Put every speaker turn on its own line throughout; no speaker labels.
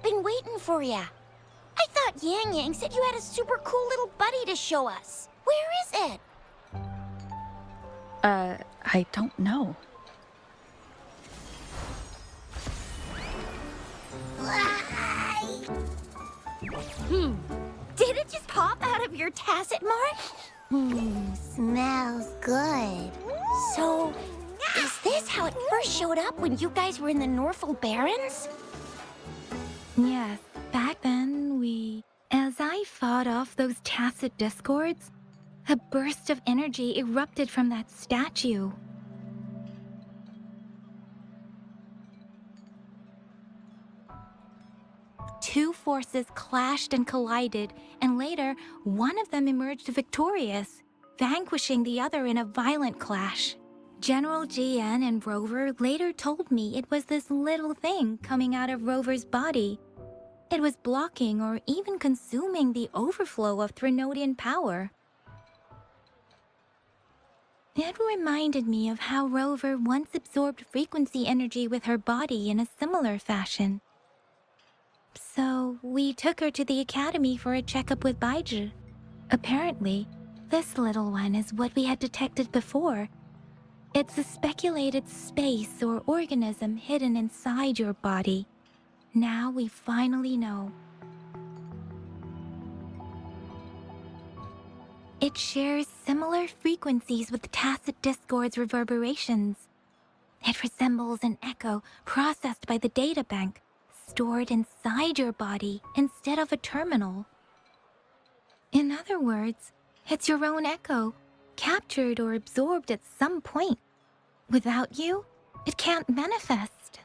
We've been waiting for ya. I thought Yang Yang said you had a super cool little buddy to show us. Where is it?
I don't know.
Did it just pop out of your tacit mark?
Smells good.
So, is this how it first showed up when you guys were in the Norfolk Barrens?
Yes, back then as I fought off those tacit discords, a burst of energy erupted from that statue. Two forces clashed and collided, and later, one of them emerged victorious, vanquishing the other in a violent clash. General GN and Rover later told me it was this little thing coming out of Rover's body. It was blocking or even consuming the overflow of Threnodian power. It reminded me of how Rover once absorbed frequency energy with her body in a similar fashion. So we took her to the academy for a checkup with Baizhi. Apparently, this little one is what we had detected before. It's a speculated space or organism hidden inside your body. Now we finally know. It shares similar frequencies with tacit discord's reverberations. It resembles an echo processed by the data bank, stored inside your body instead of a terminal. In other words, it's your own echo, captured or absorbed at some point. Without you, it can't manifest.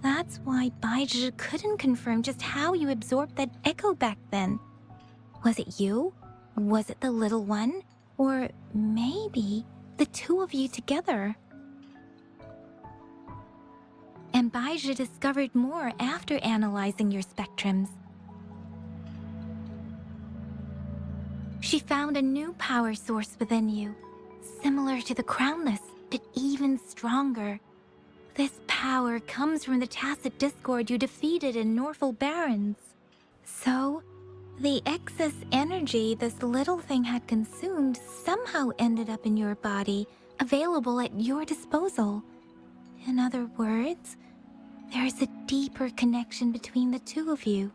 That's why Baizhi couldn't confirm just how you absorbed that echo back then. Was it you? Was it the little one? Or maybe the two of you together? And Baizhi discovered more after analyzing your spectrums. She found a new power source within you, similar to the Crownless, but even stronger. This power comes from the tacit discord you defeated in Norfolk Barrens. So, the excess energy this little thing had consumed somehow ended up in your body, available at your disposal. In other words, there's a deeper connection between the two of you.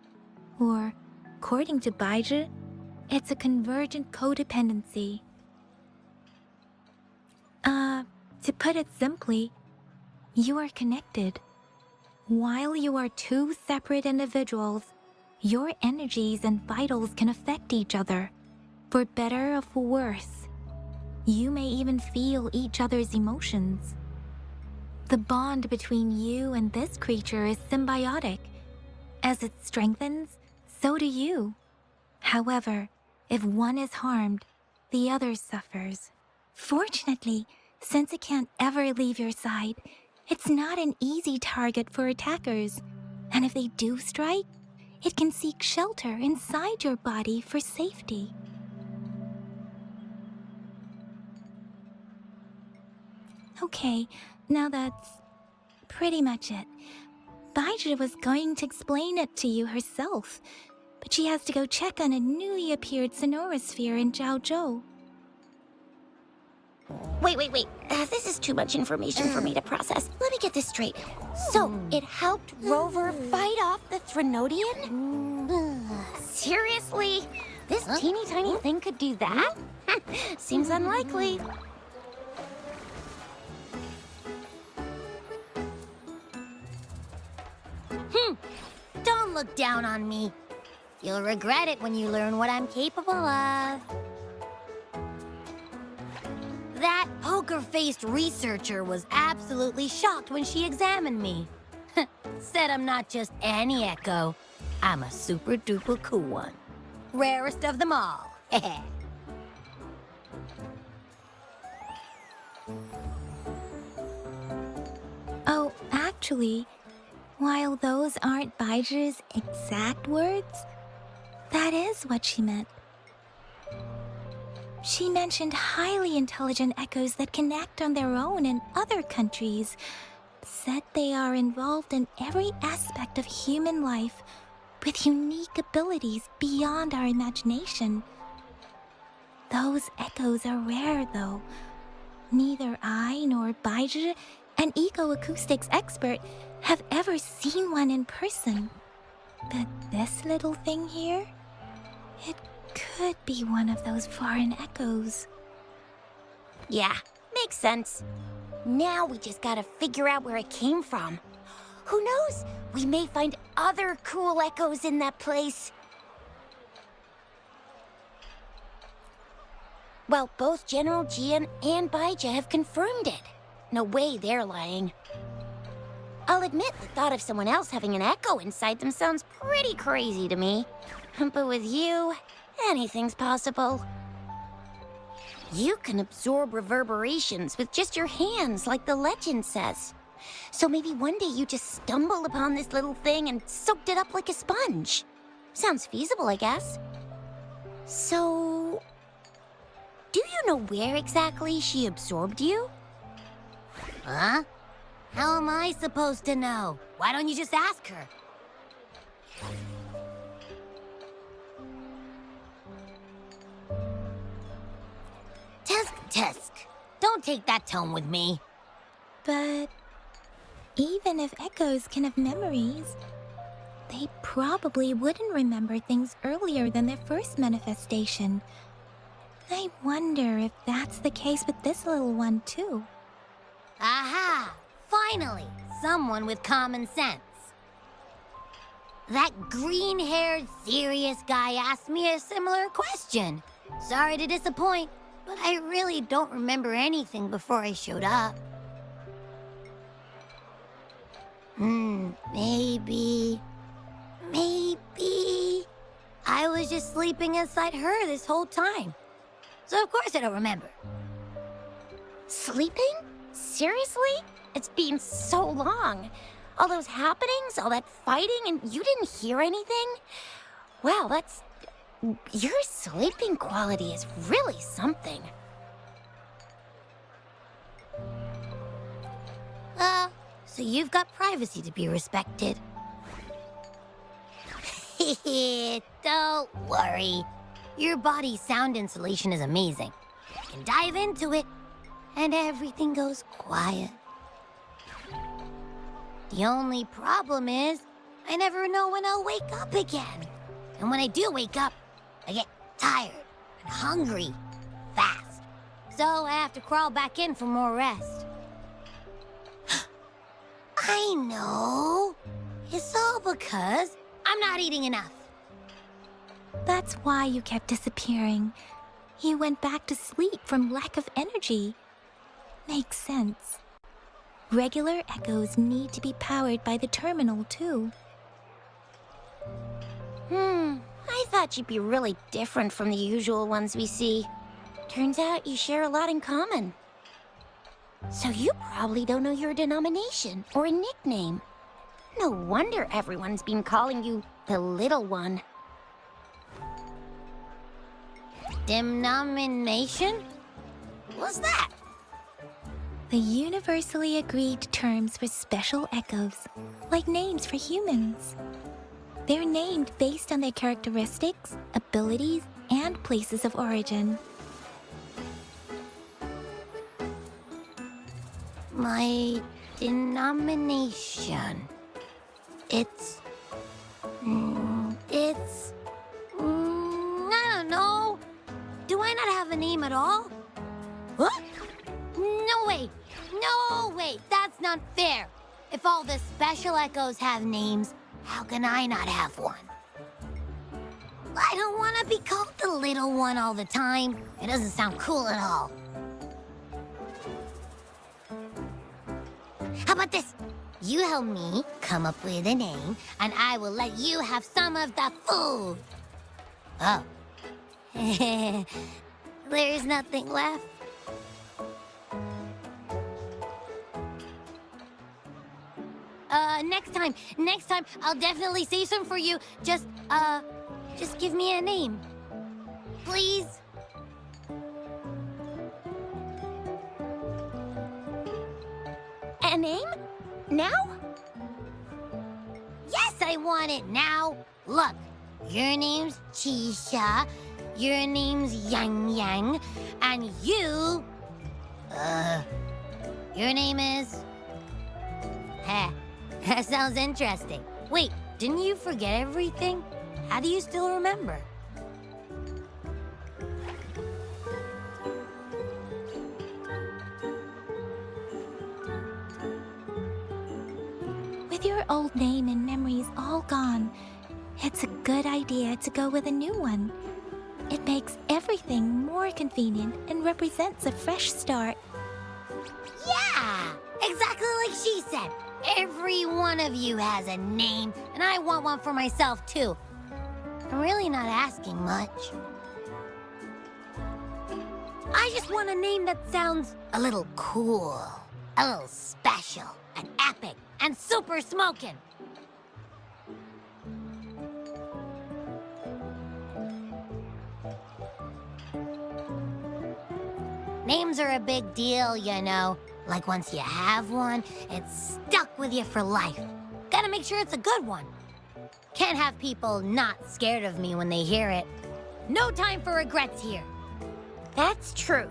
Or, according to Baizhi, it's a convergent codependency. To put it simply, you are connected. While you are two separate individuals, your energies and vitals can affect each other, for better or for worse. You may even feel each other's emotions. The bond between you and this creature is symbiotic. As it strengthens, so do you. However, if one is harmed, the other suffers. Fortunately, since it can't ever leave your side, it's not an easy target for attackers. And if they do strike, it can seek shelter inside your body for safety. Okay, now that's pretty much it. Baizhi was going to explain it to you herself, but she has to go check on a newly appeared sonorosphere in Jinzhou.
Wait. This is too much information for me to process. Let me get this straight. So, it helped Rover fight off the Threnodian? Seriously? This teeny tiny thing could do that? Seems unlikely.
Don't look down on me. You'll regret it when you learn what I'm capable of. That poker-faced researcher was absolutely shocked when she examined me. Said I'm not just any echo. I'm a super-duper cool one. Rarest of them all.
Oh, actually, while those aren't Baizhi's exact words, that is what she meant. She mentioned highly intelligent echoes that can act on their own in other countries, said they are involved in every aspect of human life with unique abilities beyond our imagination. Those echoes are rare, though. Neither I nor Baizhi, an eco-acoustics expert, have ever seen one in person. But this little thing here, it could be one of those foreign echoes.
Yeah, makes sense. Now we just gotta figure out where it came from. Who knows? We may find other cool echoes in that place. Well, both General Jian and Baija have confirmed it. No way they're lying. I'll admit the thought of someone else having an echo inside them sounds pretty crazy to me. But with you, anything's possible. You can absorb reverberations with just your hands, like the legend says. So maybe one day you just stumbled upon this little thing and soaked it up like a sponge. Sounds feasible, I guess. So, do you know where exactly she absorbed you?
Huh? How am I supposed to know? Why don't you just ask her? Tisk. Don't take that tone with me.
But even if echoes can have memories, they probably wouldn't remember things earlier than their first manifestation. I wonder if that's the case with this little one, too.
Aha! Finally, someone with common sense. That green-haired, serious guy asked me a similar question. Sorry to disappoint, but I really don't remember anything before I showed up. Maybe... I was just sleeping inside her this whole time. So of course I don't remember.
Sleeping? Seriously? It's been so long. All those happenings, all that fighting, and you didn't hear anything? Wow, that's... Your sleeping quality is really something.
So you've got privacy to be respected. Don't worry. Your body's sound insulation is amazing. I can dive into it, and everything goes quiet. The only problem is, I never know when I'll wake up again. And when I do wake up, I get tired and hungry fast. So I have to crawl back in for more rest. I know. It's all because I'm not eating enough.
That's why you kept disappearing. You went back to sleep from lack of energy. Makes sense. Regular echoes need to be powered by the terminal, too.
I thought you'd be really different from the usual ones we see. Turns out you share a lot in common. So you probably don't know your denomination or a nickname. No wonder everyone's been calling you the Little One.
Denomination? What's that?
The universally agreed terms for special echoes, like names for humans. They're named based on their characteristics, abilities, and places of origin.
My denomination. It's... I don't know. Do I not have a name at all? What? No way. No way. That's not fair. If all the special echoes have names, how can I not have one? I don't want to be called the little one all the time. It doesn't sound cool at all. How about this? You help me come up with a name, and I will let you have some of the food. Oh. There's nothing left. Next time, I'll definitely say some for you. Just give me a name. Please?
A name? Now?
Yes, I want it now. Look, your name's Chisha, your name's Yang Yang, and your name is... Heh, that sounds interesting. Wait, didn't you forget everything? How do you still remember?
With your old name and memories all gone, it's a good idea to go with a new one. It makes everything more convenient and represents a fresh start.
Yeah, exactly like she said. Every one of you has a name, and I want one for myself, too. I'm really not asking much. I just want a name that sounds a little cool, a little special, and epic, and super smoking. Names are a big deal, you know. Like once you have one, it's stuck with you for life. Gotta make sure it's a good one. Can't have people not scared of me when they hear it. No time for regrets here.
That's true.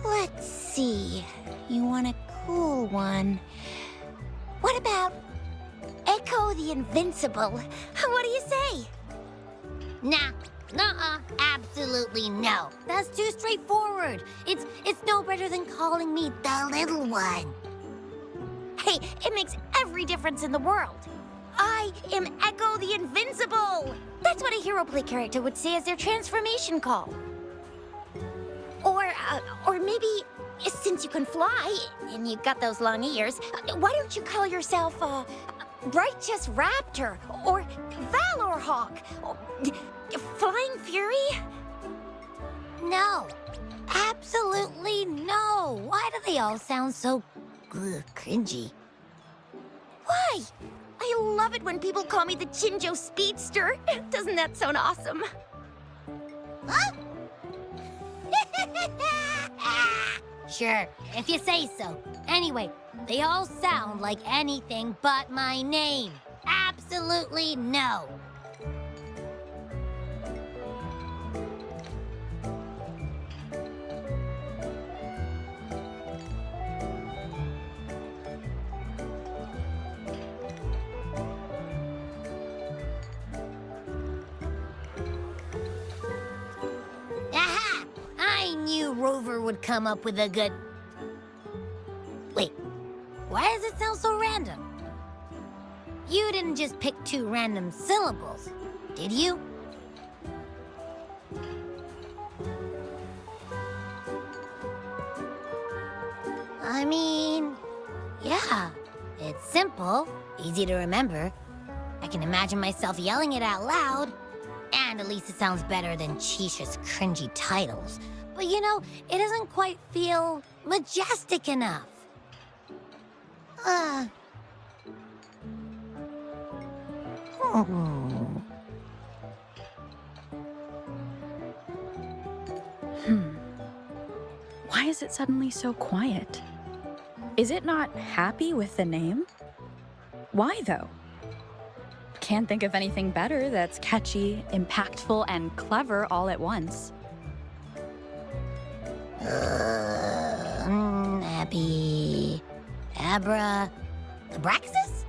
Let's see. You want a cool one. What about Echo the Invincible? What do you say?
Nah, nuh-uh, absolutely no. That's too straightforward. It's no better than calling me the little one.
Hey, it makes every difference in the world. I am Echo the Invincible! That's what a hero play character would say as their transformation call. Or maybe, since you can fly, and you've got those long ears, why don't you call yourself, Righteous Raptor, or Valor Hawk, or Flying Fury?
No, absolutely no. Why do they all sound so cringy?
Why? I love it when people call me the Jinzhou Speedster. Doesn't that sound awesome?
Huh? Sure, if you say so. Anyway, they all sound like anything but my name. Absolutely no. Aha! I knew Rover would come up with a good... Wait, why does it sound so random? You didn't just pick two random syllables, did you? I mean, yeah, it's simple, easy to remember. I can imagine myself yelling it out loud. And at least it sounds better than Chisha's cringy titles. But you know, it doesn't quite feel majestic enough.
Why is it suddenly so quiet? Is it not happy with the name? Why, though? Can't think of anything better that's catchy, impactful, and clever all at once.
Abby... Abra... Abraxas?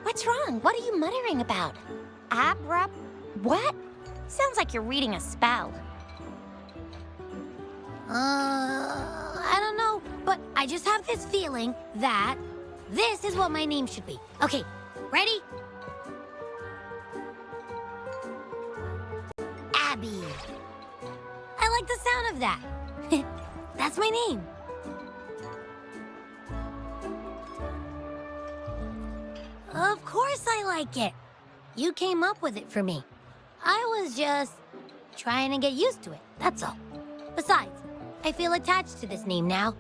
What's wrong? What are you muttering about? Abra... what? Sounds like you're reading a spell.
I don't know, but I just have this feeling that this is what my name should be. Okay, ready? Abby. I like the sound of that. That's my name. Of course I like it. You came up with it for me. I was just trying to get used to it, that's all. Besides, I feel attached to this name now.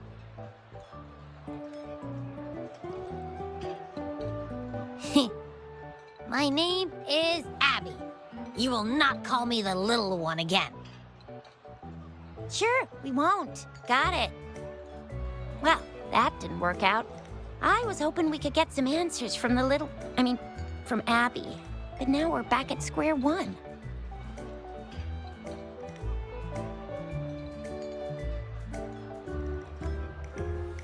My name is Abby. You will not call me the little one again.
Sure, we won't. Got it. Well, that didn't work out. I was hoping we could get some answers from from Abby. But now we're back at square one.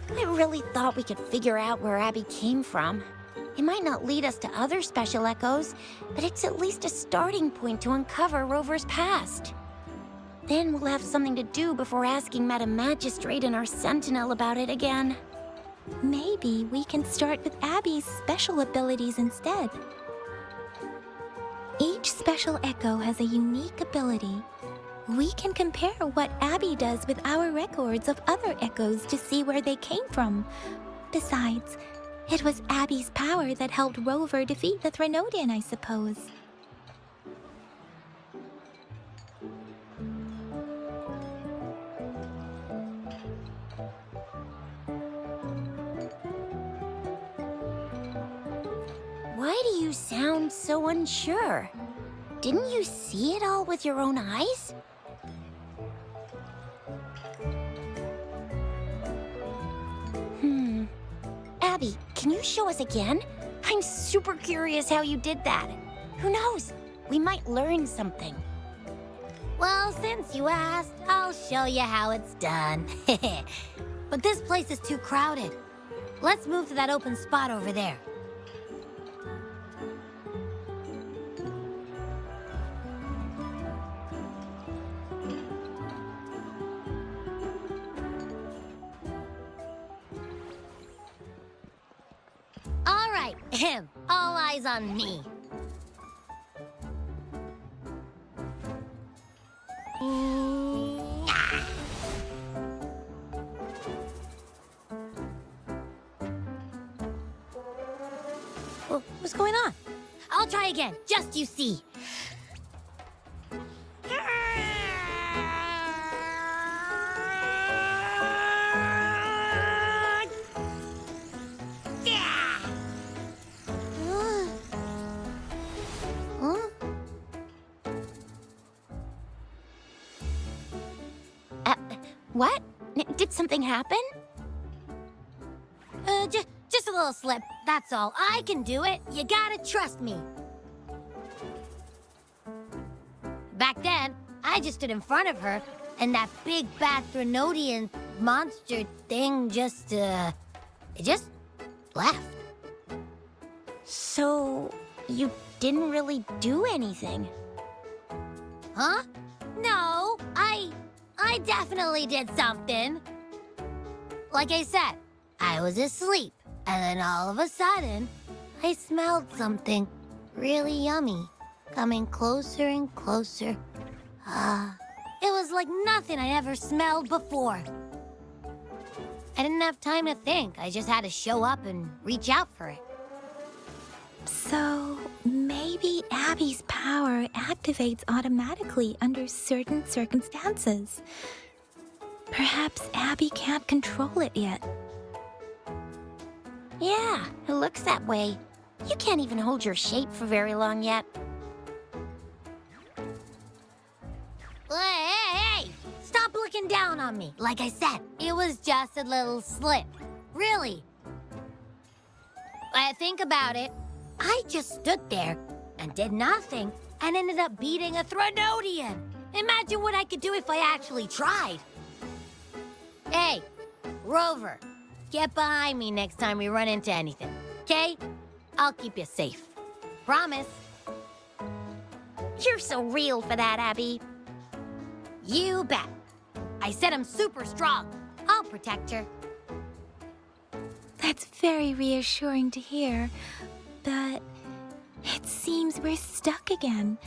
I really thought we could figure out where Abby came from. It might not lead us to other special echoes, but it's at least a starting point to uncover Rover's past. Then we'll have something to do before asking Madam Magistrate and our Sentinel about it again.
Maybe we can start with Abby's special abilities instead. Each special echo has a unique ability. We can compare what Abby does with our records of other echoes to see where they came from. Besides, it was Abby's power that helped Rover defeat the Threnodian, I suppose.
Why do you sound so unsure? Didn't you see it all with your own eyes? Abby, can you show us again? I'm super curious how you did that. Who knows? We might learn something.
Well, since you asked, I'll show you how it's done. But this place is too crowded. Let's move to that open spot over there. All right, all eyes on me. What's going on? I'll try again, just you see.
What? Did something happen?
Just a little slip, that's all. I can do it. You gotta trust me. Back then, I just stood in front of her, and that big bad Threnodian monster thing just left.
So, you didn't really do anything?
Huh? No, I definitely did something. Like I said, I was asleep, and then all of a sudden, I smelled something really yummy coming closer and closer. It was like nothing I ever smelled before. I didn't have time to think. I just had to show up and reach out for it.
So, maybe Abby's power activates automatically under certain circumstances. Perhaps Abby can't control it yet.
Yeah, it looks that way. You can't even hold your shape for very long yet.
Hey! Stop looking down on me. Like I said, it was just a little slip. Really. Think about it. I just stood there and did nothing and ended up beating a Threnodian. Imagine what I could do if I actually tried. Hey, Rover, get behind me next time we run into anything, okay? I'll keep you safe. Promise.
You're so real for that, Abby.
You bet. I said I'm super strong. I'll protect her.
That's very reassuring to hear, but it seems we're stuck again.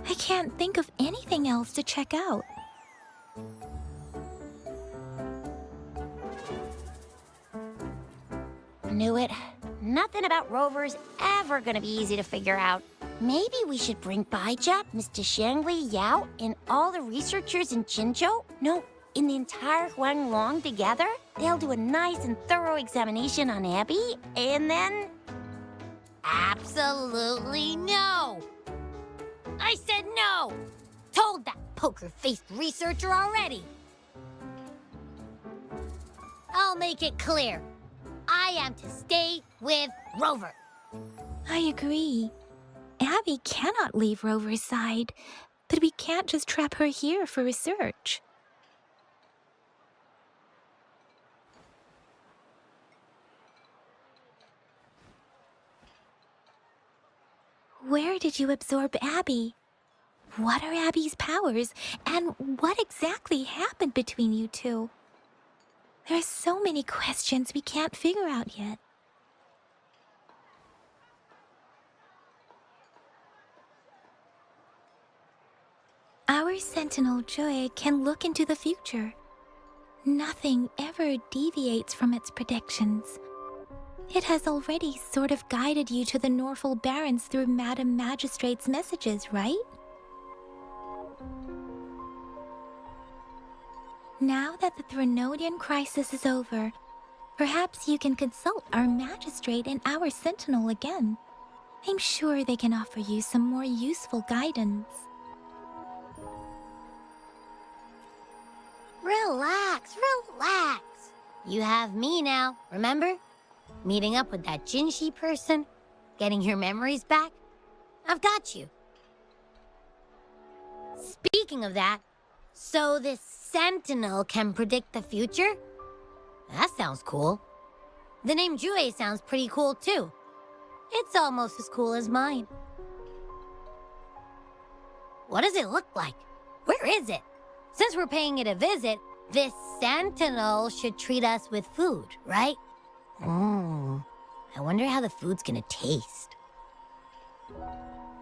I can't think of anything else to check out.
Knew it. Nothing about Rover's ever gonna be easy to figure out. Maybe we should bring Baija, Mr. Shangli, Yao, and all the researchers in Jinzhou? No, in the entire Huanglong together? They'll do a nice and thorough examination on Abby, and then...
Absolutely no! I I said no! Told that poker-faced researcher already. I'll make it clear. I am to stay with Rover.
I agree. Abby cannot leave Rover's side, but we can't just trap her here for research. Where did you absorb Abby? What are Abby's powers, and what exactly happened between you two? There are so many questions we can't figure out yet. Our Sentinel Joy can look into the future. Nothing ever deviates from its predictions. It has already sort of guided you to the Norfolk Barrens through Madam Magistrate's messages, right? Now that the Threnodian crisis is over, perhaps you can consult our Magistrate and our Sentinel again. I'm sure they can offer you some more useful guidance.
Relax, relax. You have me now, remember? Meeting up with that Jinzhou person, getting your memories back. I've got you. Speaking of that, so this Sentinel can predict the future? That sounds cool. The name Jue sounds pretty cool too. It's almost as cool as mine. What does it look like? Where is it? Since we're paying it a visit, this Sentinel should treat us with food, right? I wonder how the food's gonna taste.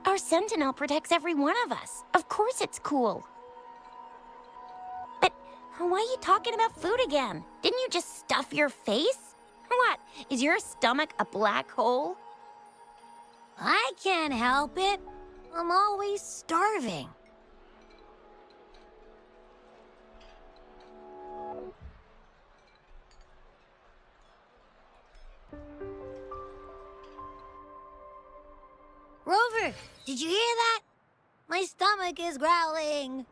Our Sentinel protects every one of us. Of course it's cool. But why are you talking about food again? Didn't you just stuff your face? What, is your stomach a black hole?
I can't help it. I'm always starving. Rover, did you hear that? My stomach is growling.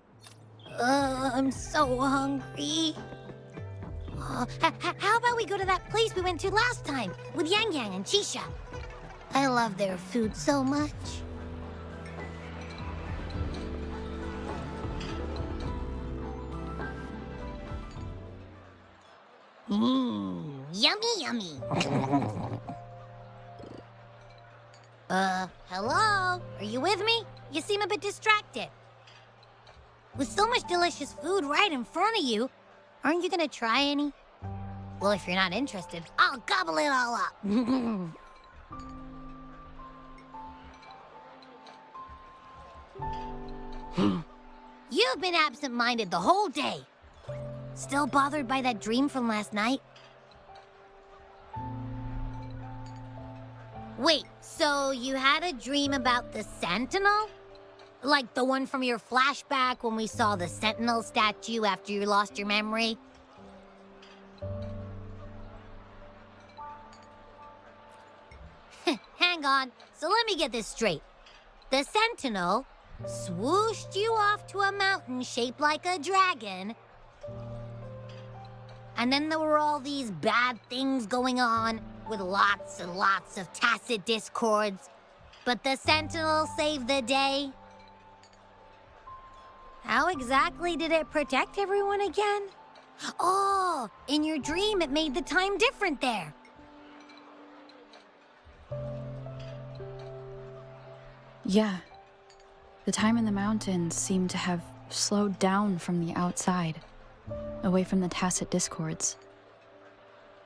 I'm so hungry. How about we go to that place we went to last time with Yang Yang and Chisha? I love their food so much. Yummy, yummy. Hello? Are you with me? You seem a bit distracted. With so much delicious food right in front of you, aren't you gonna try any? Well, if you're not interested, I'll gobble it all up. You've been absent-minded the whole day. Still bothered by that dream from last night? Wait, so you had a dream about the Sentinel? Like the one from your flashback when we saw the Sentinel statue after you lost your memory? Hang on, so let me get this straight. The Sentinel swooshed you off to a mountain shaped like a dragon, and then there were all these bad things going on with lots and lots of tacit discords, but the Sentinel saved the day. How exactly did it protect everyone again? Oh, in your dream it made the time different there.
Yeah. The time in the mountains seemed to have slowed down from the outside, away from the tacit discords.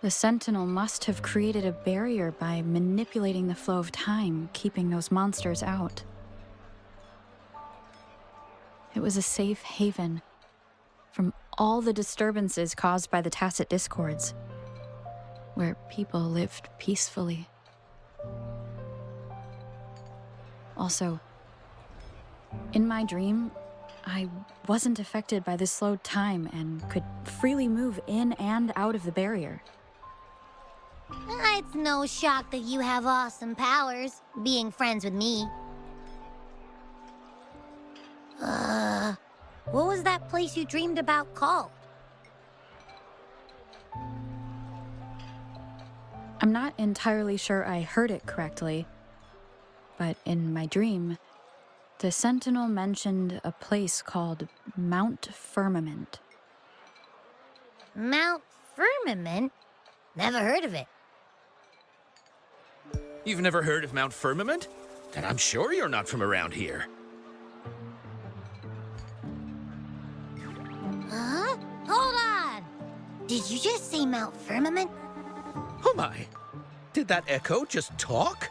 The Sentinel must have created a barrier by manipulating the flow of time, keeping those monsters out. It was a safe haven from all the disturbances caused by the tacit discords, where people lived peacefully. Also, in my dream, I wasn't affected by the slowed time and could freely move in and out of the barrier.
It's no shock that you have awesome powers, being friends with me. What was that place you dreamed about called?
I'm not entirely sure I heard it correctly, but in my dream, the sentinel mentioned a place called Mount Firmament.
Mount Firmament? Never heard of it.
You've never heard of Mount Firmament? Then I'm sure you're not from around here.
Huh? Hold on! Did you just say Mount Firmament?
Oh my! Did that echo just talk?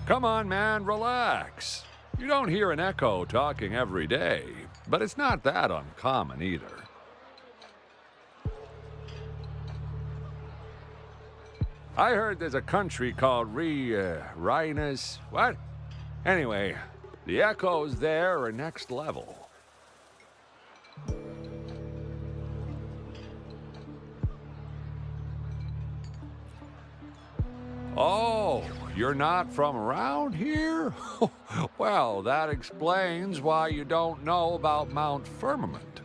Come on, man, relax. You don't hear an echo talking every day, but it's not that uncommon either. I heard there's a country called Rhinus. What? Anyway, the echoes there are next level. Oh, you're not from around here? Well, that explains why you don't know about Mount Firmament.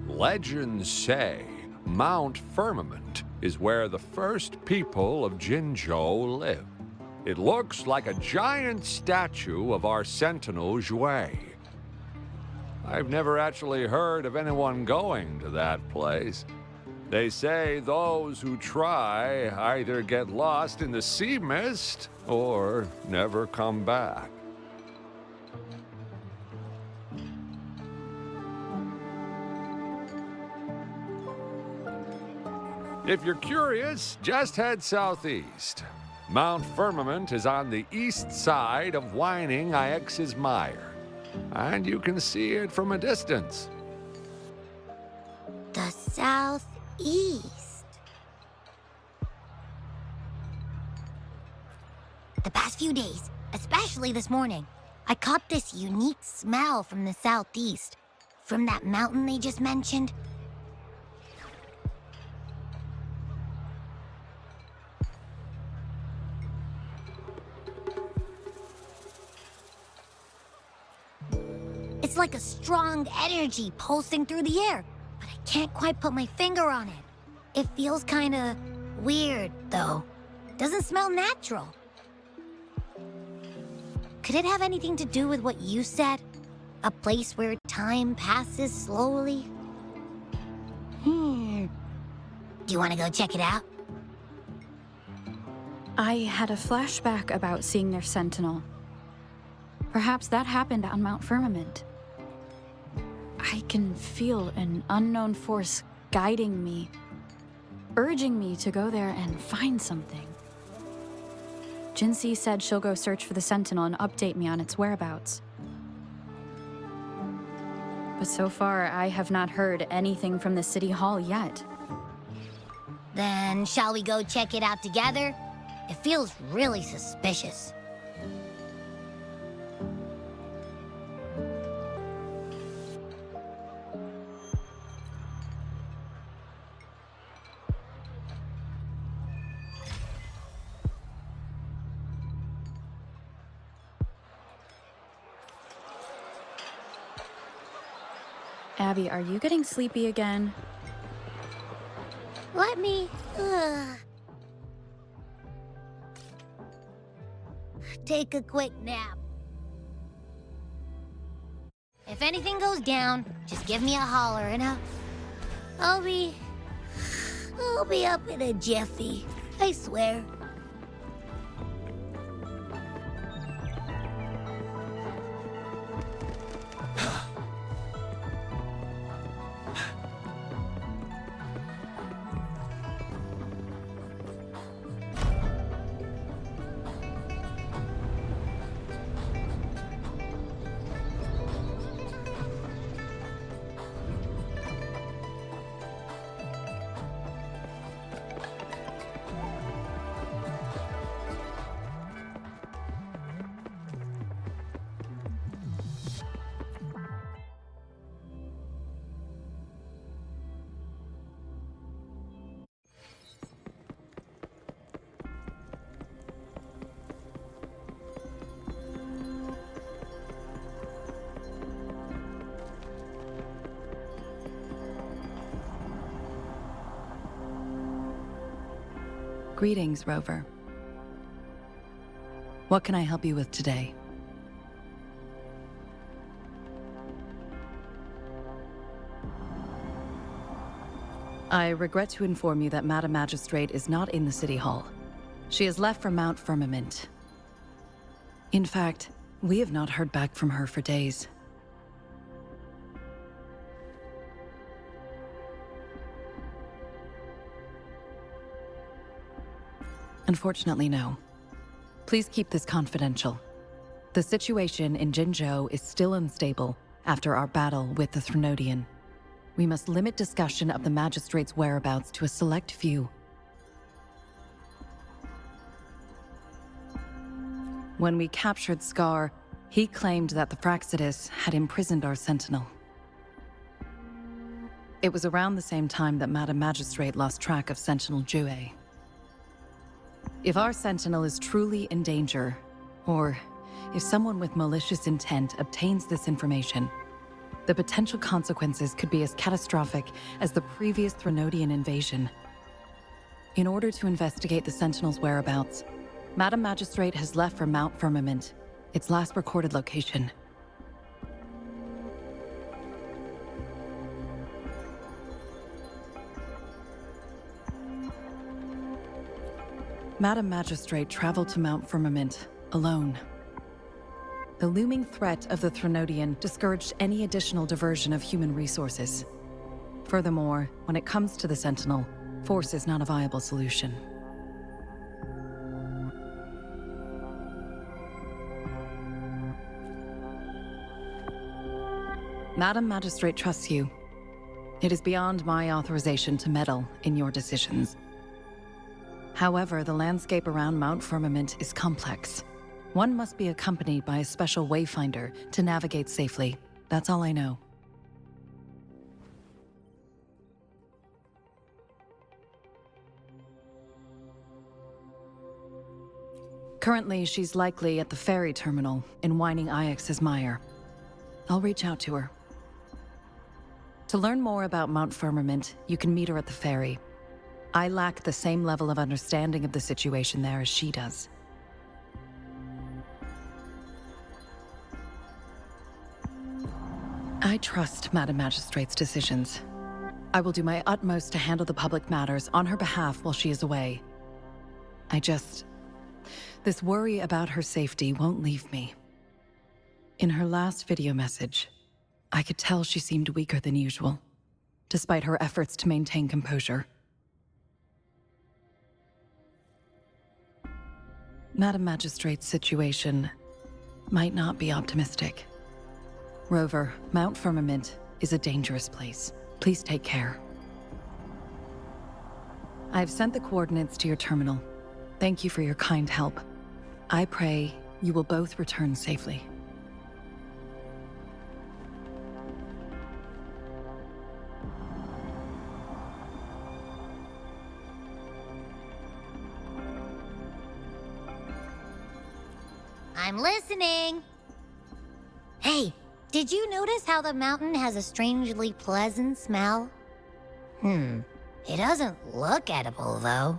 Legends say Mount Firmament is where the first people of Jinzhou lived. It looks like a giant statue of our sentinel Zhui. I've never actually heard of anyone going to that place. They say those who try either get lost in the sea mist or never come back. If you're curious, just head southeast. Mount Firmament is on the east side of Whining Ix's Mire, and you can see it from a distance.
The southeast. The past few days, especially this morning, I caught this unique smell from the southeast. From that mountain they just mentioned. It's like a strong energy pulsing through the air, but I can't quite put my finger on it. It feels kinda weird, though. Doesn't smell natural. Could it have anything to do with what you said? A place where time passes slowly? Do you want to go check it out?
I had a flashback about seeing their sentinel. Perhaps that happened on Mount Firmament. I can feel an unknown force guiding me, urging me to go there and find something. Jinzhou said she'll go search for the sentinel and update me on its whereabouts. But so far, I have not heard anything from the city hall yet.
Then shall we go check it out together? It feels really suspicious.
Abby, are you getting sleepy again?
Let me... take a quick nap. If anything goes down, just give me a holler and I'll be up in a jiffy, I swear.
Greetings, Rover. What can I help you with today? I regret to inform you that Madam Magistrate is not in the City Hall. She has left for Mount Firmament. In fact, we have not heard back from her for days. Unfortunately, no. Please keep this confidential. The situation in Jinzhou is still unstable after our battle with the Threnodian. We must limit discussion of the Magistrate's whereabouts to a select few. When we captured Scar, he claimed that the Fraxidus had imprisoned our Sentinel. It was around the same time that Madam Magistrate lost track of Sentinel Jue. If our Sentinel is truly in danger, or if someone with malicious intent obtains this information, the potential consequences could be as catastrophic as the previous Threnodian invasion. In order to investigate the Sentinel's whereabouts, Madam Magistrate has left for Mount Firmament, its last recorded location. Madam Magistrate traveled to Mount Firmament alone. The looming threat of the Threnodian discouraged any additional diversion of human resources. Furthermore, when it comes to the Sentinel, force is not a viable solution. Madam Magistrate trusts you. It is beyond my authorization to meddle in your decisions. However, the landscape around Mount Firmament is complex. One must be accompanied by a special wayfinder to navigate safely. That's all I know. Currently, she's likely at the ferry terminal in Whining Ix's Mire. I'll reach out to her. To learn more about Mount Firmament, you can meet her at the ferry. I lack the same level of understanding of the situation there as she does. I trust Madam Magistrate's decisions. I will do my utmost to handle the public matters on her behalf while she is away. This worry about her safety won't leave me. In her last video message, I could tell she seemed weaker than usual, despite her efforts to maintain composure. Madam Magistrate's situation might not be optimistic. Rover, Mount Firmament is a dangerous place. Please take care. I've sent the coordinates to your terminal. Thank you for your kind help. I pray you will both return safely.
I'm listening. Hey, did you notice how the mountain has a strangely pleasant smell? It doesn't look edible, though.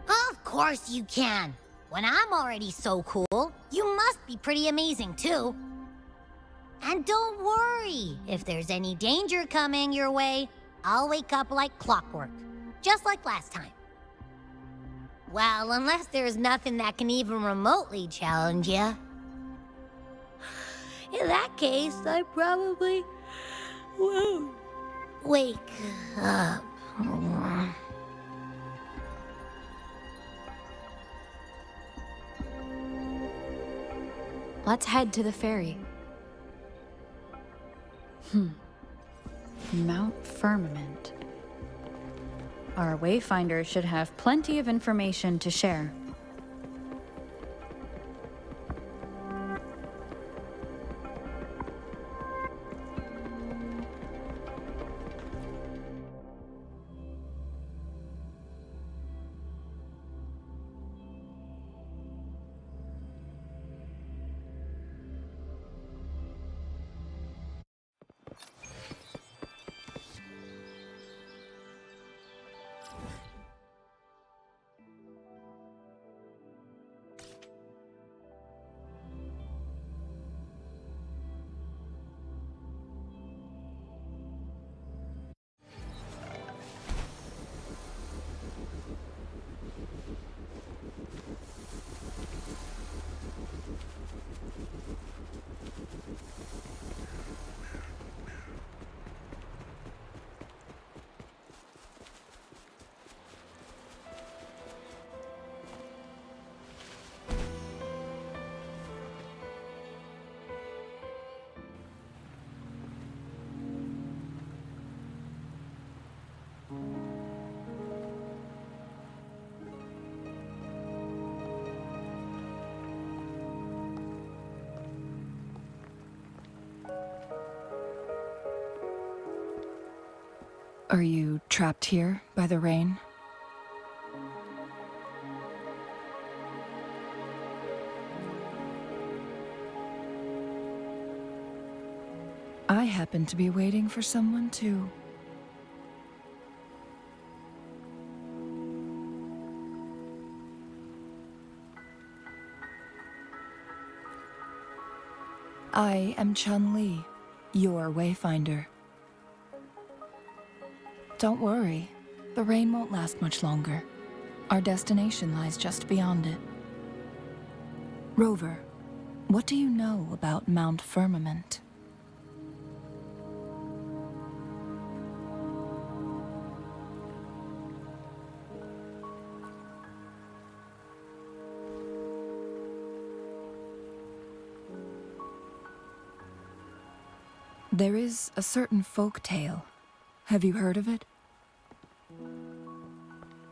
Of course you can. When I'm already so cool, you must be pretty amazing, too. And don't worry, if there's any danger coming your way, I'll wake up like clockwork, just like last time. Well, unless there's nothing that can even remotely challenge you. In that case, I probably won't wake up.
Let's head to the ferry. Mount Firmament. Our wayfinder should have plenty of information to share.
Are you trapped here by the rain? I happen to be waiting for someone too. I am Chun-Li, your wayfinder. Don't worry, the rain won't last much longer. Our destination lies just beyond it. Rover, what do you know about Mount Firmament? There is a certain folk tale. Have you heard of it?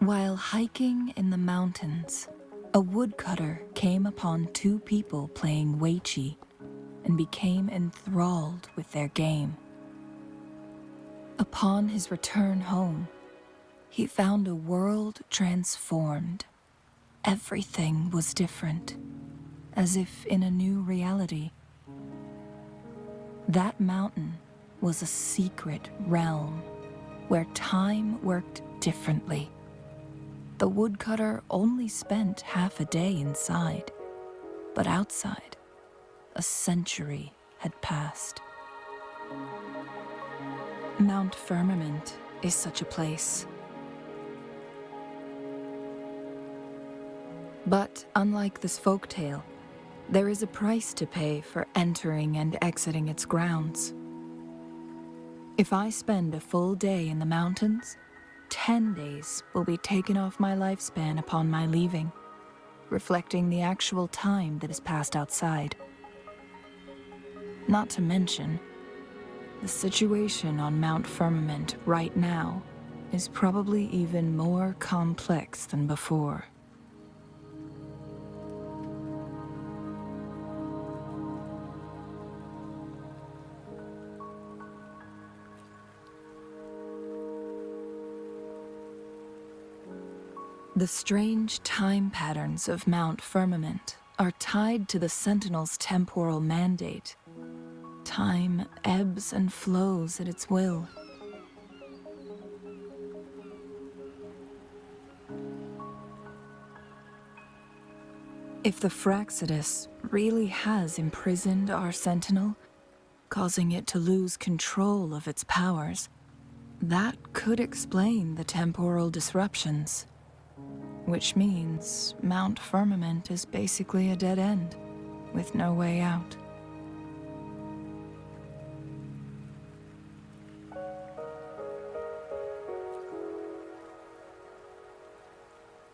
While hiking in the mountains, a woodcutter came upon two people playing Weiqi and became enthralled with their game. Upon his return home, he found a world transformed. Everything was different, as if in a new reality. That mountain was a secret realm where time worked differently. The woodcutter only spent half a day inside, but outside, a century had passed. Mount Firmament is such a place. But unlike this folktale, there is a price to pay for entering and exiting its grounds. If I spend a full day in the mountains, 10 days will be taken off my lifespan upon my leaving, reflecting the actual time that is passed outside. Not to mention, the situation on Mount Firmament right now is probably even more complex than before. The strange time patterns of Mount Firmament are tied to the Sentinel's temporal mandate. Time ebbs and flows at its will. If the Fraxidus really has imprisoned our Sentinel, causing it to lose control of its powers, that could explain the temporal disruptions. Which means Mount Firmament is basically a dead end, with no way out.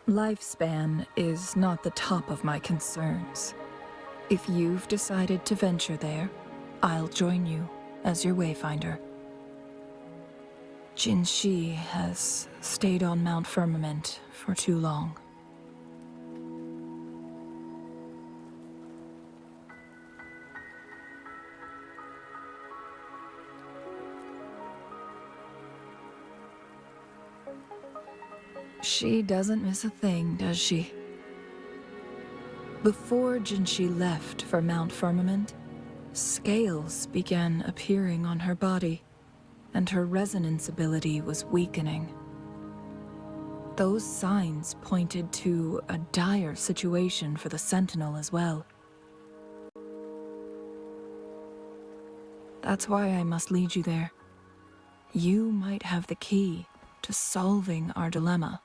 Lifespan is not the top of my concerns. If you've decided to venture there, I'll join you as your wayfinder. Jinzhou has stayed on Mount Firmament for too long. She doesn't miss a thing, does she? Before Jinzhou left for Mount Firmament, scales began appearing on her body, and her resonance ability was weakening. Those signs pointed to a dire situation for the Sentinel as well. That's why I must lead you there. You might have the key to solving our dilemma.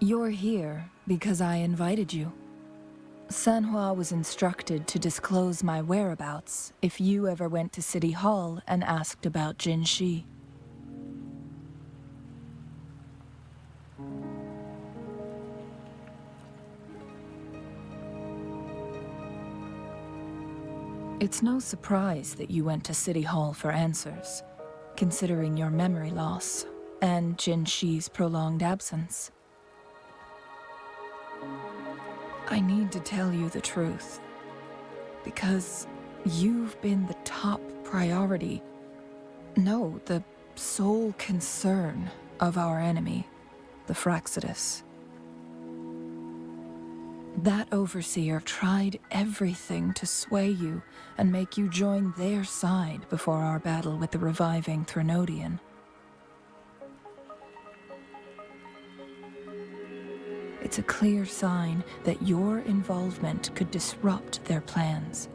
You're here because I invited you. Sanhua was instructed to disclose my whereabouts if you ever went to City Hall and asked about Jinzhou. It's no surprise that you went to City Hall for answers, considering your memory loss and Jinzhi's prolonged absence.
I need to tell you the truth. Because you've been the top priority. No, the sole concern of our enemy, the Fraxidus. That overseer tried everything to sway you and make you join their side before our battle with the reviving Threnodian. It's a clear sign that your involvement could disrupt their plans,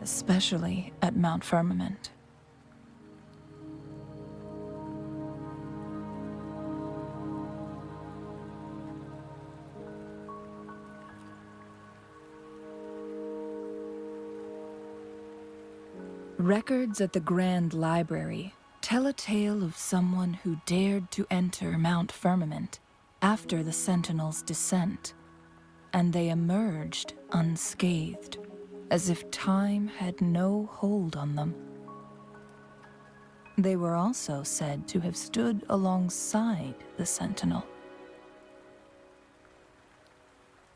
especially at Mount Firmament. Records at the Grand Library tell a tale of someone who dared to enter Mount Firmament after the Sentinels' descent, and they emerged unscathed, as if time had no hold on them. They were also said to have stood alongside the Sentinel.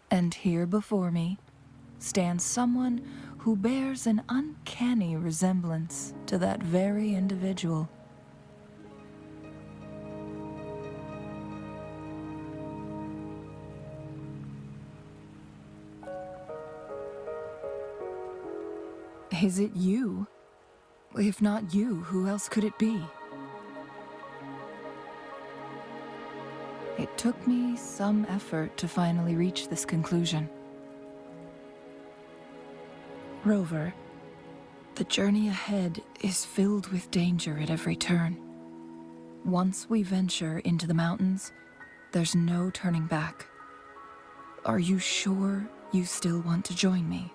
And here before me stands someone who bears an uncanny resemblance to that very individual. Is it you? If not you, who else could it be? It took me some effort to finally reach this conclusion. Rover, the journey ahead is filled with danger at every turn. Once we venture into the mountains, there's no turning back. Are you sure you still want to join me?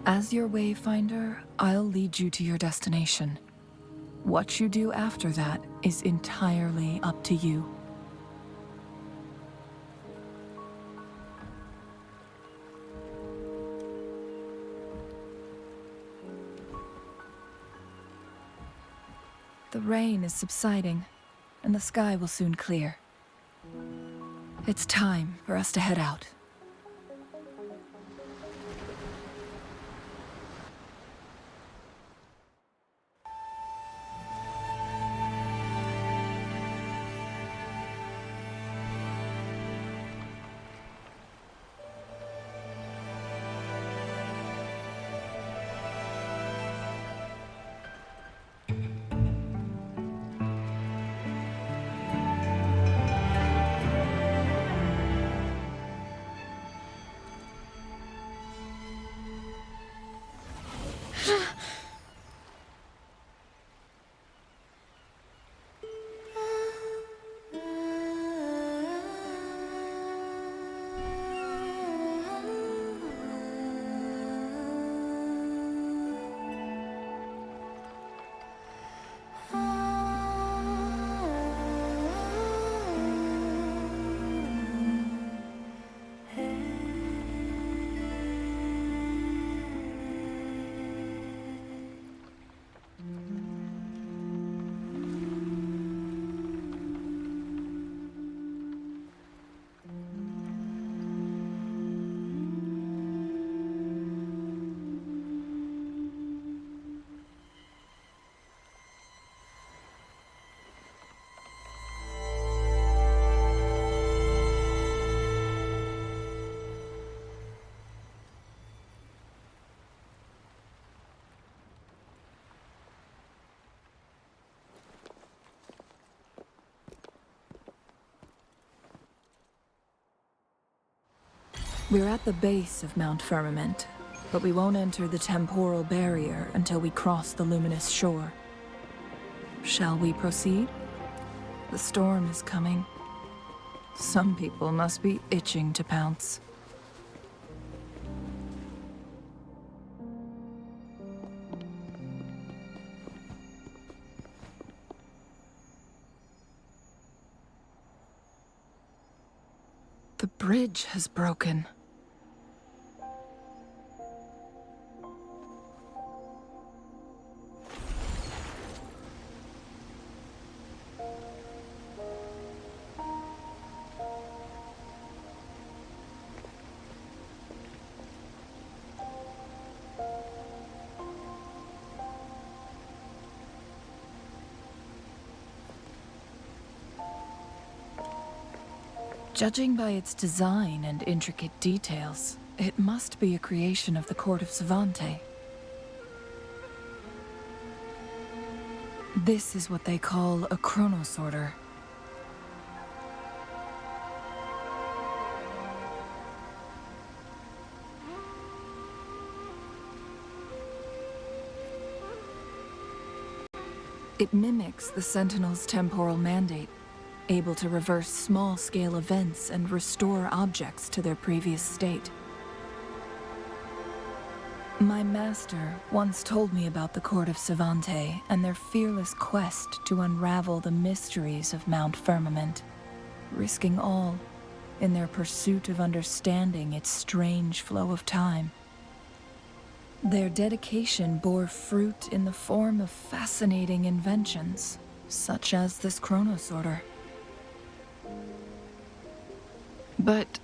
As your wayfinder, I'll lead you to your destination. What you do after that is entirely up to you. The rain is subsiding, and the sky will soon clear. It's time for us to head out. We're at the base of Mount Firmament, but we won't enter the temporal barrier until we cross the luminous shore. Shall we proceed? The storm is coming. Some people must be itching to pounce. The bridge has broken. Judging by its design and intricate details, it must be a creation of the court of Savante. This is what they call a chronosorter. It mimics the Sentinel's temporal mandate, able to reverse small-scale events and restore objects to their previous state. My master once told me about the Court of Savante and their fearless quest to unravel the mysteries of Mount Firmament, risking all in their pursuit of understanding its strange flow of time. Their dedication bore fruit in the form of fascinating inventions, such as this chronosorter. But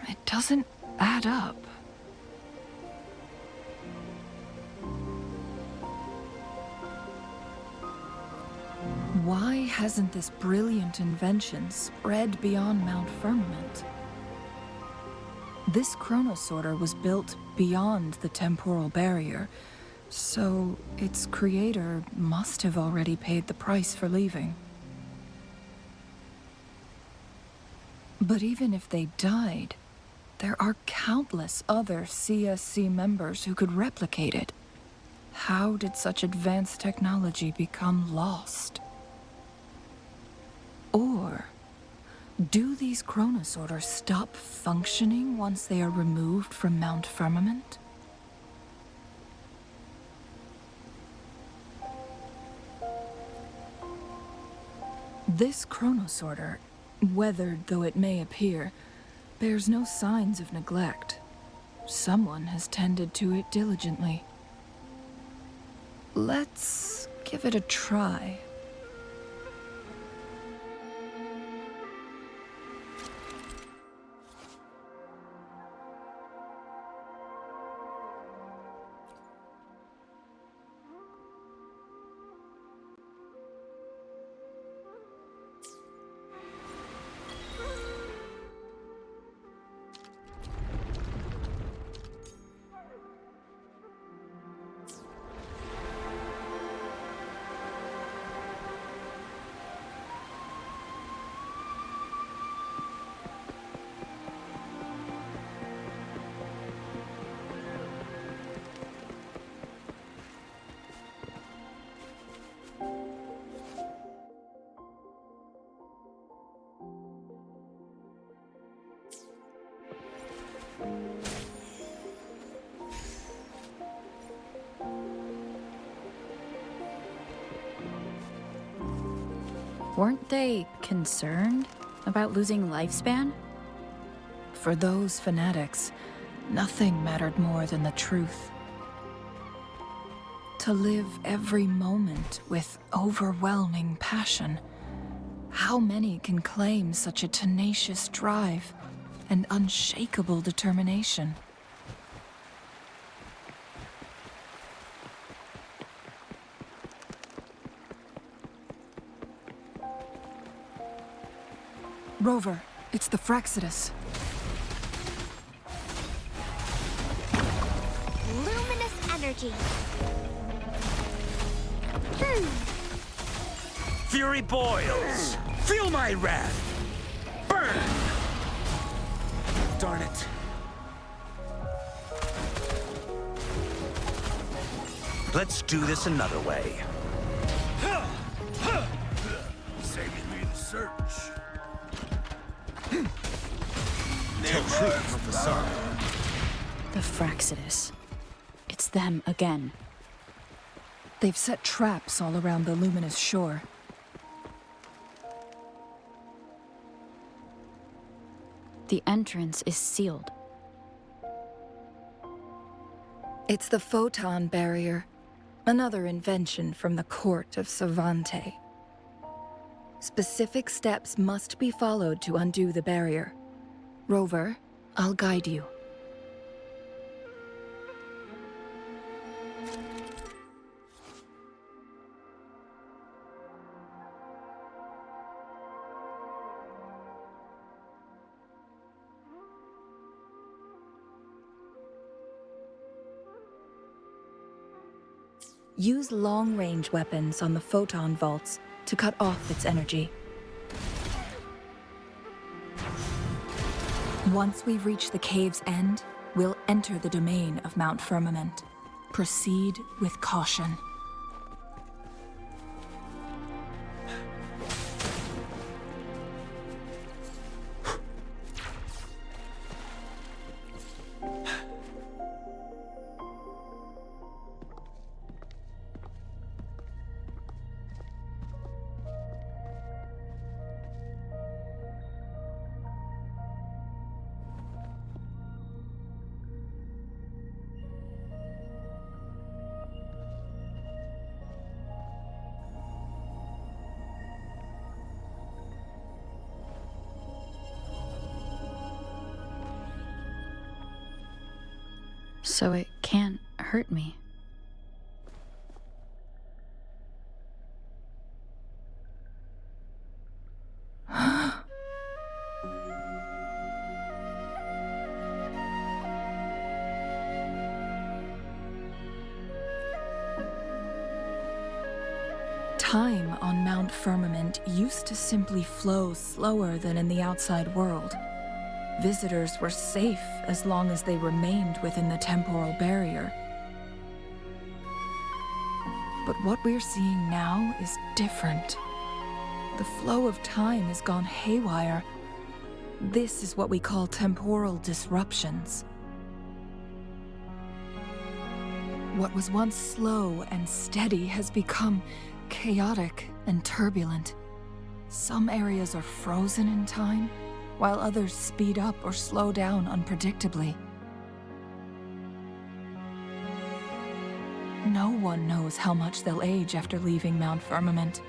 it doesn't add up. Why hasn't this brilliant invention spread beyond Mount Firmament? This chronosorter was built beyond the temporal barrier, so its creator must have already paid the price for leaving. But even if they died, there are countless other CSC members who could replicate it. How did such advanced technology become lost? Or do these chronosorters stop functioning once they are removed from Mount Firmament? This chronosorter, weathered though it may appear, bears no signs of neglect. Someone has tended to it diligently. Let's give it a try.
Weren't they concerned about losing lifespan?
For those fanatics, nothing mattered more than the truth. To live every moment with overwhelming passion. How many can claim such a tenacious drive and unshakable determination? Rover, it's the Fraxidus.
Luminous energy.
Fury boils! Feel my wrath! Burn! Darn it. Let's do this another way. Saving me the search. Tell truth from the sun.
The Fraxidus. It's them again.
They've set traps all around the luminous shore.
The entrance is sealed.
It's the photon barrier, another invention from the court of Savante. Specific steps must be followed to undo the barrier. Rover, I'll guide you. Use long-range weapons on the photon vaults to cut off its energy. Once we've reached the cave's end, we'll enter the domain of Mount Firmament. Proceed with caution.
So it can't hurt me.
Time on Mount Firmament used to simply flow slower than in the outside world. Visitors were safe as long as they remained within the temporal barrier. But what we're seeing now is different. The flow of time has gone haywire. This is what we call temporal disruptions. What was once slow and steady has become chaotic and turbulent. Some areas are frozen in time, while others speed up or slow down unpredictably. No one knows how much they'll age after leaving Mount Firmament,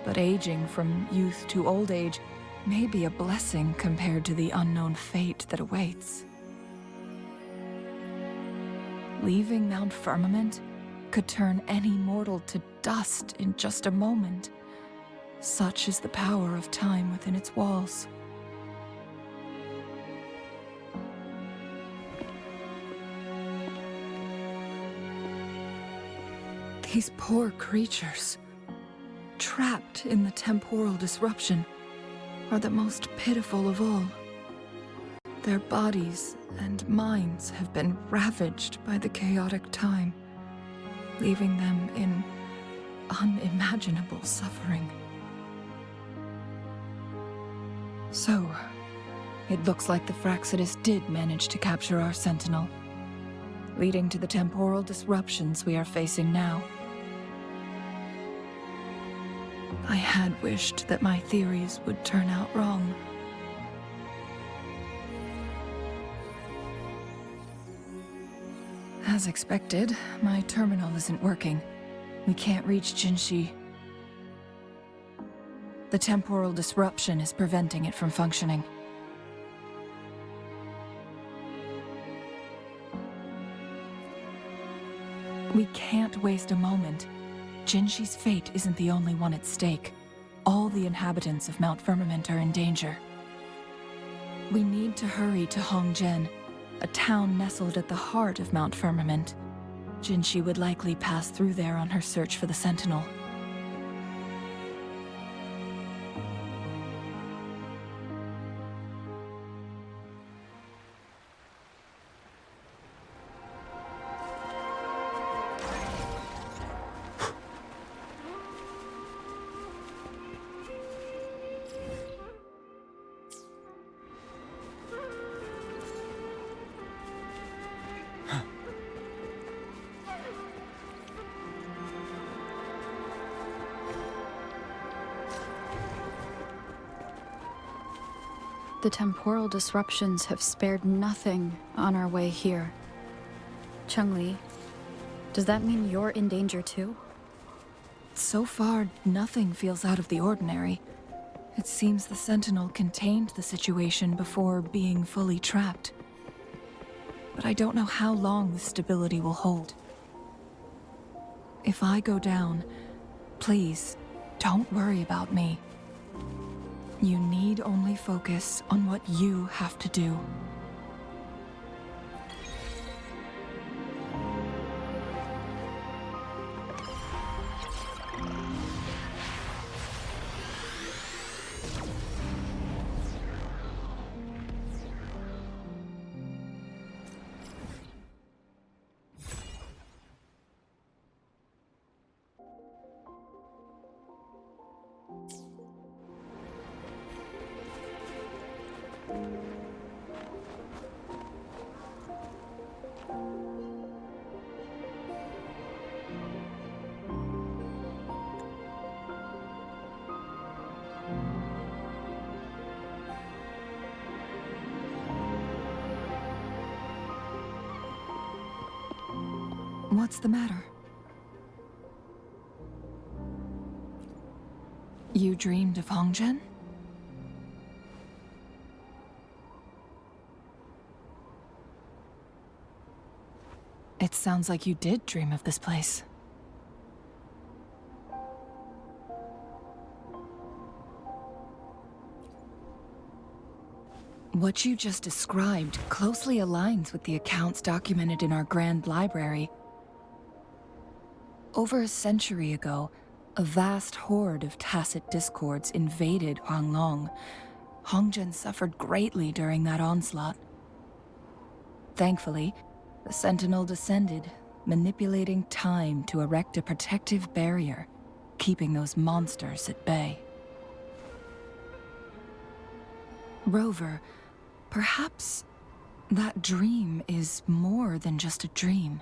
but aging from youth to old age may be a blessing compared to the unknown fate that awaits. Leaving Mount Firmament could turn any mortal to dust in just a moment. Such is the power of time within its walls. These poor creatures, trapped in the temporal disruption, are the most pitiful of all. Their bodies and minds have been ravaged by the chaotic time, leaving them in unimaginable suffering. So, it looks like the Fraxidus did manage to capture our sentinel, leading to the temporal disruptions we are facing now. I had wished that my theories would turn out wrong. As expected, my terminal isn't working. We can't reach Jinzhou. The temporal disruption is preventing it from functioning. We can't waste a moment. Jinzhou's fate isn't the only one at stake. All the inhabitants of Mount Firmament are in danger. We need to hurry to Hongzhen, a town nestled at the heart of Mount Firmament. Jinzhou would likely pass through there on her search for the Sentinel.
The temporal disruptions have spared nothing on our way here. Cheng-Li, does that mean you're in danger too?
So far, nothing feels out of the ordinary. It seems the Sentinel contained the situation before being fully trapped. But I don't know how long the stability will hold. If I go down, please, don't worry about me. You need only focus on what you have to do. What's the matter? You dreamed of Hongzhen? It sounds like you did dream of this place. What you just described closely aligns with the accounts documented in our Grand Library. Over a century ago, a vast horde of tacit discords invaded Huanglong. Hongzhen suffered greatly during that onslaught. Thankfully, the Sentinel descended, manipulating time to erect a protective barrier, keeping those monsters at bay. Rover, perhaps that dream is more than just a dream.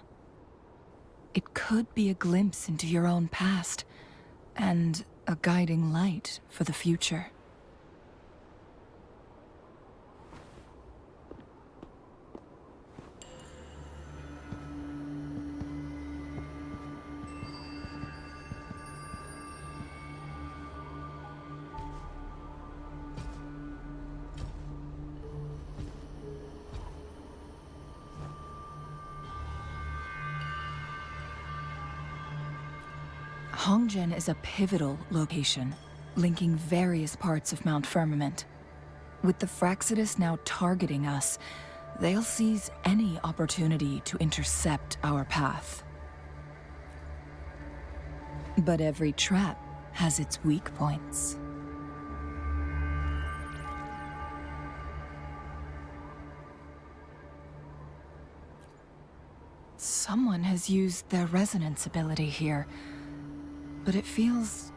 It could be a glimpse into your own past, and a guiding light for the future. Hongzhen is a pivotal location, linking various parts of Mount Firmament. With the Fraxidus now targeting us, they'll seize any opportunity to intercept our path. But every trap has its weak points. Someone has used their resonance ability here, but it feels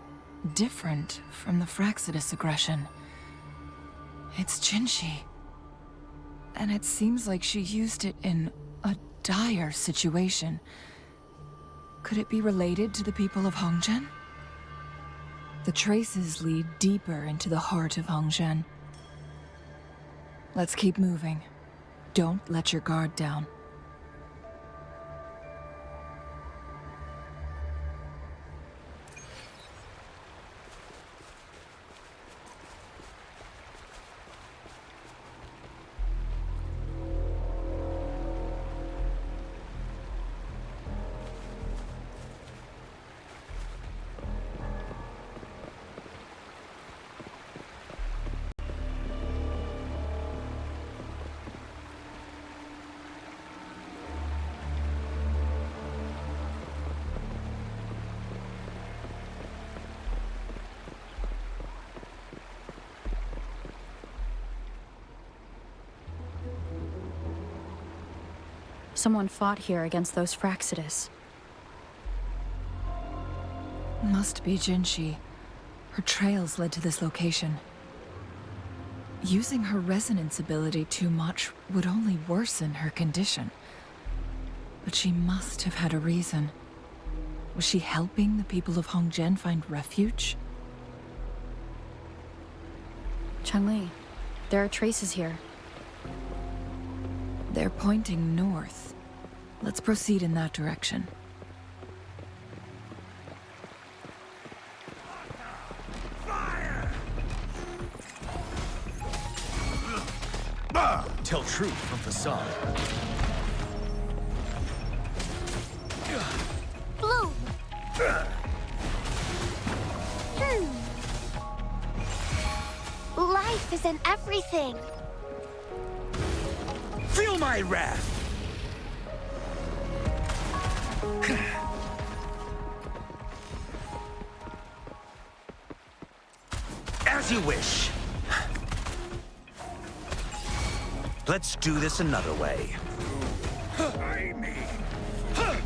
different from the Fraxidus aggression. It's Jinzhou. And it seems like she used it in a dire situation. Could it be related to the people of Hongzhen? The traces lead deeper into the heart of Hongzhen. Let's keep moving. Don't let your guard down.
Someone fought here against those Fraxidus.
Must be Jinzhou. Her trails led to this location. Using her resonance ability too much would only worsen her condition. But she must have had a reason. Was she helping the people of Hongzhen find refuge?
Changli, there are traces here.
They're pointing north. Let's proceed in that direction.
Tell truth from facade.
Bloom! Life is in everything.
Feel my wrath! As you wish. Let's do this another way.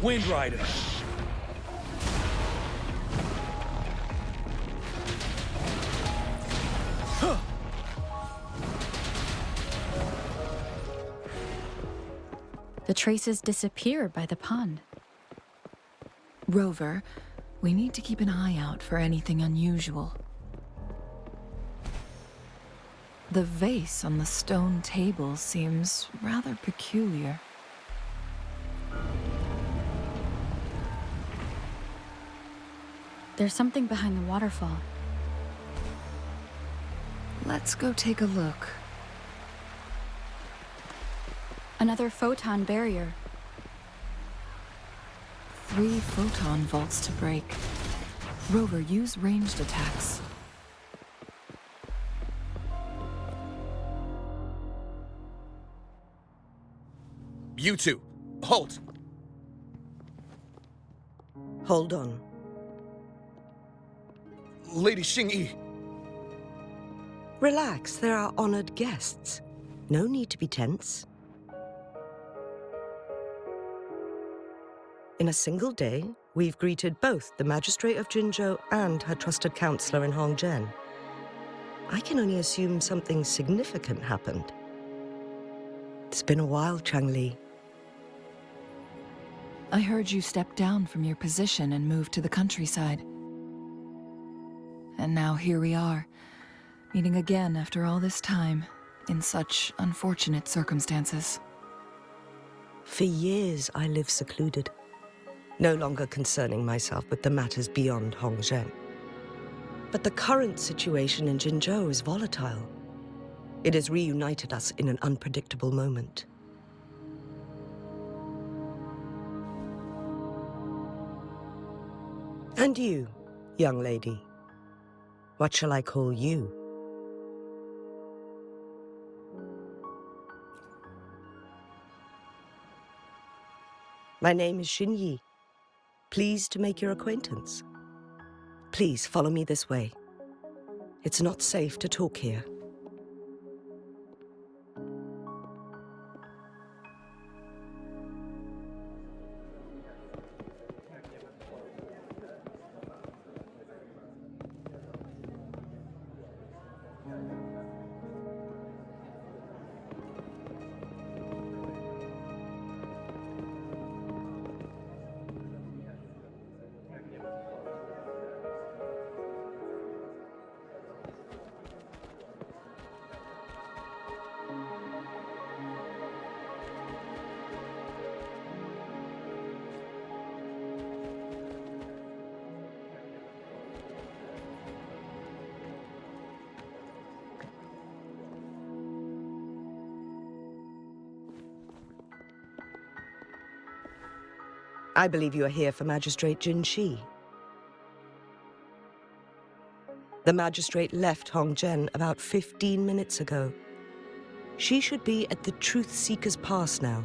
Wind Rider.
The traces disappear by the pond.
Rover, we need to keep an eye out for anything unusual. The vase on the stone table seems rather peculiar.
There's something behind the waterfall.
Let's go take a look.
Another photon barrier.
3 photon vaults to break. Rover, use ranged attacks.
You two, halt!
Hold on.
Lady Xingyi.
Relax, they're our honored guests. No need to be tense. In a single day, we've greeted both the Magistrate of Jinzhou and her trusted counselor in Hongzhen. I can only assume something significant happened. It's been a while, Changli.
I heard you stepped down from your position and moved to the countryside. And now here we are, meeting again after all this time, in such unfortunate circumstances.
For years, I lived secluded, no longer concerning myself with the matters beyond Hongzhen. But the current situation in Jinzhou is volatile. It has reunited us in an unpredictable moment. And you, young lady, what shall I call you? My name is Xinyi. Pleased to make your acquaintance. Please follow me this way. It's not safe to talk here. I believe you are here for Magistrate Jinshi. The magistrate left Hongzhen about 15 minutes ago. She should be at the Truth Seeker's Pass now.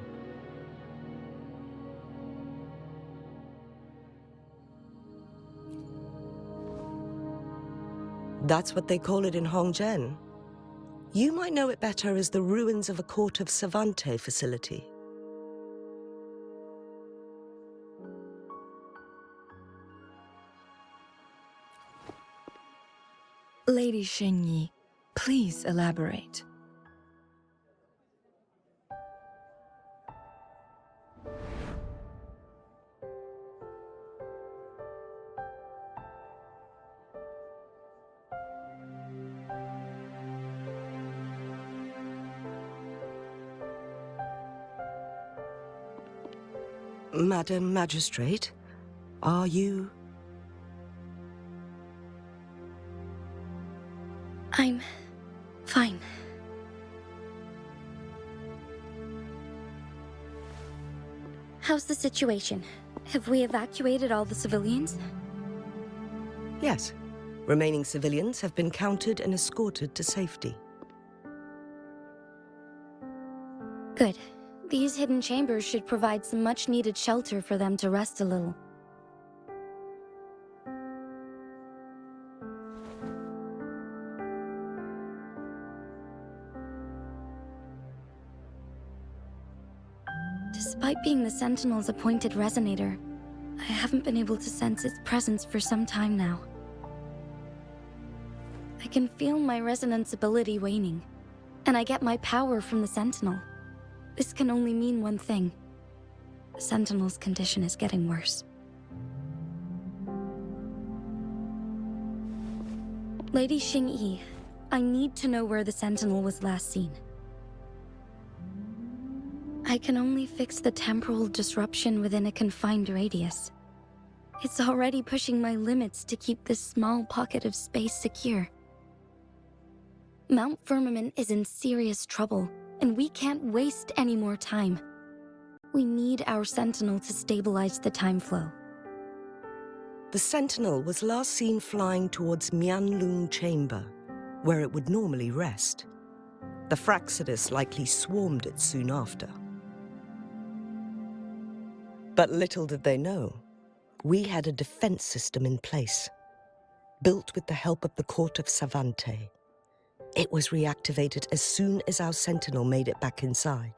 That's what they call it in Hongzhen. You might know it better as the ruins of a Court of Savante facility.
Lady Xingyi, please elaborate.
Madam Magistrate, are you...
I'm fine. How's the situation? Have we evacuated all the civilians?
Yes. Remaining civilians have been counted and escorted to safety.
Good. These hidden chambers should provide some much-needed shelter for them to rest a little. Despite being the Sentinel's appointed resonator, I haven't been able to sense its presence for some time now. I can feel my resonance ability waning, and I get my power from the Sentinel. This can only mean one thing. the Sentinel's condition is getting worse. Lady Xingyi, I need to know where the Sentinel was last seen. I can only fix the temporal disruption within a confined radius. It's already pushing my limits to keep this small pocket of space secure. Mount Firmament is in serious trouble, and we can't waste any more time. We need our Sentinel to stabilize the time flow.
The Sentinel was last seen flying towards Mianlung Chamber, where it would normally rest. The Fraxidus likely swarmed it soon after. But little did they know, we had a defense system in place, built with the help of the court of Savante. It was reactivated as soon as our Sentinel made it back inside.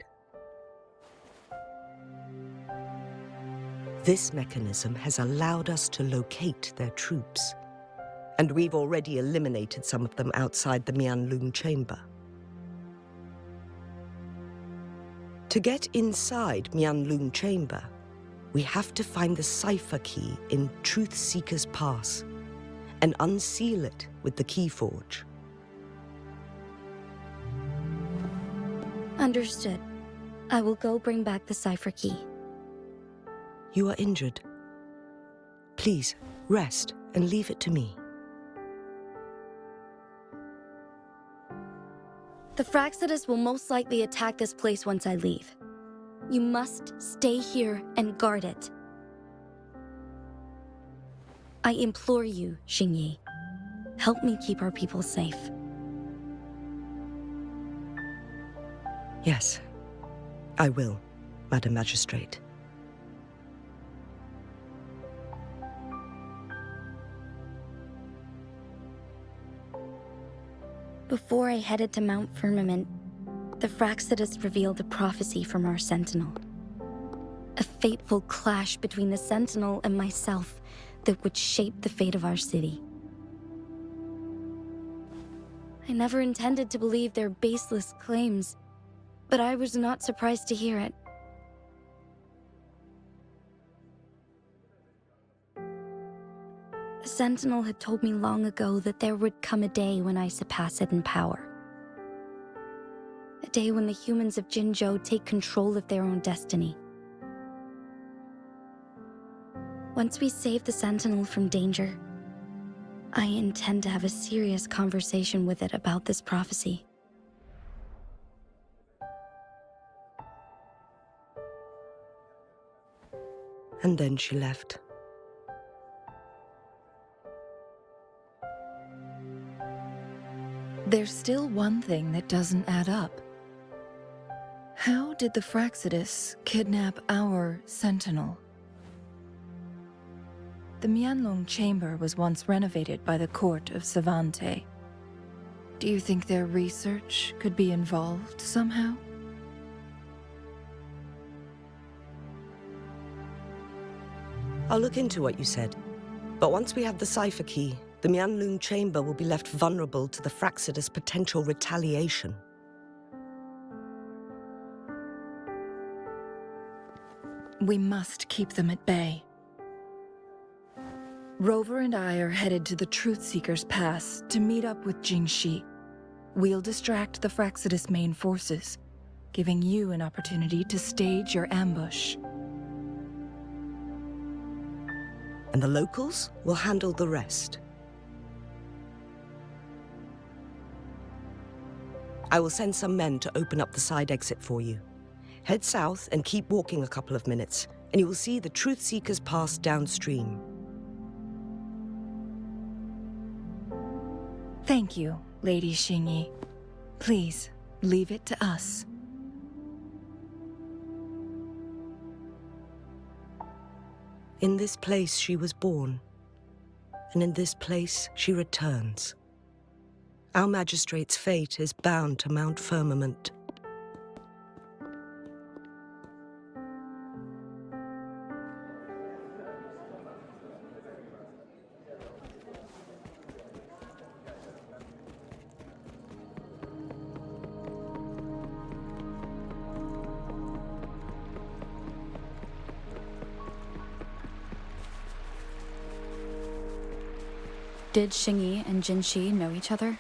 This mechanism has allowed us to locate their troops, and we've already eliminated some of them outside the Mianlung Chamber. To get inside Mianlung Chamber, we have to find the cipher key in Truth Seeker's Pass and unseal it with the Keyforge.
Understood. I will go bring back the cipher key.
You are injured. Please, rest and leave it to me.
The Fraxidus will most likely attack this place once I leave. You must stay here and guard it. I implore you, Xingyi. Help me keep our people safe.
Yes, I will, Madam Magistrate.
Before I headed to Mount Firmament, the Fraxidus revealed a prophecy from our Sentinel. A fateful clash between the Sentinel and myself that would shape the fate of our city. I never intended to believe their baseless claims, but I was not surprised to hear it. The Sentinel had told me long ago that there would come a day when I surpass it in power. A day when the humans of Jinzhou take control of their own destiny. Once we save the Sentinel from danger, I intend to have a serious conversation with it about this prophecy.
And then she left.
There's still one thing that doesn't add up. How did the Fraxidus kidnap our Sentinel? The Mianlong Chamber was once renovated by the court of Savante. Do you think their research could be involved somehow?
I'll look into what you said. But once we have the cipher key, the Mianlung Chamber will be left vulnerable to the Fraxidus' potential retaliation.
We must keep them at bay. Rover and I are headed to the Truth Seeker's Pass to meet up with Jingxi. We'll distract the Fraxidus' main forces, giving you an opportunity to stage your ambush.
And the locals will handle the rest. I will send some men to open up the side exit for you. Head south and keep walking a couple of minutes, and you will see the Truth Seeker's Pass downstream.
Thank you, Lady Xingyi. Please, leave it to us.
In this place she was born, and in this place she returns. Our magistrate's fate is bound to Mount Firmament.
Did Xingyi and Jinshi know each other?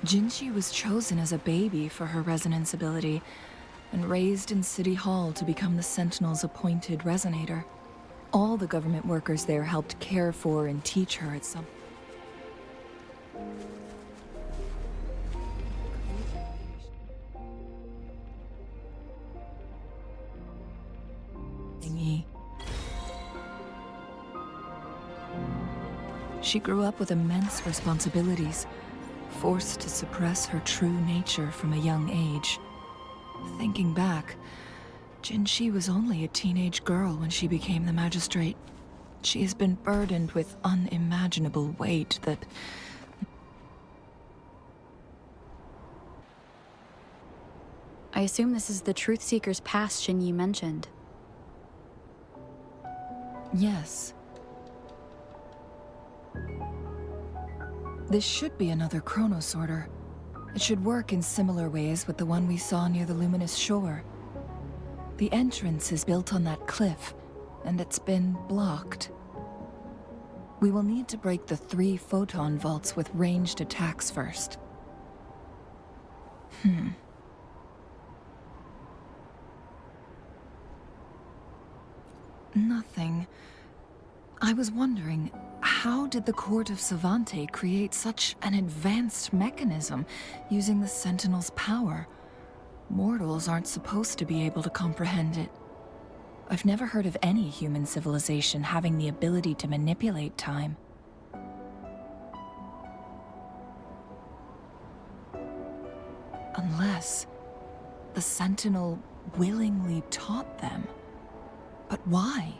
Jinshi was chosen as a baby for her resonance ability and raised in City Hall to become the Sentinel's appointed resonator. All the government workers there helped care for and teach her at some... She grew up with immense responsibilities, forced to suppress her true nature from a young age. Thinking back, Jinshi was only a teenage girl when she became the magistrate. She has been burdened with unimaginable weight that...
I assume this is the Truth Seeker's past Xingyi mentioned.
Yes. This should be another chronosorter. It should work in similar ways with the one we saw near the luminous shore. The entrance is built on that cliff, and it's been blocked. We will need to break the 3 photon vaults with ranged attacks first. Nothing. I was wondering, how did the Court of Savante create such an advanced mechanism using the Sentinel's power? Mortals aren't supposed to be able to comprehend it. I've never heard of any human civilization having the ability to manipulate time. Unless the Sentinel willingly taught them. But why?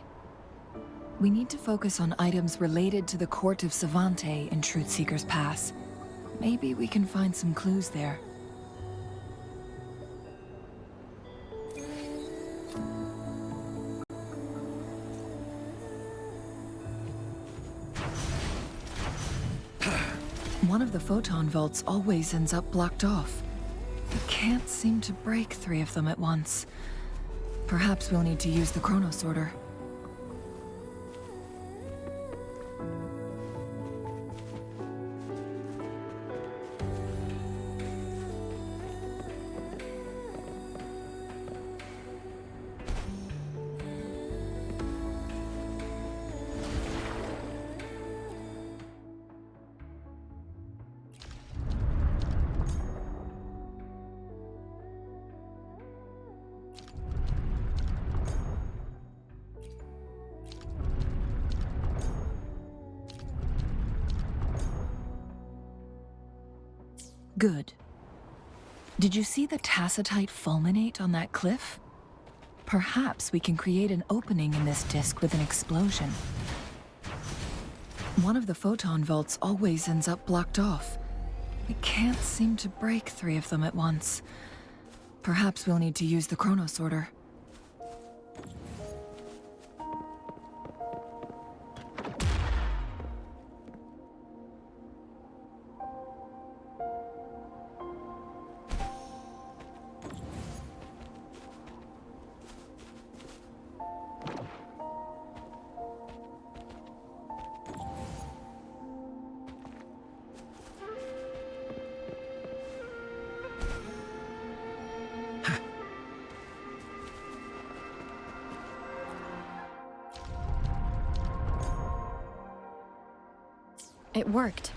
We need to focus on items related to the Court of Savante in Truthseeker's Pass. Maybe we can find some clues there. One of the photon vaults always ends up blocked off. We can't seem to break 3 of them at once. Perhaps we'll need to use the chronosorter. Good. Did you see the tacitite fulminate on that cliff? Perhaps we can create an opening in this disk with an explosion. One of the photon vaults always ends up blocked off. We can't seem to break 3 of them at once. Perhaps we'll need to use the chronosorter.
It worked.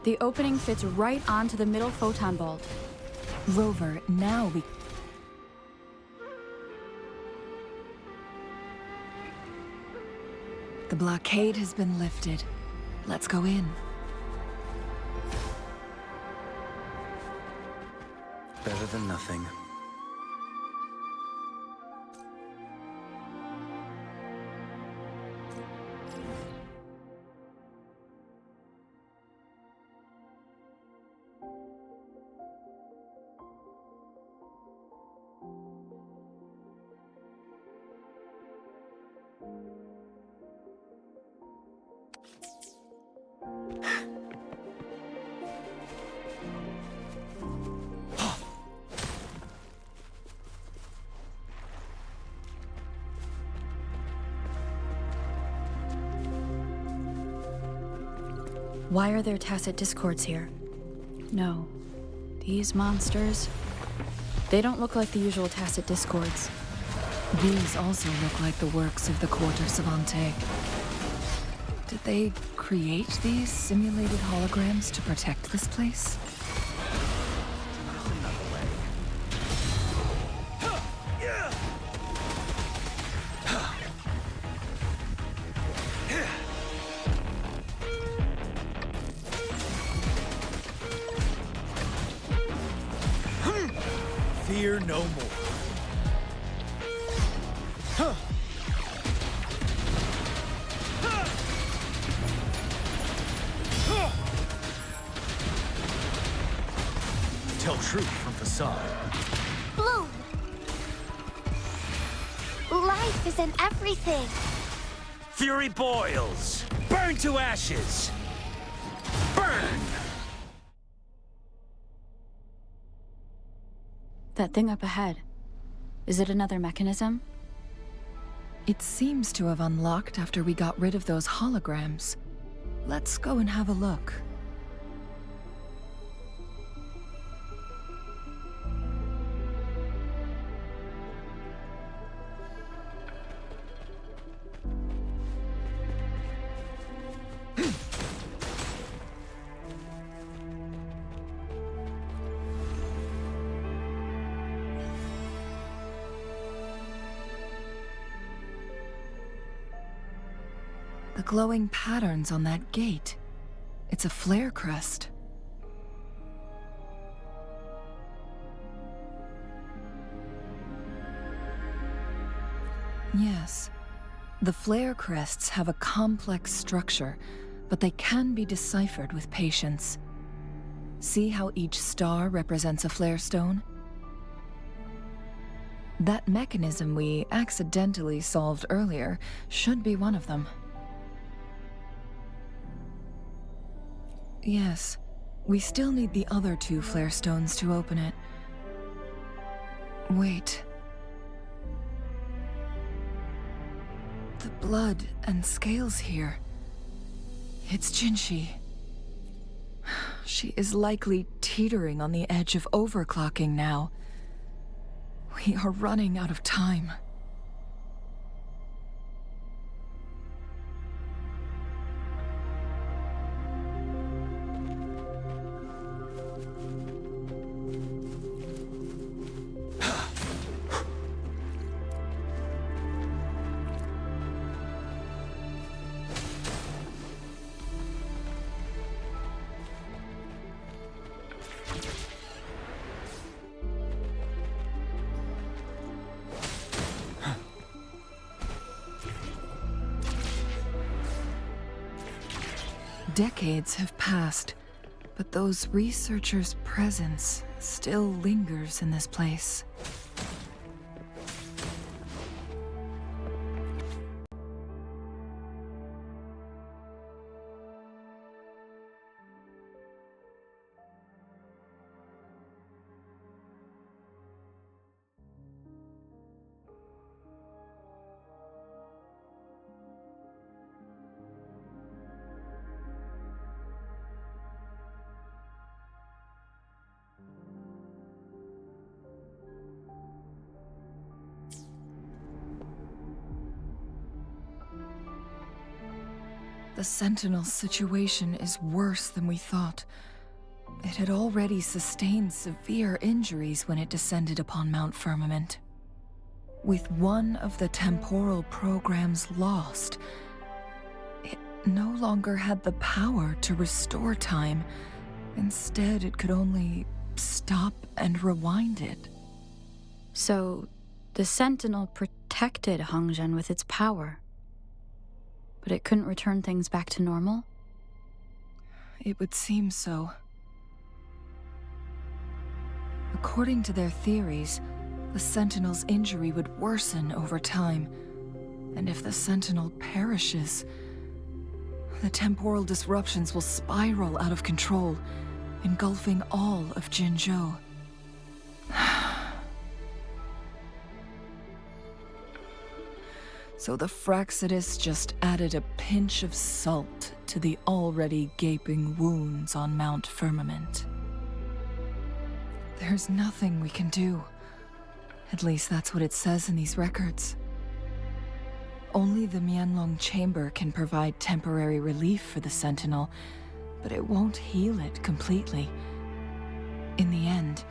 The opening fits right onto the middle photon vault.
Rover, now we... The blockade has been lifted. Let's go in.
Better than nothing.
Why are there tacit discords here? No. These monsters... They don't look like the usual tacit discords.
These also look like the works of the Court of Savante. Did they create these simulated holograms to protect this place?
Fear no more. Tell truth from facade.
Bloom! Life is in everything.
Fury boils. Burn to ashes. Burn!
That thing up ahead. Is it another mechanism?
It seems to have unlocked after we got rid of those holograms. Let's go and have a look. The glowing patterns on that gate. It's a flare crest. Yes. The flare crests have a complex structure, but they can be deciphered with patience. See how each star represents a flare stone? That mechanism we accidentally solved earlier should be one of them. Yes, we still need the other two flare stones to open it. Wait. The blood and scales here. It's Jinzhou. She is likely teetering on the edge of overclocking now. We are running out of time. Decades have passed, but those researchers' presence still lingers in this place. The Sentinel situation is worse than we thought. It had already sustained severe injuries when it descended upon Mount Firmament. With one of the temporal programs lost, it no longer had the power to restore time. Instead, it could only stop and rewind it.
So, the Sentinel protected Hongzhen with its power. But it couldn't return things back to normal?
It would seem so. According to their theories, the Sentinel's injury would worsen over time. And if the Sentinel perishes, the temporal disruptions will spiral out of control, engulfing all of Jinzhou. So the Fraxidus just added a pinch of salt to the already gaping wounds on Mount Firmament. There's nothing we can do. At least that's what it says in these records. Only the Mianlong Chamber can provide temporary relief for the Sentinel, but it won't heal it completely. In the end,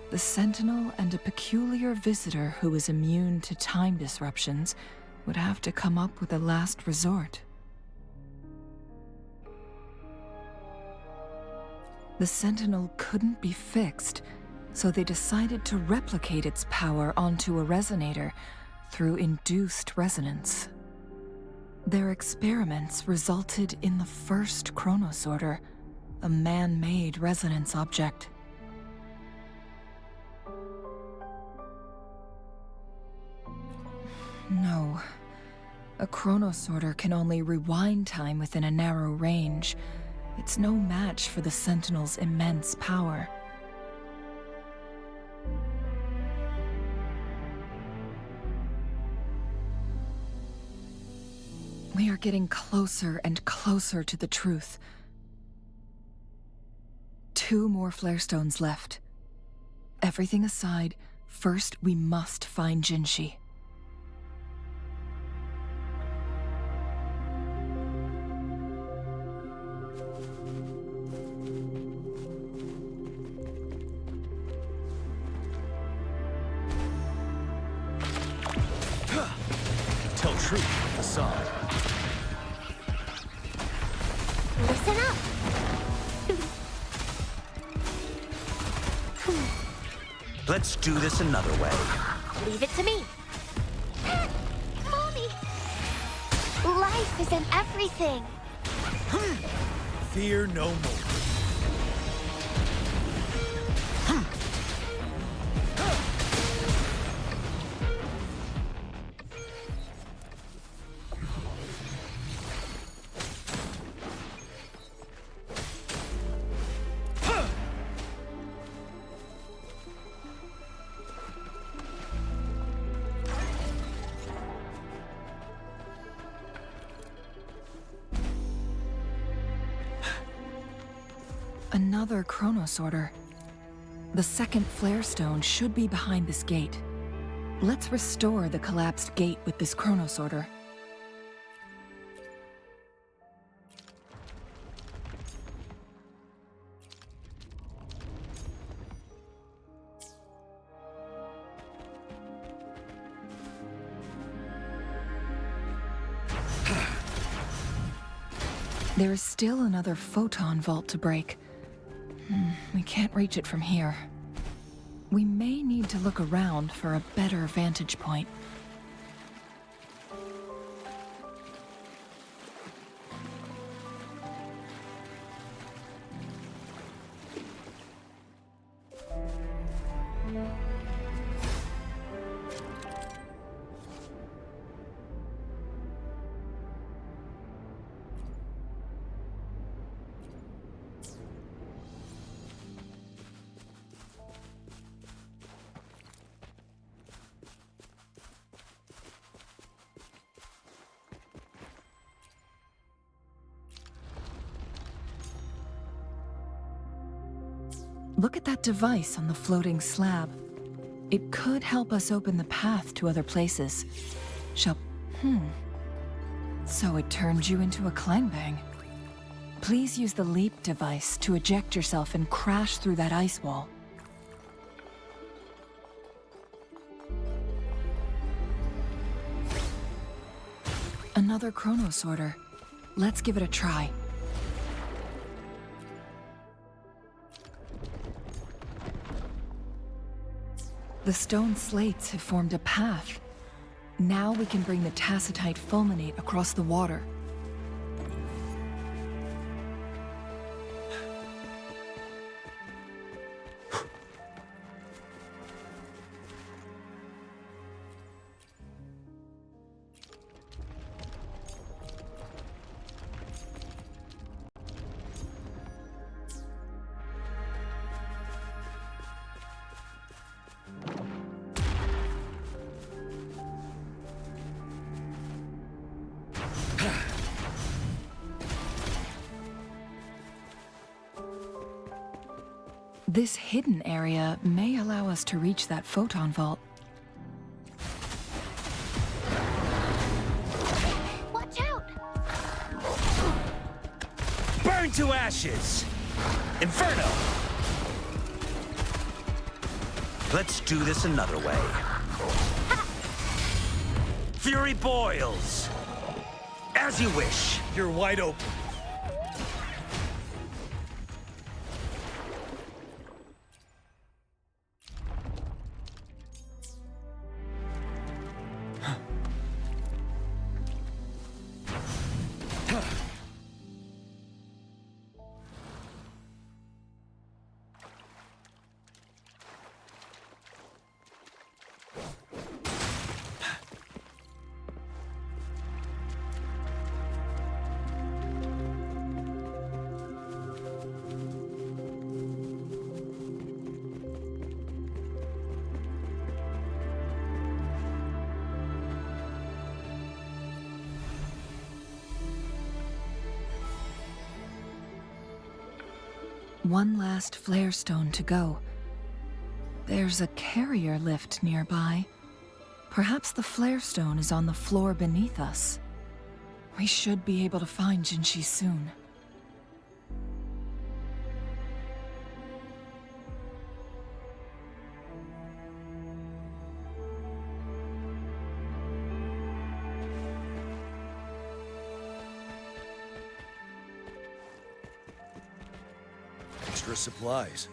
the Sentinel and a peculiar visitor who is immune to time disruptions would have to come up with a last resort. The Sentinel couldn't be fixed, so they decided to replicate its power onto a resonator through induced resonance. Their experiments resulted in the first chronosorter, a man-made resonance object. No. A chronosorter can only rewind time within a narrow range. It's no match for the Sentinel's immense power. We are getting closer and closer to the truth. 2 more flare stones left. Everything aside, first we must find Jinzhou.
Tell truth from facade.
Listen up.
Let's do this another way.
Leave it to me. Mommy! Life isn't everything.
Fear no more.
Another chronosorter. The second flare stone should be behind this gate. Let's restore the collapsed gate with this chronosorter. There is still another photon vault to break. We can't reach it from here. We may need to look around for a better vantage point. Look at that device on the floating slab. It could help us open the path to other places. So it turned you into a clangbang. Please use the leap device to eject yourself and crash through that ice wall. Another chronosorter. Let's give it a try. The stone slates have formed a path. Now we can bring the tacitite fulminate across the water. This hidden area may allow us to reach that photon vault.
Watch out!
Burn to ashes! Inferno! Let's do this another way. Fury boils! As you wish. You're wide open.
One last flare stone to go. There's a carrier lift nearby. Perhaps the flare stone is on the floor beneath us. We should be able to find Jinzhou soon.
Extra supplies.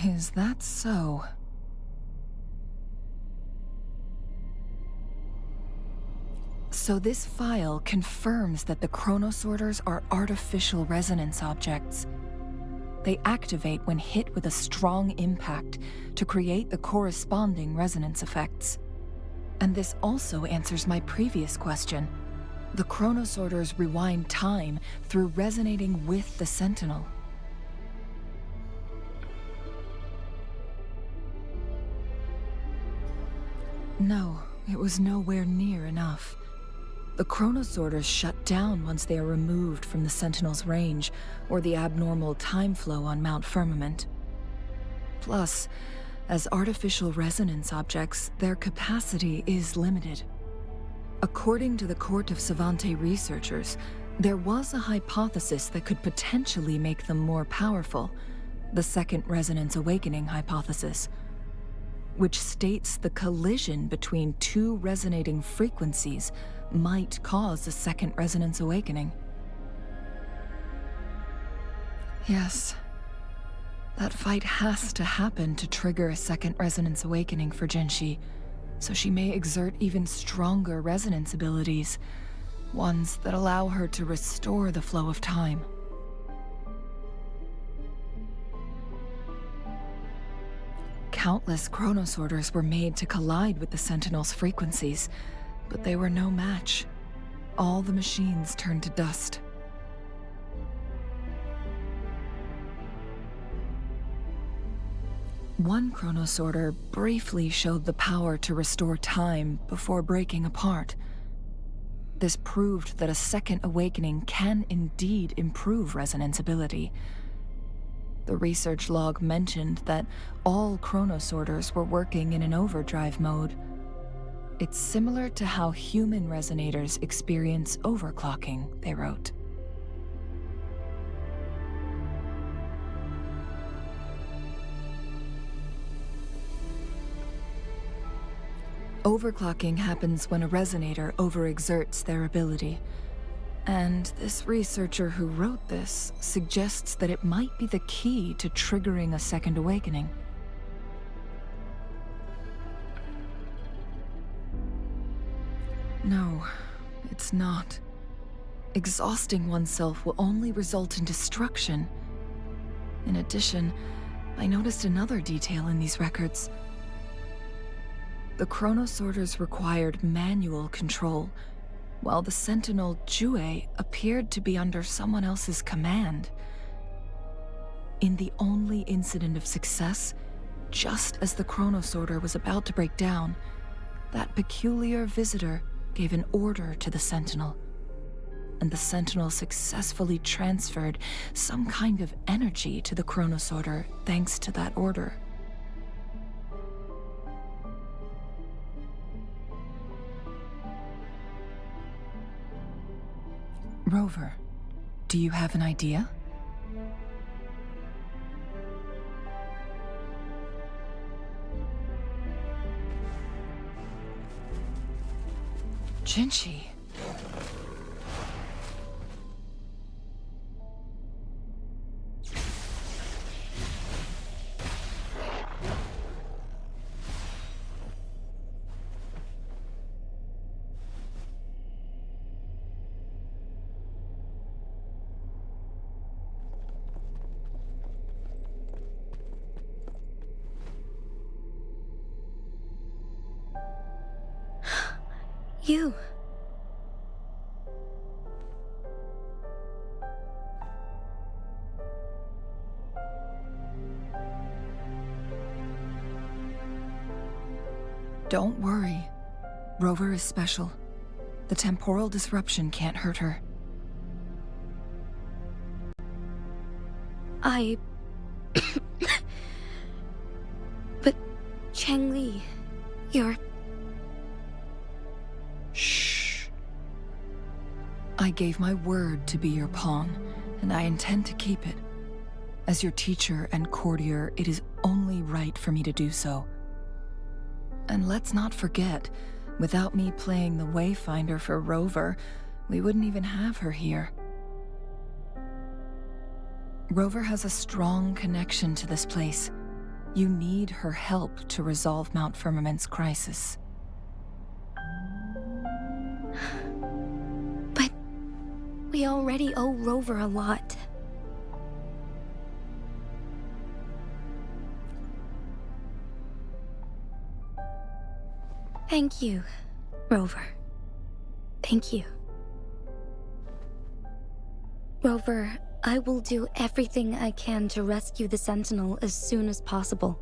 Is that so? So this file confirms that the chronosorters are artificial resonance objects. They activate when hit with a strong impact to create the corresponding resonance effects. And this also answers my previous question. The chronosorters rewind time through resonating with the Sentinel. No, it was nowhere near enough. The chronosorters shut down once they are removed from the Sentinel's range, or the abnormal time flow on Mount Firmament. Plus, as artificial resonance objects, their capacity is limited. According to the Court of Savante researchers, there was a hypothesis that could potentially make them more powerful, the Second Resonance Awakening hypothesis, which states the collision between two resonating frequencies might cause a second resonance awakening. Yes. That fight has to happen to trigger a second resonance awakening for Jinzhou, so she may exert even stronger resonance abilities, ones that allow her to restore the flow of time. Countless chronosorters were made to collide with the Sentinel's frequencies, but they were no match. All the machines turned to dust. One chronosorter briefly showed the power to restore time before breaking apart. This proved that a second awakening can indeed improve resonance ability. The research log mentioned that all chronosorters were working in an overdrive mode. It's similar to how human resonators experience overclocking, they wrote. Overclocking happens when a resonator overexerts their ability. And this researcher who wrote this suggests that it might be the key to triggering a second awakening. No, it's not. Exhausting oneself will only result in destruction. In addition, I noticed another detail in these records. The chronosorters required manual control, while the sentinel Jue appeared to be under someone else's command. In the only incident of success, just as the chronosorter was about to break down, that peculiar visitor gave an order to the sentinel, and the sentinel successfully transferred some kind of energy to the chronosorter thanks to that order. Rover, do you have an idea? Jinzhou.
You.
Don't worry. Rover is special. The temporal disruption can't hurt her.
But Changli, you're...
Shh. I gave my word to be your pawn, and I intend to keep it. As your teacher and courtier, it is only right for me to do so. And let's not forget, without me playing the Wayfinder for Rover, we wouldn't even have her here. Rover has a strong connection to this place. You need her help to resolve Mount Firmament's crisis.
But we already owe Rover a lot. Thank you, Rover. Thank you. Rover, I will do everything I can to rescue the Sentinel as soon as possible.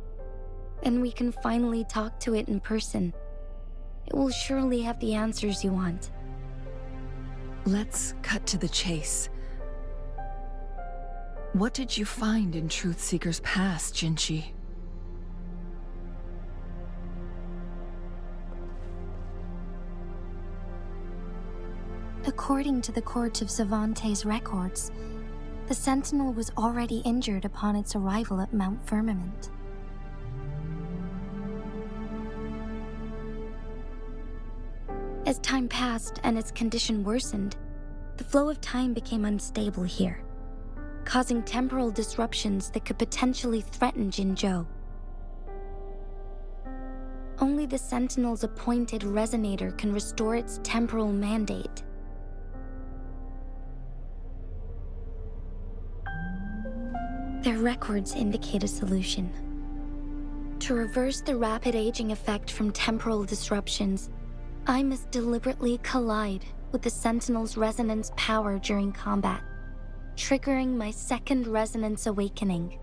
And we can finally talk to it in person. It will surely have the answers you want.
Let's cut to the chase. What did you find in Truthseeker's past, Jinzhou?
According to the Court of Savante's records, the Sentinel was already injured upon its arrival at Mount Firmament.
As time passed and its condition worsened, the flow of time became unstable here, causing temporal disruptions that could potentially threaten Jinzhou. Only the Sentinel's appointed resonator can restore its temporal mandate. Their records indicate a solution. To reverse the rapid aging effect from temporal disruptions, I must deliberately collide with the Sentinel's resonance power during combat, triggering my second resonance awakening.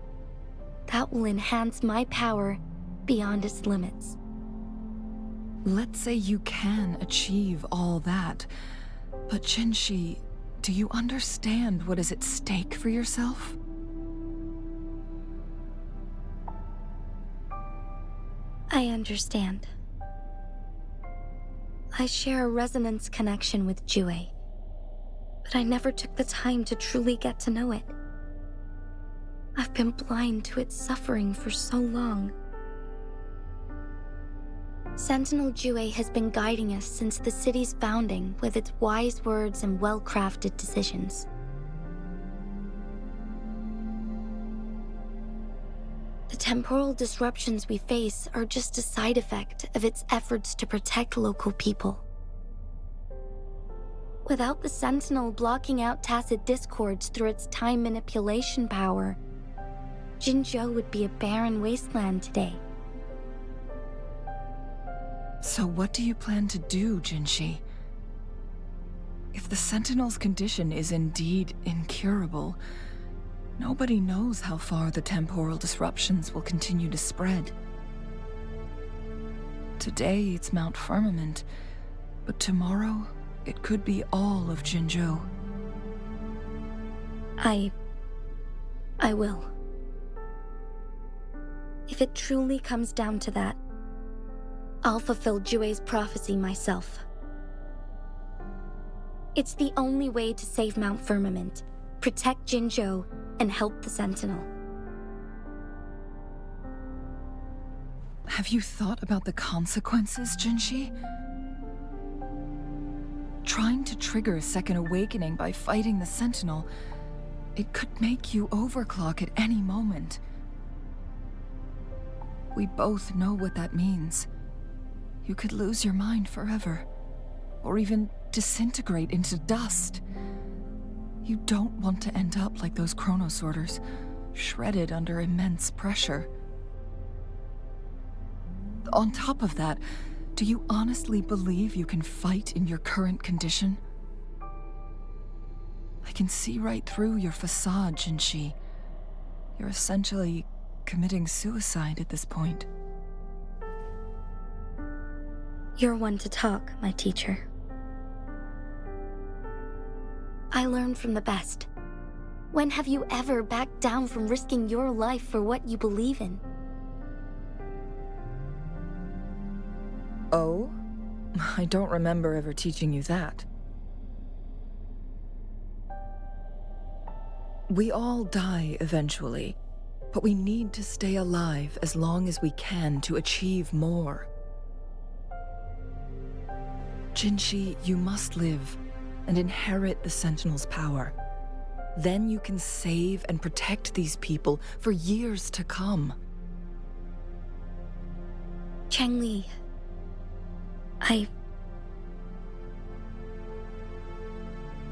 That will enhance my power beyond its limits.
Let's say you can achieve all that, but Jinzhou, do you understand what is at stake for yourself?
I understand. I share a resonance connection with Jue, but I never took the time to truly get to know it. I've been blind to its suffering for so long.
Sentinel Jue has been guiding us since the city's founding with its wise words and well-crafted decisions. The temporal disruptions we face are just a side effect of its efforts to protect local people. Without the Sentinel blocking out tacit discords through its time manipulation power, Jinzhou would be a barren wasteland today.
So what do you plan to do, Jinshi? If the Sentinel's condition is indeed incurable, nobody knows how far the temporal disruptions will continue to spread. Today it's Mount Firmament, but tomorrow it could be all of Jinzhou.
I will. If it truly comes down to that, I'll fulfill Jue's prophecy myself. It's the only way to save Mount Firmament, protect Jinzhou, and help the Sentinel.
Have you thought about the consequences, Jinshi? Trying to trigger a second awakening by fighting the Sentinel, it could make you overclock at any moment. We both know what that means. You could lose your mind forever, or even disintegrate into dust. You don't want to end up like those chronosorters, shredded under immense pressure. On top of that, do you honestly believe you can fight in your current condition? I can see right through your facade, Jinshi. You're essentially committing suicide at this point.
You're one to talk, my teacher. I learned from the best. When have you ever backed down from risking your life for what you believe in?
Oh? I don't remember ever teaching you that. We all die eventually, but we need to stay alive as long as we can to achieve more. Jinshi, you must live and inherit the Sentinel's power. Then you can save and protect these people for years to come.
Changli,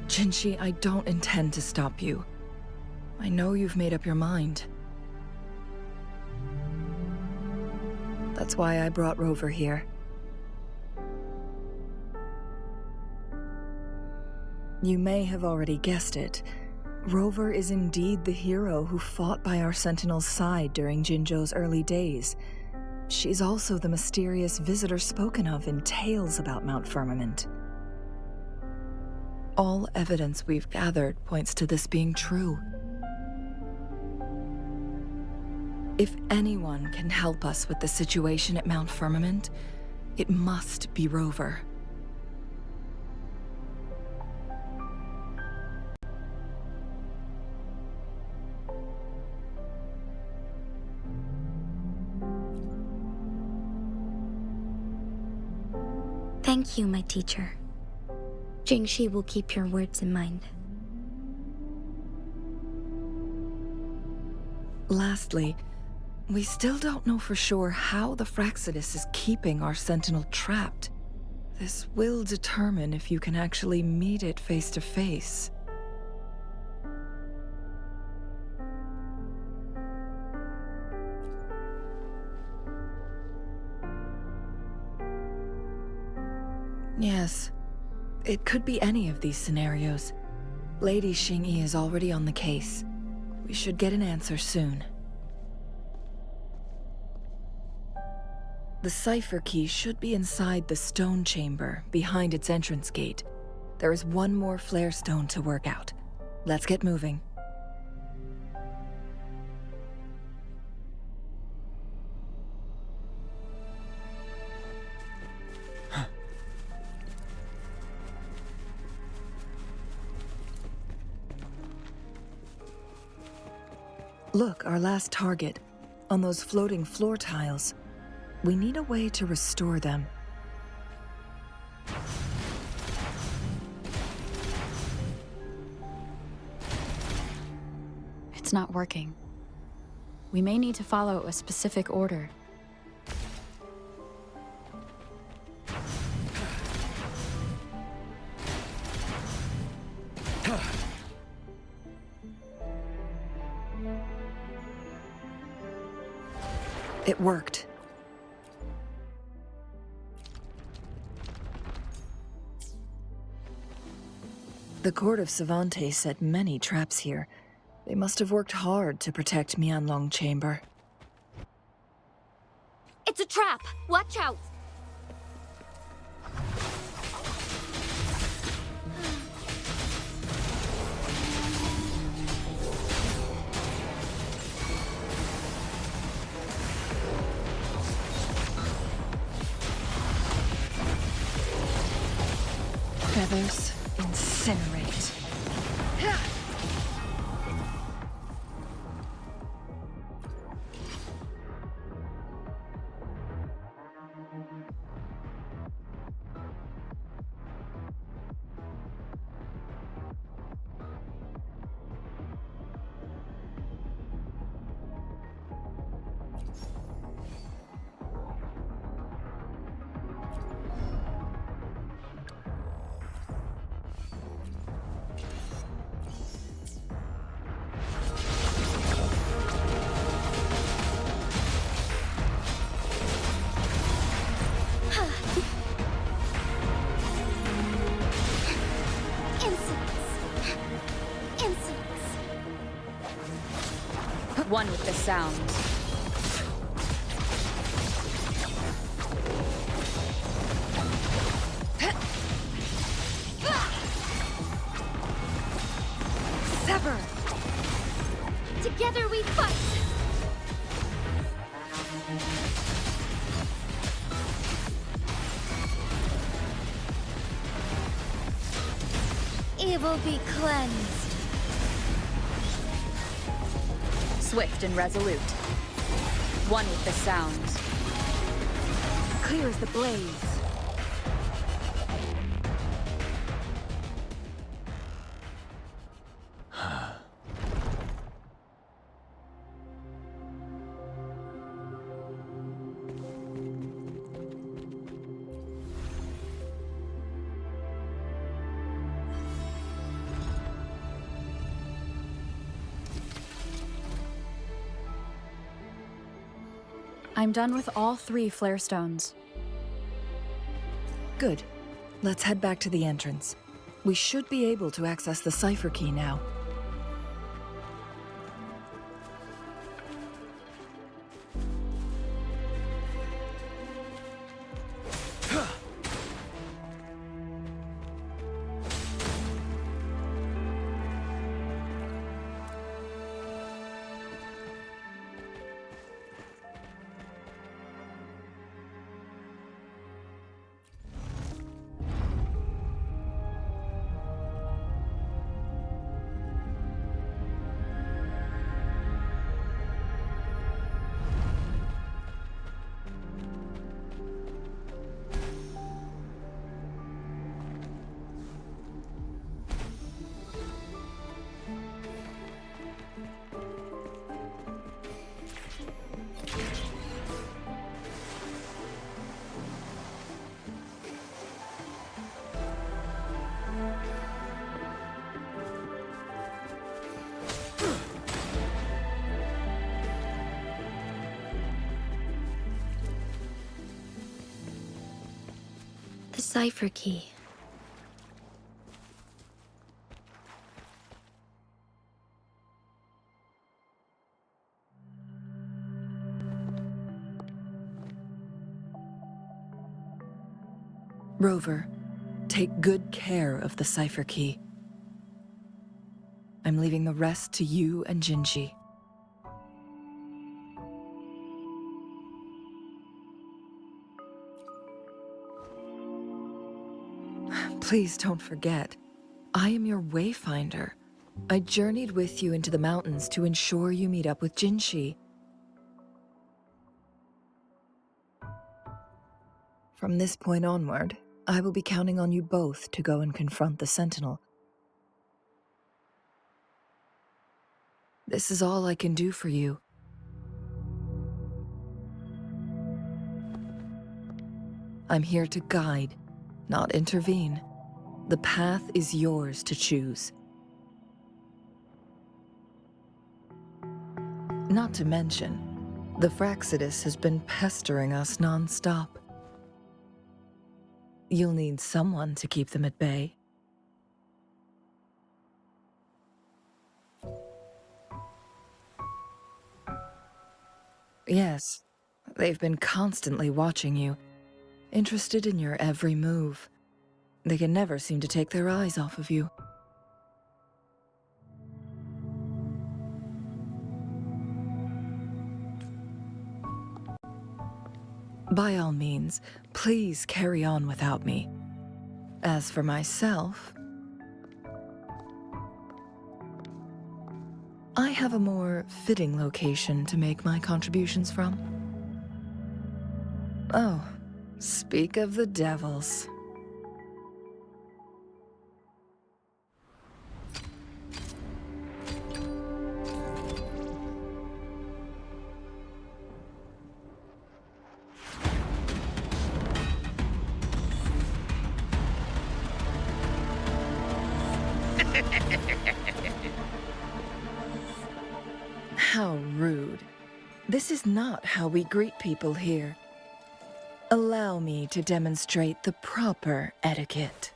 Jinshi, I don't intend to stop you. I know you've made up your mind. That's why I brought Rover here. You may have already guessed it. Rover is indeed the hero who fought by our Sentinel's side during Jinzhou's early days. She's also the mysterious visitor spoken of in tales about Mount Firmament. All evidence we've gathered points to this being true. If anyone can help us with the situation at Mount Firmament, it must be Rover.
thank you, my teacher. Jingxi will keep your words in mind.
Lastly, we still don't know for sure how the Fraxidus is keeping our Sentinel trapped. This will determine if you can actually meet it face to face. Yes, it could be any of these scenarios. Lady Xingyi is already on the case. We should get an answer soon. The cipher key should be inside the stone chamber, behind its entrance gate. There is one more flare stone to work out. Let's get moving. Look, our last target, on those floating floor tiles. we need a way to restore them.
It's not working. We may need to follow a specific order.
It worked. The Court of Savantes set many traps here. They must have worked hard to protect Mianlong Chamber.
It's a trap! Watch out!
Feathers, incinerate.
One with the sound.
Sever! Together we fight! Evil be cleansed.
Swift and resolute. One with the sound.
Clear as the blaze.
I'm done with all 3 flare stones.
Good. Let's head back to the entrance. We should be able to access the cipher key now.
The cipher key.
Rover, take good care of the cipher key. I'm leaving the rest to you and Jinzhou. Please don't forget, I am your wayfinder. I journeyed with you into the mountains to ensure you meet up with Jinzhou. From this point onward, I will be counting on you both to go and confront the Sentinel. This is all I can do for you. I'm here to guide, not intervene. The path is yours to choose. Not to mention, the Fraxidus has been pestering us non-stop. You'll need someone to keep them at bay. Yes, they've been constantly watching you, interested in your every move. They can never seem to take their eyes off of you. By all means, please carry on without me. As for myself, I have a more fitting location to make my contributions from. Oh, speak of the devils. How rude. This is not how we greet people here. Allow me to demonstrate the proper etiquette.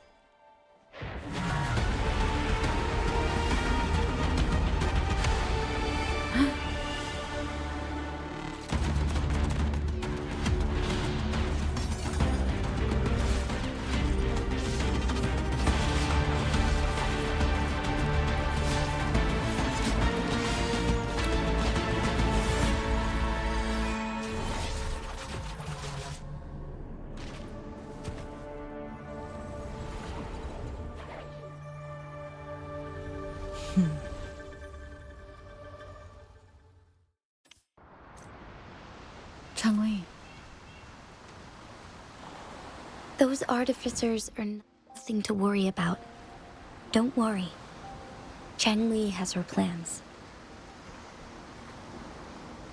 Changli. Those artificers are nothing to worry about. Don't worry. Changli has her plans.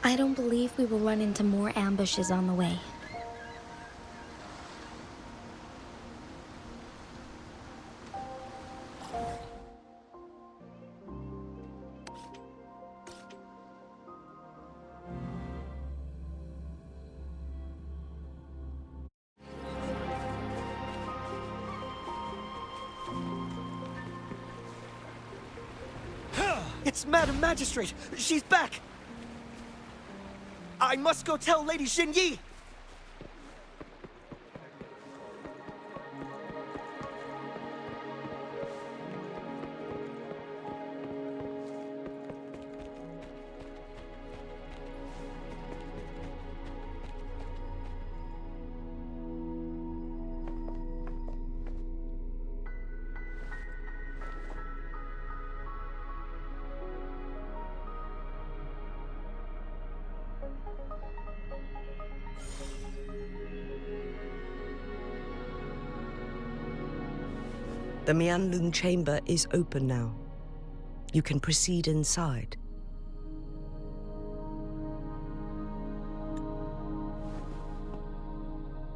I don't believe we will run into more ambushes on the way.
It's Madam Magistrate! She's back! I must go tell Lady Jinyi!
The Mianlun chamber is open now. You can proceed inside.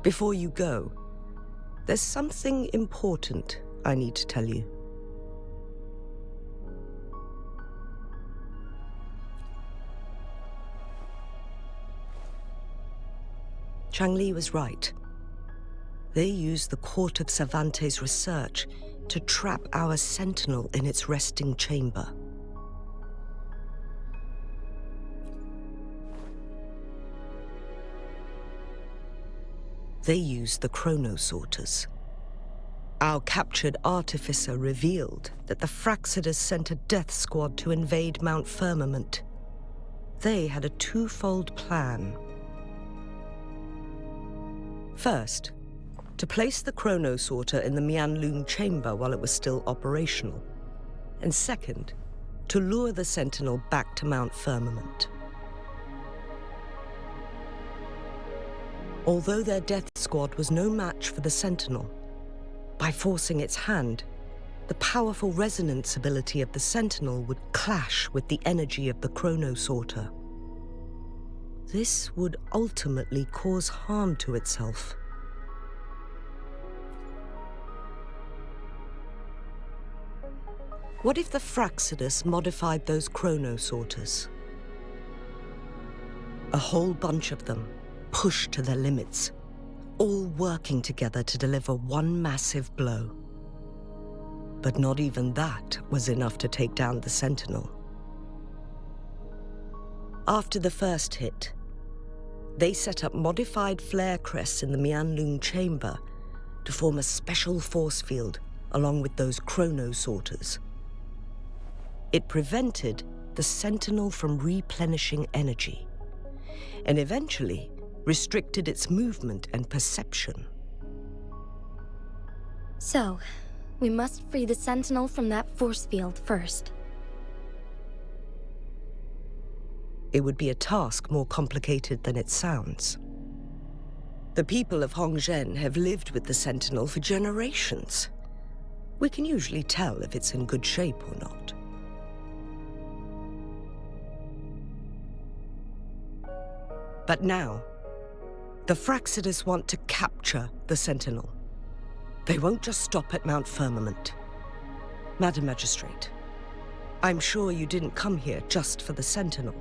Before you go, there's something important I need to tell you. Changli was right. They used the Court of Cervantes' research to trap our Sentinel in its resting chamber. They used the Chronosorters. Our captured artificer revealed that the Fraxidus sent a death squad to invade Mount Firmament. They had a twofold plan. First, to place the Chronosorter in the Mianlun chamber while it was still operational. And second, to lure the Sentinel back to Mount Firmament. Although their death squad squad was no match for the Sentinel. By forcing its hand, the powerful resonance ability of the Sentinel would clash with the energy of the Chrono Sorter. This would ultimately cause harm to itself. What if the Fraxidus modified those Chrono Sorters? A whole bunch of them, pushed to their limits, all working together to deliver one massive blow. But not even that was enough to take down the Sentinel. After the first hit, they set up modified flare crests in the Mianlun chamber to form a special force field along with those Chrono Sorters. It prevented the Sentinel from replenishing energy, and eventually restricted its movement and perception.
So, we must free the Sentinel from that force field first.
It would be a task more complicated than it sounds. The people of Hongzhen have lived with the Sentinel for generations. We can usually tell if it's in good shape or not. But now, the Fraxidus want to capture the Sentinel. They won't just stop at Mount Firmament. Madam Magistrate, I'm sure you didn't come here just for the Sentinel.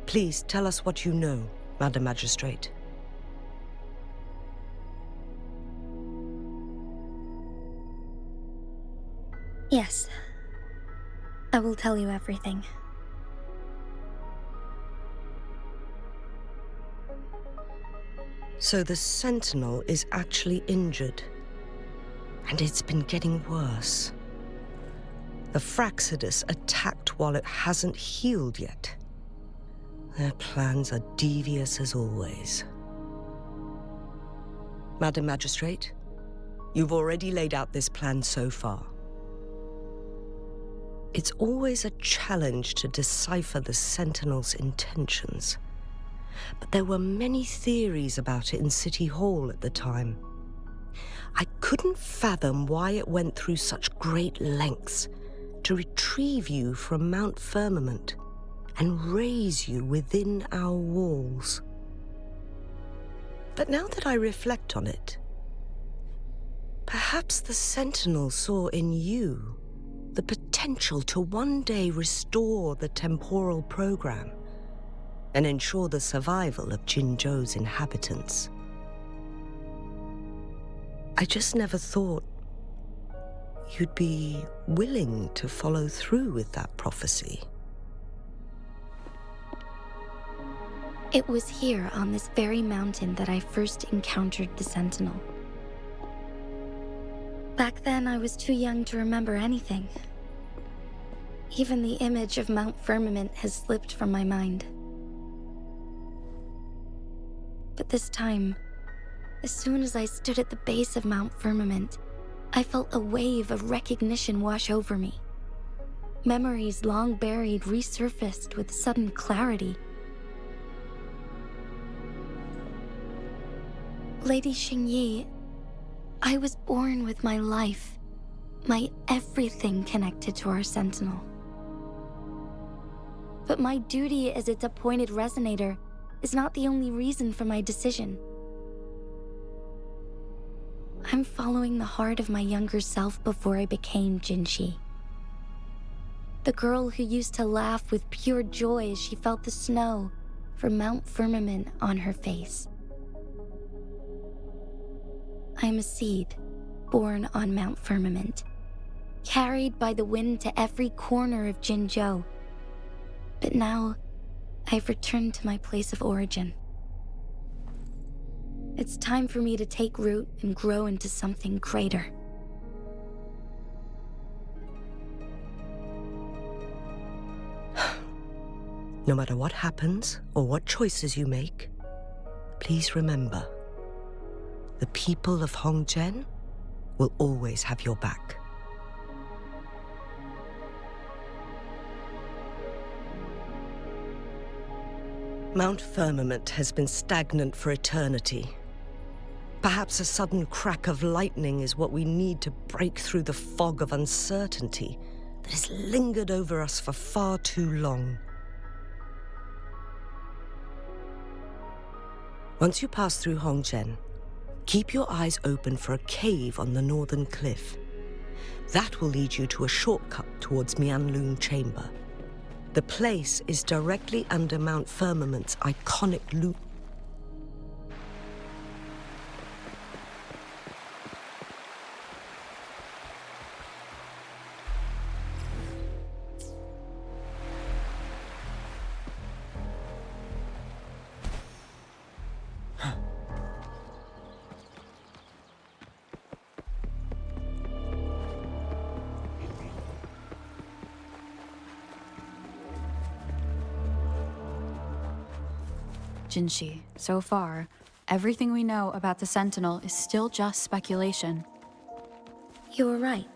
Please tell us what you know, Madam Magistrate.
Yes. I will tell you everything.
So the Sentinel is actually injured. And it's been getting worse. The Fraxidus attacked while it hasn't healed yet. Their plans are devious as always. Madam Magistrate, you've already laid out this plan so far. It's always a challenge to decipher the Sentinel's intentions. But there were many theories about it in City Hall at the time. I couldn't fathom why it went through such great lengths to retrieve you from Mount Firmament and raise you within our walls. But now that I reflect on it, perhaps the Sentinel saw in you the potential to one day restore the temporal program and ensure the survival of Jinzhou's inhabitants. I just never thought you'd be willing to follow through with that prophecy.
It was here on this very mountain that I first encountered the Sentinel. Back then, I was too young to remember anything. Even the image of Mount Firmament has slipped from my mind. But this time, as soon as I stood at the base of Mount Firmament, I felt a wave of recognition wash over me. Memories long buried resurfaced with sudden clarity. Lady Xingyi, I was born with my life, my everything connected to our Sentinel. But my duty as its appointed resonator is not the only reason for my decision. I'm following the heart of my younger self before I became Jinzhou. The girl who used to laugh with pure joy as she felt the snow from Mount Firmament on her face. I am a seed born on Mount Firmament, carried by the wind to every corner of Jinzhou. But now, I've returned to my place of origin. It's time for me to take root and grow into something greater.
No matter what happens or what choices you make, please remember, the people of Hongzhen will always have your back. Mount Firmament has been stagnant for eternity. Perhaps a sudden crack of lightning is what we need to break through the fog of uncertainty that has lingered over us for far too long. Once you pass through Hongzhen, keep your eyes open for a cave on the northern cliff. That will lead you to a shortcut towards Mianlun Chamber. The place is directly under Mount Firmament's iconic loop.
Jinzhou, so far, everything we know about the Sentinel is still just speculation.
You were right.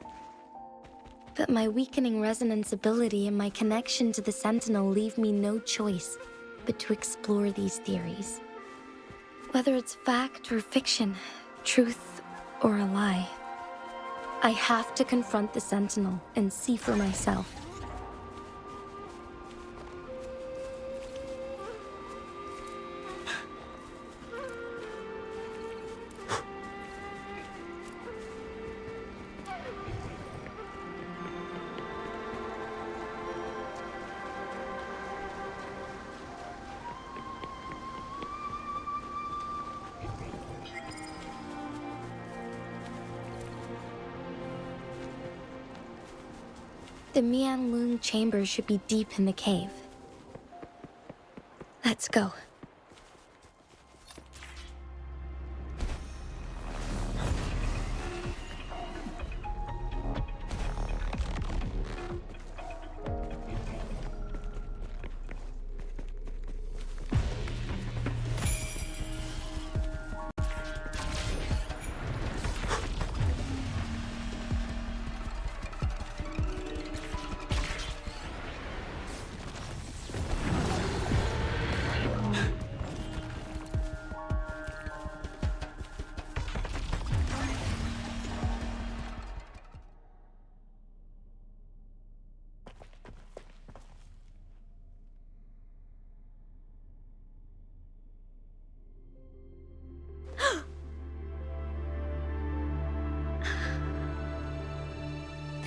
But my weakening resonance ability and my connection to the Sentinel leave me no choice but to explore these theories. Whether it's fact or fiction, truth or a lie, I have to confront the Sentinel and see for myself. The Mianlun chamber should be deep in the cave. Let's go.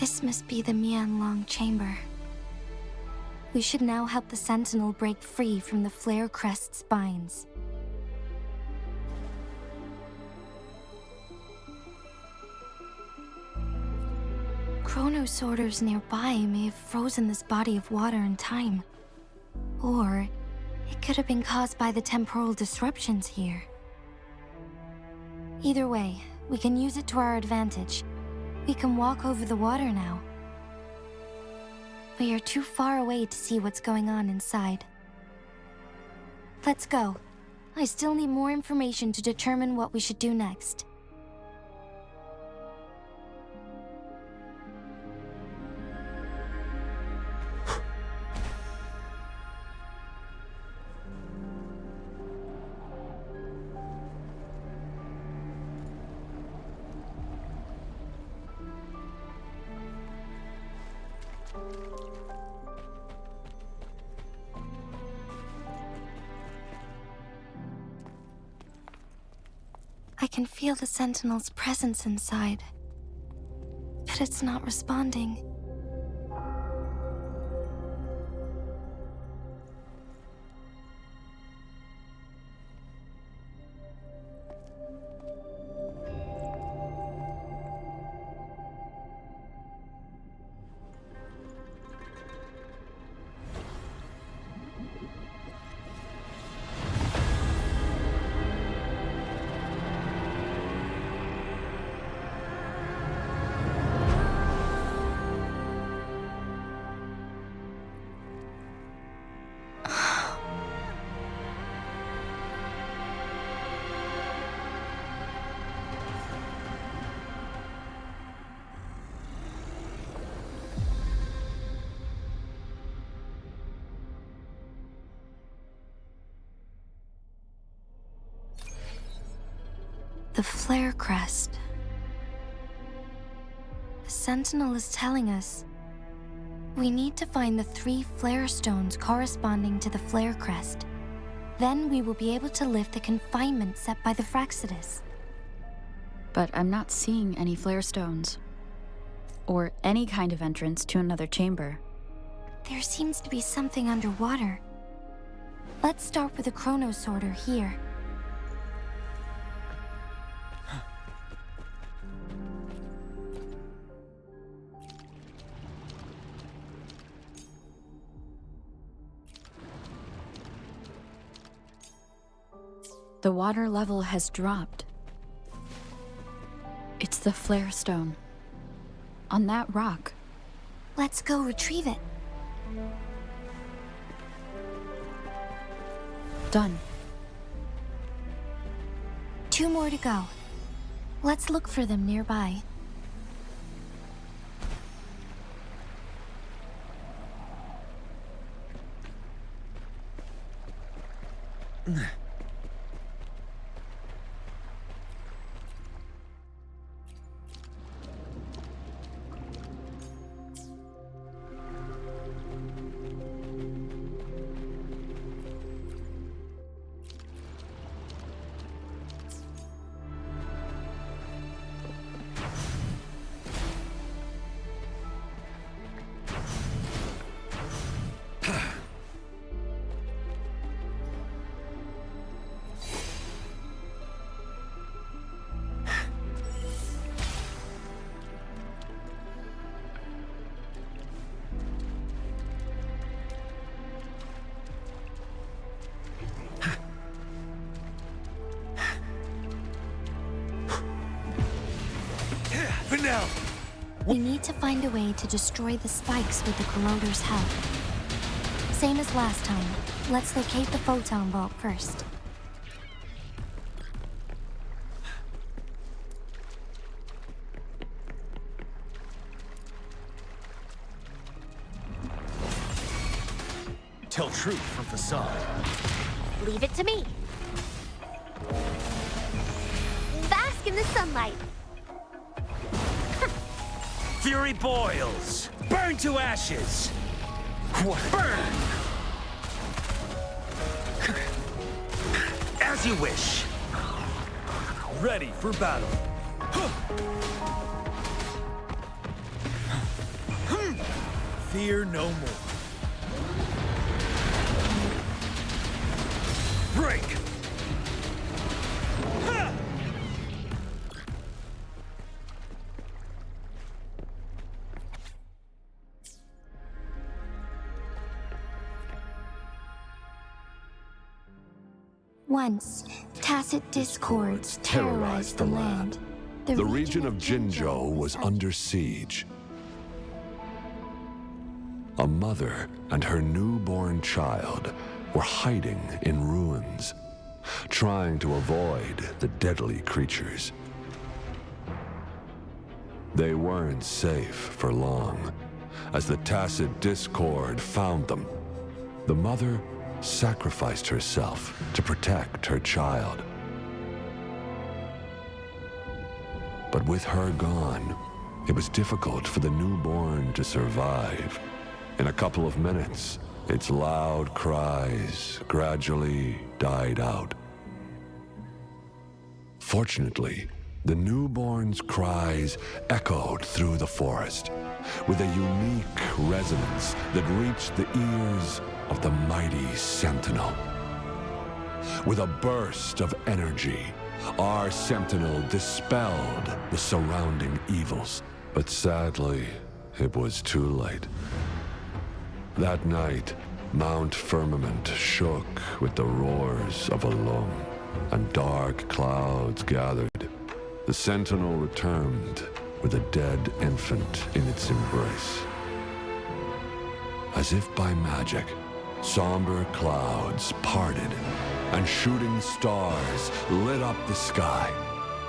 This must be the Mianlun chamber. We should now help the Sentinel break free from the Flare Crest spines. Chronos orders nearby may have frozen this body of water in time. Or it could have been caused by the temporal disruptions here. Either way, we can use it to our advantage. We can walk over the water now. We are too far away to see what's going on inside. Let's go. I still need more information to determine what we should do next. I can feel the Sentinel's presence inside, but it's not responding. The flare crest. The Sentinel is telling us we need to find the 3 flare stones corresponding to the flare crest. Then we will be able to lift the confinement set by the Fraxidus.
But I'm not seeing any flare stones. Or any kind of entrance to another chamber.
There seems to be something underwater. Let's start with the Chronos Sorter here.
The water level has dropped. It's the flare stone. On that rock.
Let's go retrieve it.
Done.
2 more to go. Let's look for them nearby.
Now.
We need to find a way to destroy the spikes with the corroder's help. Same as last time. Let's locate the photon vault first.
Tell truth from facade.
Leave it to me. Bask in the sunlight.
Fury boils! Burn to ashes! What? Burn! As you wish! Ready for battle! Fear no more. Break!
Once, tacit discords terrorized the land.
The region of Jinzhou was under siege. A mother and her newborn child were hiding in ruins, trying to avoid the deadly creatures. They weren't safe for long, as the tacit discord found them. The mother sacrificed herself to protect her child. But with her gone, it was difficult for the newborn to survive. In a couple of minutes, its loud cries gradually died out. Fortunately, the newborn's cries echoed through the forest with a unique resonance that reached the ears of the mighty Sentinel. With a burst of energy, our Sentinel dispelled the surrounding evils. But sadly, it was too late. That night, Mount Firmament shook with the roars of a lung, and dark clouds gathered. The Sentinel returned with a dead infant in its embrace. As if by magic, somber clouds parted, and shooting stars lit up the sky.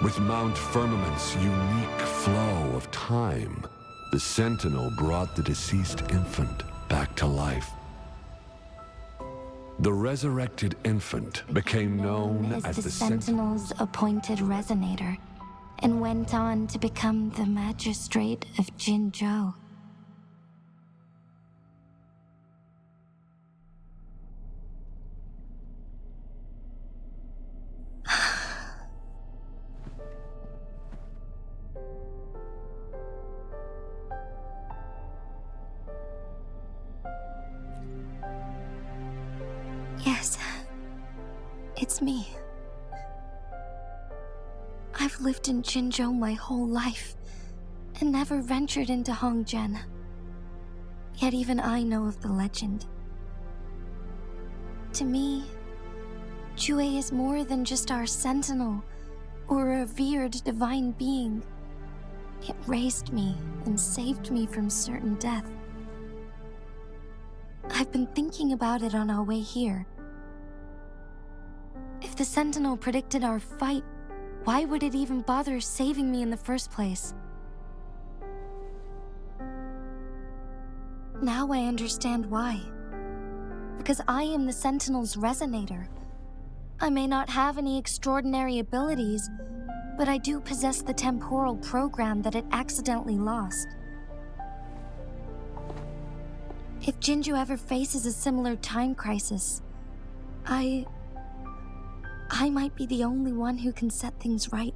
With Mount Firmament's unique flow of time, the Sentinel brought the deceased infant back to life. The resurrected infant became known as the
Sentinel's appointed resonator, and went on to become the magistrate of Jinzhou. Yes, it's me. I've lived in Jinzhou my whole life, and never ventured into Hongzhen. Yet even I know of the legend. To me, Jue is more than just our sentinel, or a revered divine being. It raised me and saved me from certain death. I've been thinking about it on our way here. If the sentinel predicted our fight, why would it even bother saving me in the first place? Now I understand why. Because I am the Sentinel's resonator. I may not have any extraordinary abilities, but I do possess the temporal program that it accidentally lost. If Jinzhou ever faces a similar time crisis, I might be the only one who can set things right.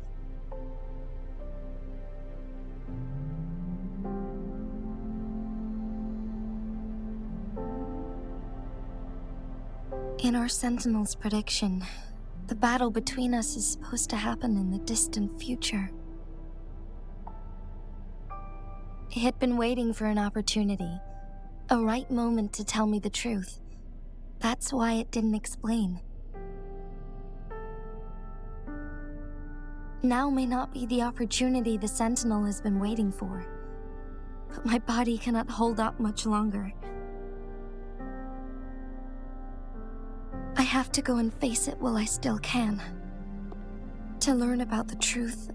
In our Sentinel's prediction, the battle between us is supposed to happen in the distant future. It had been waiting for an opportunity, a right moment to tell me the truth. That's why it didn't explain. Now may not be the opportunity the Sentinel has been waiting for, but my body cannot hold up much longer. I have to go and face it while I still can, to learn about the truth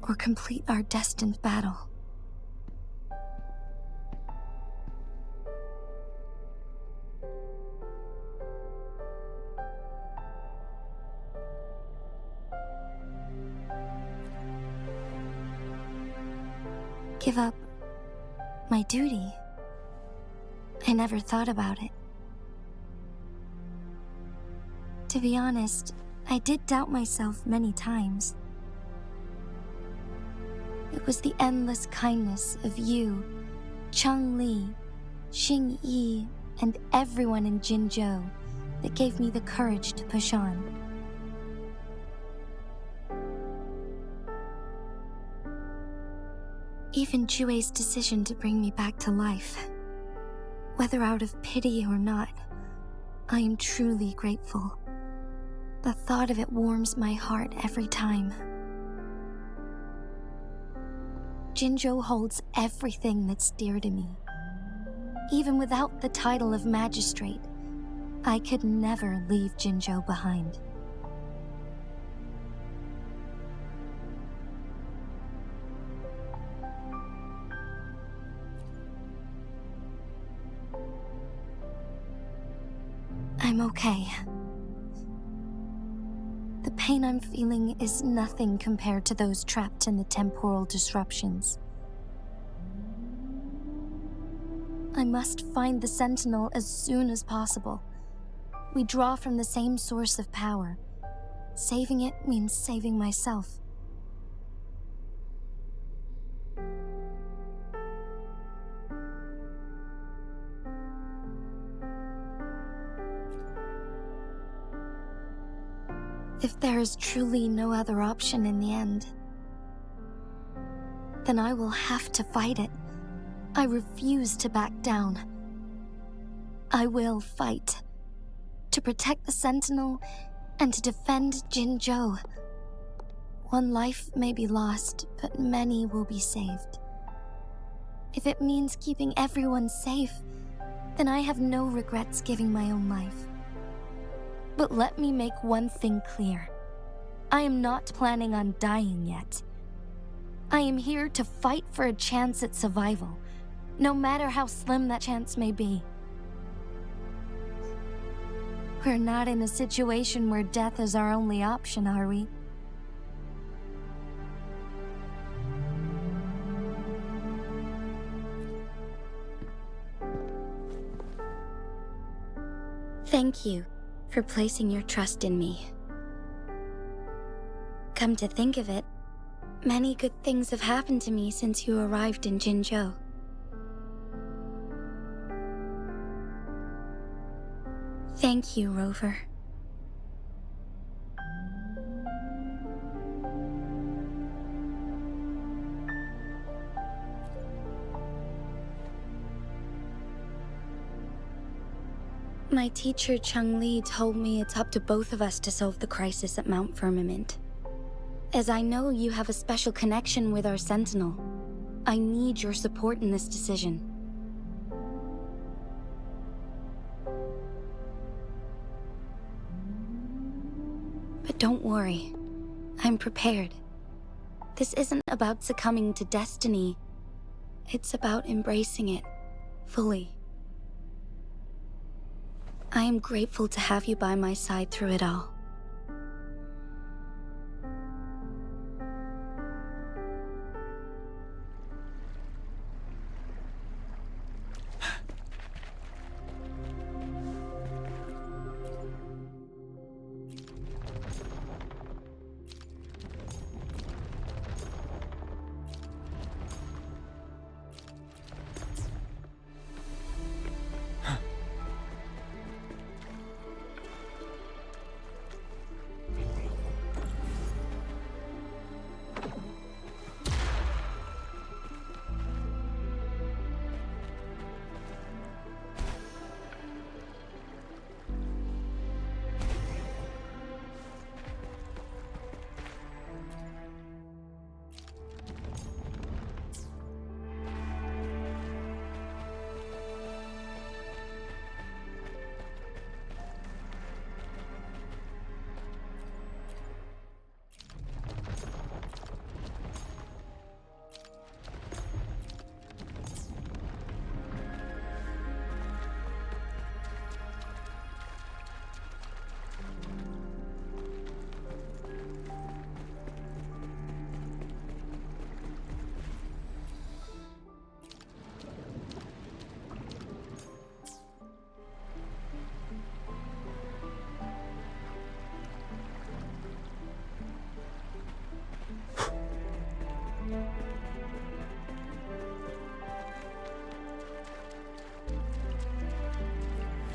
or complete our destined battle. Give up my duty? I never thought about it. To be honest, I did doubt myself many times. It was the endless kindness of you, Cheng Li, Xing Yi, and everyone in Jinzhou that gave me the courage to push on. Even Jue's decision to bring me back to life, whether out of pity or not, I am truly grateful. The thought of it warms my heart every time. Jinzhou holds everything that's dear to me. Even without the title of magistrate, I could never leave Jinzhou behind. I'm okay. The pain I'm feeling is nothing compared to those trapped in the temporal disruptions. I must find the Sentinel as soon as possible. We draw from the same source of power. Saving it means saving myself. If there is truly no other option in the end, then I will have to fight it. I refuse to back down. I will fight. To protect the Sentinel and to defend Jinzhou. One life may be lost, but many will be saved. If it means keeping everyone safe, then I have no regrets giving my own life. But let me make one thing clear. I am not planning on dying yet. I am here to fight for a chance at survival, no matter how slim that chance may be. We're not in a situation where death is our only option, are we? Thank you for placing your trust in me. Come to think of it, many good things have happened to me since you arrived in Jinzhou. Thank you, Rover. My teacher Cheng-Li told me it's up to both of us to solve the crisis at Mount Firmament. As I know you have a special connection with our Sentinel, I need your support in this decision. But don't worry, I'm prepared. This isn't about succumbing to destiny. It's about embracing it fully. I am grateful to have you by my side through it all.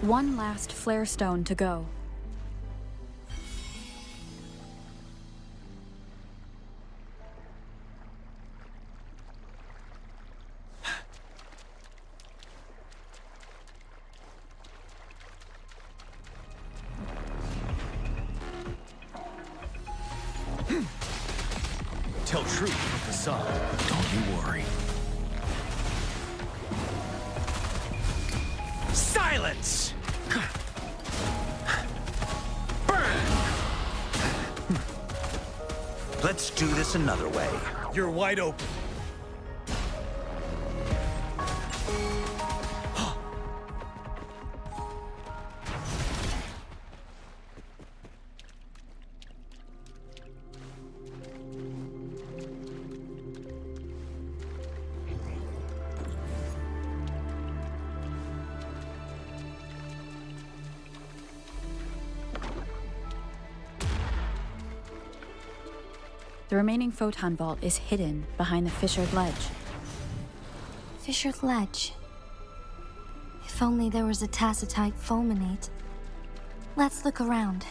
One last flare stone to go.
Tell truth with facade. Don't you worry. Silence! Burn! Let's do this another way. You're wide open.
The remaining photon vault is hidden behind the fissured ledge.
Fissured ledge. If only there was a tacitite fulminate. Let's look around.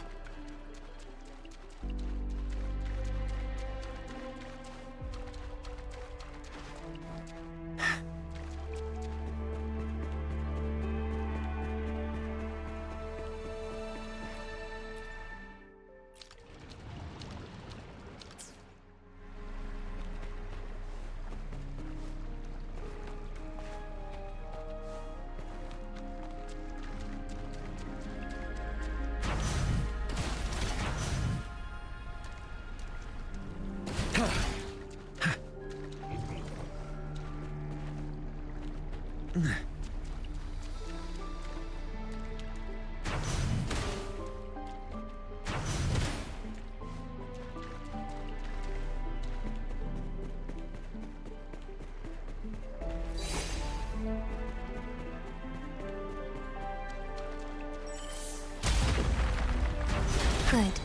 Good.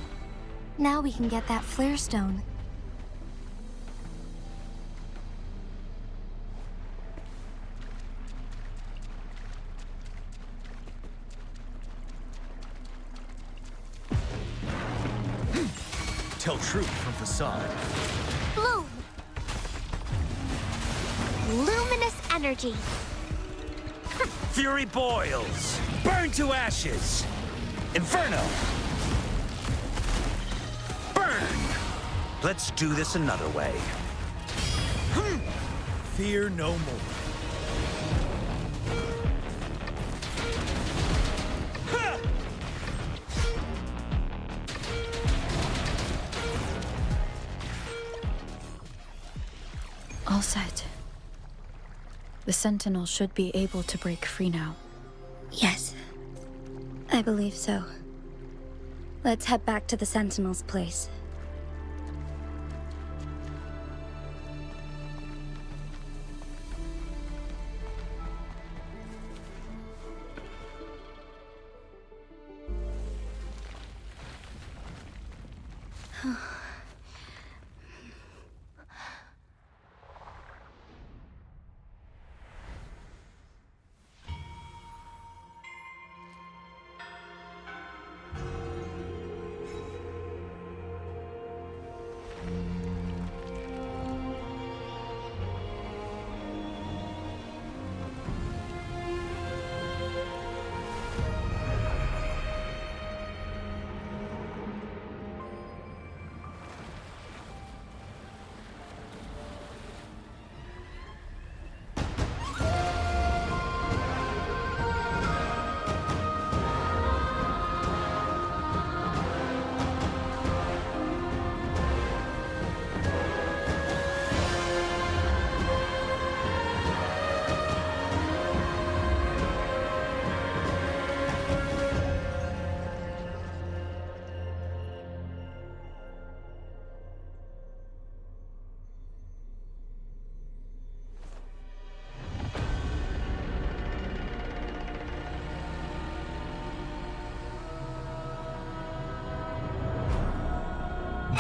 Now we can get that flare stone.
Tell truth from facade.
Bloom! Luminous energy.
Fury boils! Burn to ashes! Inferno! Burn! Let's do this another way. Fear no more.
All set. The Sentinel should be able to break free now.
Yes. I believe so. Let's head back to the Sentinel's place.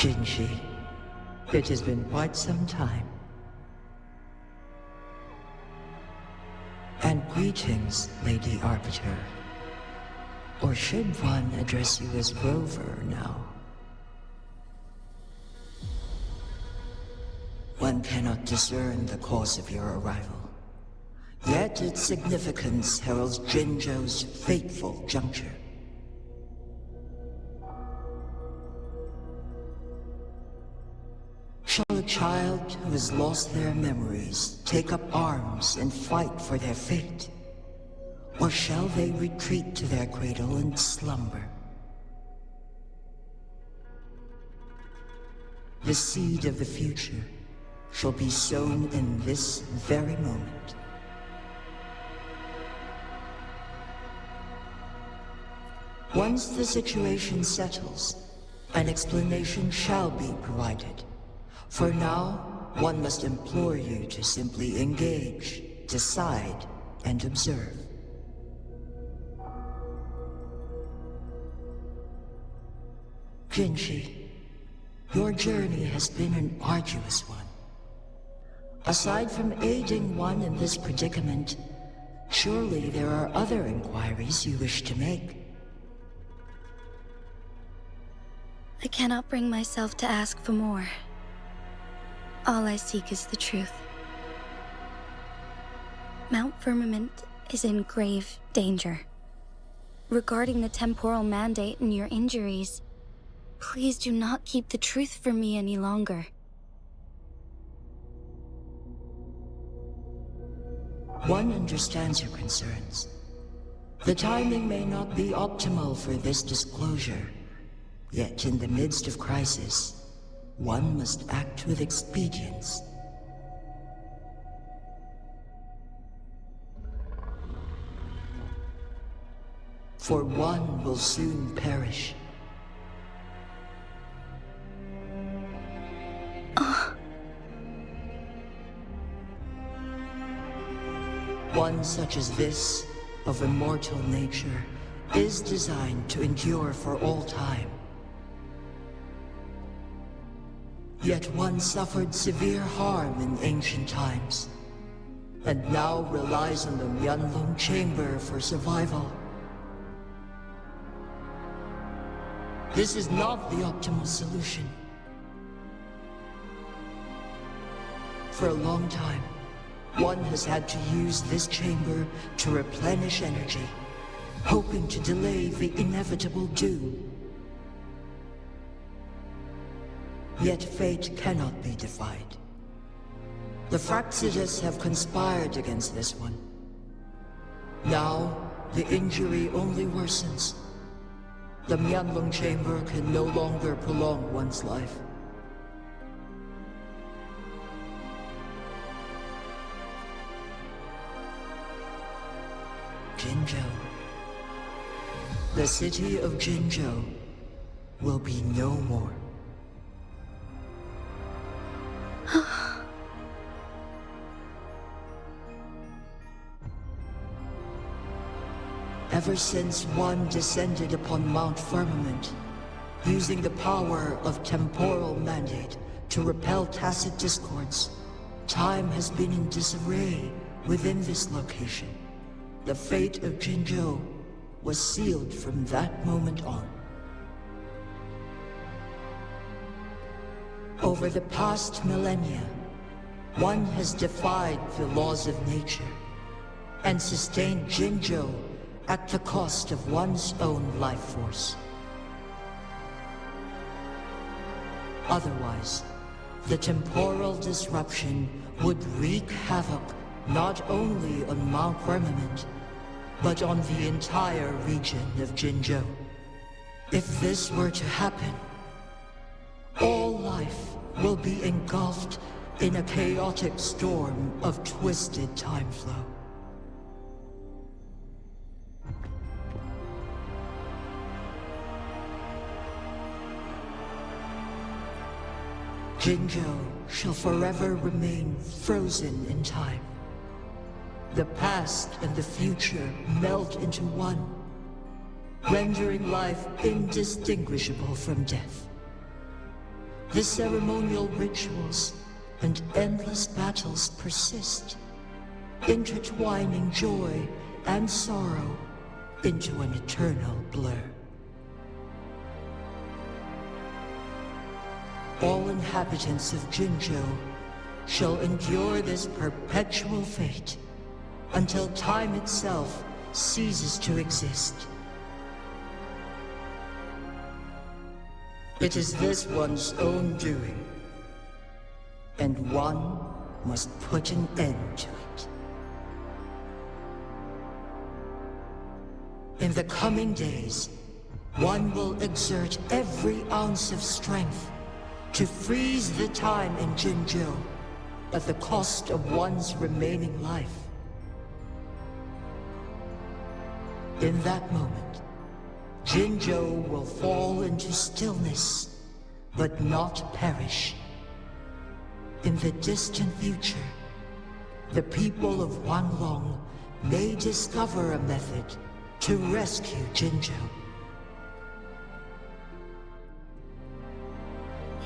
Jinzhou, it has been quite some time. And greetings, Lady Arbiter. Or should one address you as Rover now? One cannot discern the cause of your arrival. Yet its significance heralds Jinzhou's fateful juncture. Shall a child who has lost their memories take up arms and fight for their fate? Or shall they retreat to their cradle and slumber? The seed of the future shall be sown in this very moment. Once the situation settles, an explanation shall be provided. For now, one must implore you to simply engage, decide, and observe. Jinzhou, your journey has been an arduous one. Aside from aiding one in this predicament, surely there are other inquiries you wish to make.
I cannot bring myself to ask for more. All I seek is the truth. Mount Firmament is in grave danger. Regarding the temporal mandate and your injuries, please do not keep the truth from me any longer.
One understands your concerns. The timing may not be optimal for this disclosure, yet in the midst of crisis, one must act with expedience. For one will soon perish. One such as this, of immortal nature, is designed to endure for all time. Yet one suffered severe harm in ancient times, and now relies on the Myanlong Chamber for survival. This is not the optimal solution. For a long time, one has had to use this chamber to replenish energy, hoping to delay the inevitable doom. Yet fate cannot be defied. The Fraxitus have conspired against this one. Now, the injury only worsens. The Myanlong Chamber can no longer prolong one's life. Jinzhou. The city of Jinzhou will be no more. Ever since one descended upon Mount Firmament, using the power of temporal mandate to repel tacit discords, time has been in disarray within this location. The fate of Jinzhou was sealed from that moment on. Over the past millennia, one has defied the laws of nature and sustained Jinzhou at the cost of one's own life force. Otherwise, the temporal disruption would wreak havoc not only on Mount Firmament, but on the entire region of Jinzhou. If this were to happen, all life will be engulfed in a chaotic storm of twisted time flow. Jinzhou shall forever remain frozen in time. The past and the future melt into one, rendering life indistinguishable from death. The ceremonial rituals and endless battles persist, intertwining joy and sorrow into an eternal blur. All inhabitants of Jinzhou shall endure this perpetual fate until time itself ceases to exist. It is this one's own doing, and one must put an end to it. In the coming days, one will exert every ounce of strength to freeze the time in Jinzhou at the cost of one's remaining life. In that moment, Jinzhou will fall into stillness, but not perish. In the distant future, the people of Wanlong may discover a method to rescue Jinzhou.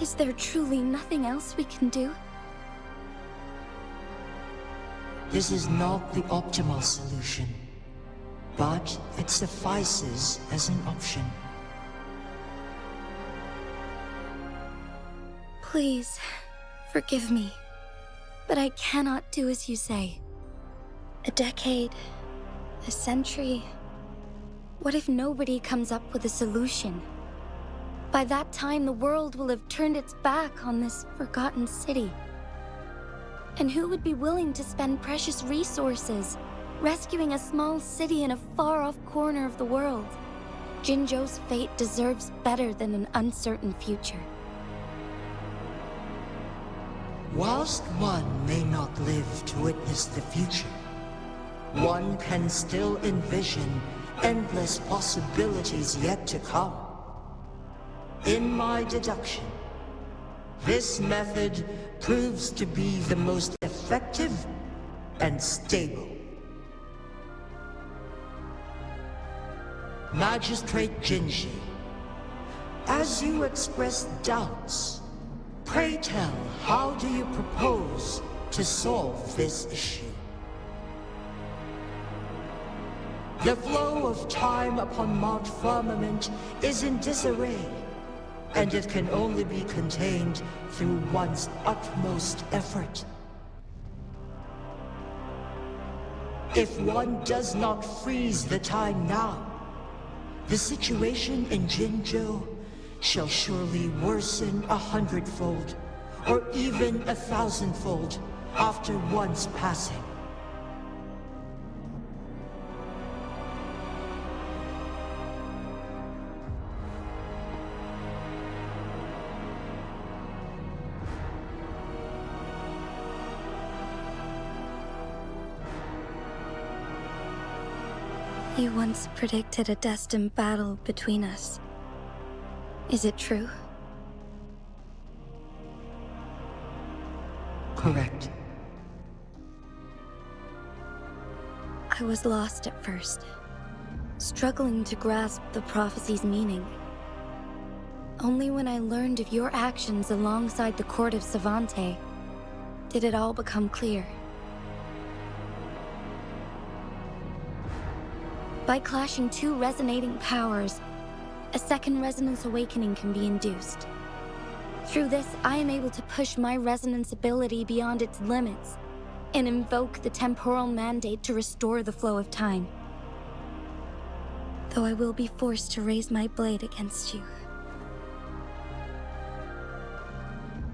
Is there truly nothing else we can do?
This is not the optimal solution, but it suffices as an option.
Please, forgive me, but I cannot do as you say. A decade, a century. What if nobody comes up with a solution? By that time, the world will have turned its back on this forgotten city. And who would be willing to spend precious resources rescuing a small city in a far-off corner of the world? Jinzhou's fate deserves better than an uncertain future.
Whilst one may not live to witness the future, one can still envision endless possibilities yet to come. In my deduction, this method proves to be the most effective and stable. Magistrate Jinzhou, as you express doubts, Pray tell, how do you propose to solve this issue? The flow of time upon Mount Firmament is in disarray, and it can only be contained through one's utmost effort. If one does not freeze the time now, the situation in Jinzhou shall surely worsen 100-fold, or even 1,000-fold, after one's passing.
You once predicted a destined battle between us. Is it true?
Correct.
I was lost at first, struggling to grasp the prophecy's meaning. Only when I learned of your actions alongside the court of Savante did it all become clear. By clashing two resonating powers, a second resonance awakening can be induced. Through this, I am able to push my resonance ability beyond its limits and invoke the temporal mandate to restore the flow of time. Though I will be forced to raise my blade against you.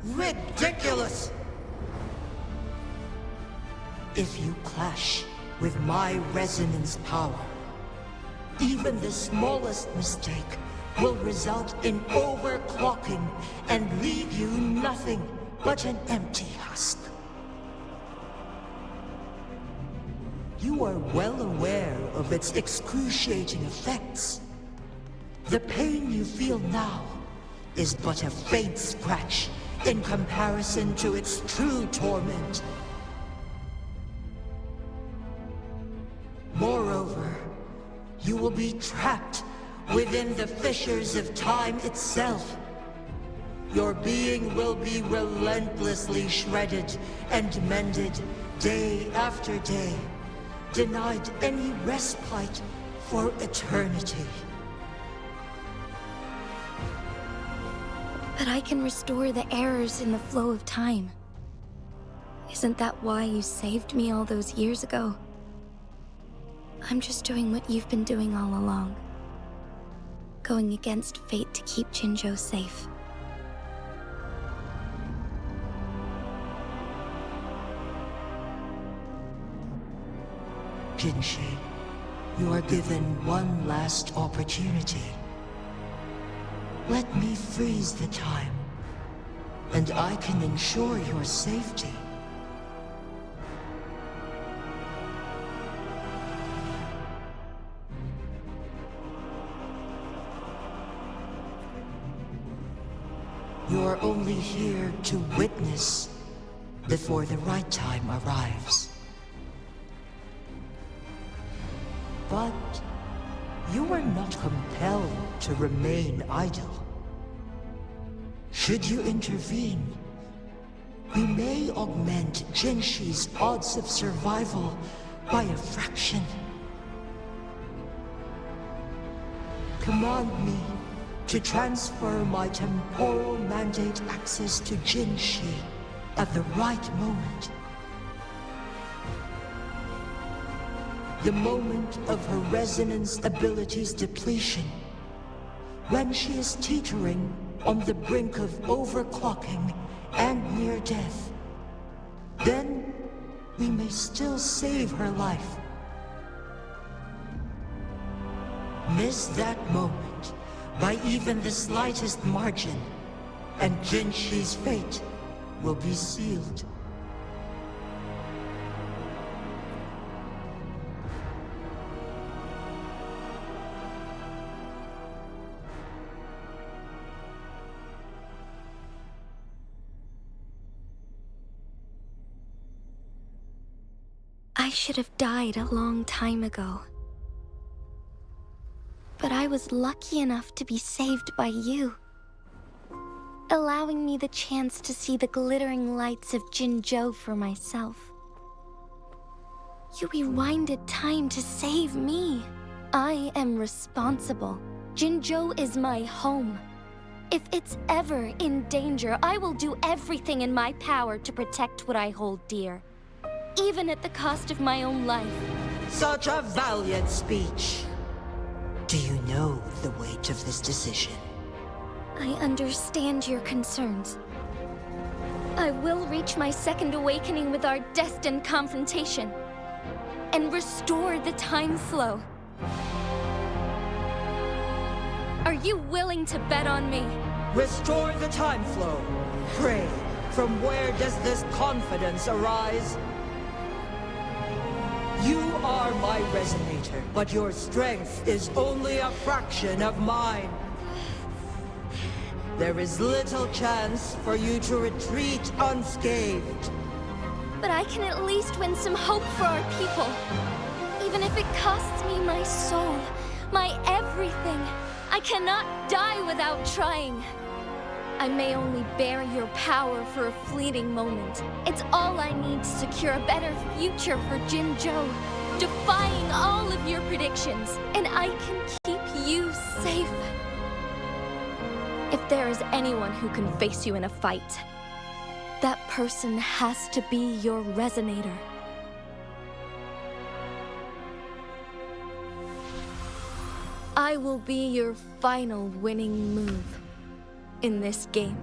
Ridiculous! If you clash with my resonance power, even the smallest mistake will result in overclocking and leave you nothing but an empty husk. You are well aware of its excruciating effects. The pain you feel now is but a faint scratch in comparison to its true torment. Moreover, you will be trapped within the fissures of time itself. Your being will be relentlessly shredded and mended day after day, denied any respite for eternity.
But I can restore the errors in the flow of time. Isn't that why you saved me all those years ago? I'm just doing what you've been doing all along. Going against fate to keep Jinzhou safe.
Jinshi, you are given one last opportunity. Let me freeze the time, and I can ensure your safety. You are only here to witness before the right time arrives. But you are not compelled to remain idle. Should you intervene, we may augment Jinshi's odds of survival by a fraction. Command me to transfer my temporal mandate access to Jinshi at the right moment. The moment of her resonance ability's depletion, when she is teetering on the brink of overclocking and near death. Then we may still save her life. Miss that moment by even the slightest margin, and Jinshi's fate will be sealed.
I should have died a long time ago. But I was lucky enough to be saved by you. allowing me the chance to see the glittering lights of Jinzhou for myself. You rewinded time to save me. I am responsible. Jinzhou is my home. If it's ever in danger, I will do everything in my power to protect what I hold dear, even at the cost of my own life.
Such a valiant speech. Do you know the weight of this decision?
I understand your concerns. I will reach my second awakening with our destined confrontation and restore the time flow. Are you willing to bet on me?
Restore the time flow. Pray, from where does this confidence arise? You are my resonator, but your strength is only a fraction of mine. There is little chance for you to retreat unscathed.
But I can at least win some hope for our people. Even if it costs me my soul, my everything. I cannot die without trying. I may only bear your power for a fleeting moment. It's all I need to secure a better future for Jinzhou, defying all of your predictions, and I can keep you safe. If there is anyone who can face you in a fight, that person has to be your resonator. I will be your final winning move in this game.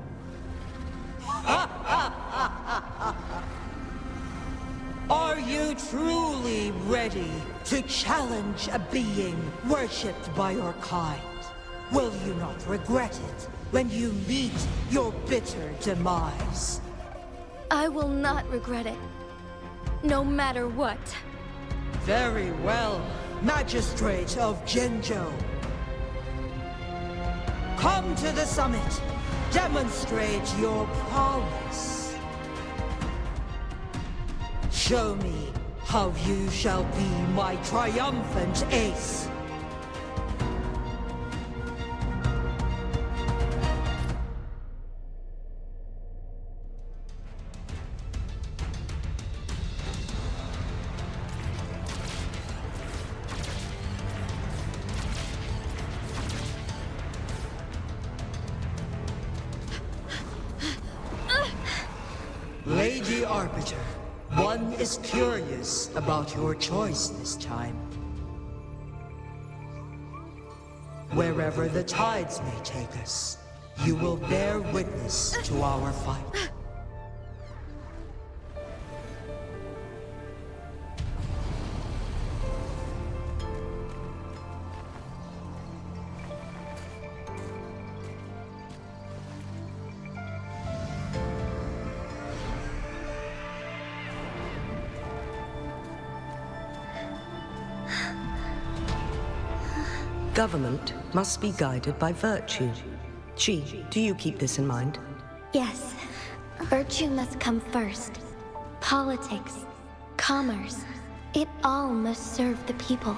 Are you truly ready to challenge a being worshipped by your kind? Will you not regret it when you meet your bitter demise?
I will not regret it, no matter what.
Very well, Magistrate of Jinzhou. Come to the summit. Demonstrate your prowess. Show me how you shall be my triumphant ace. Lady Arbiter, one is curious about your choice this time. Wherever the tides may take us, you will bear witness to our fight.
Government must be guided by virtue. Chi, do you keep this in mind?
Yes, virtue must come first. Politics, commerce, it all must serve the people.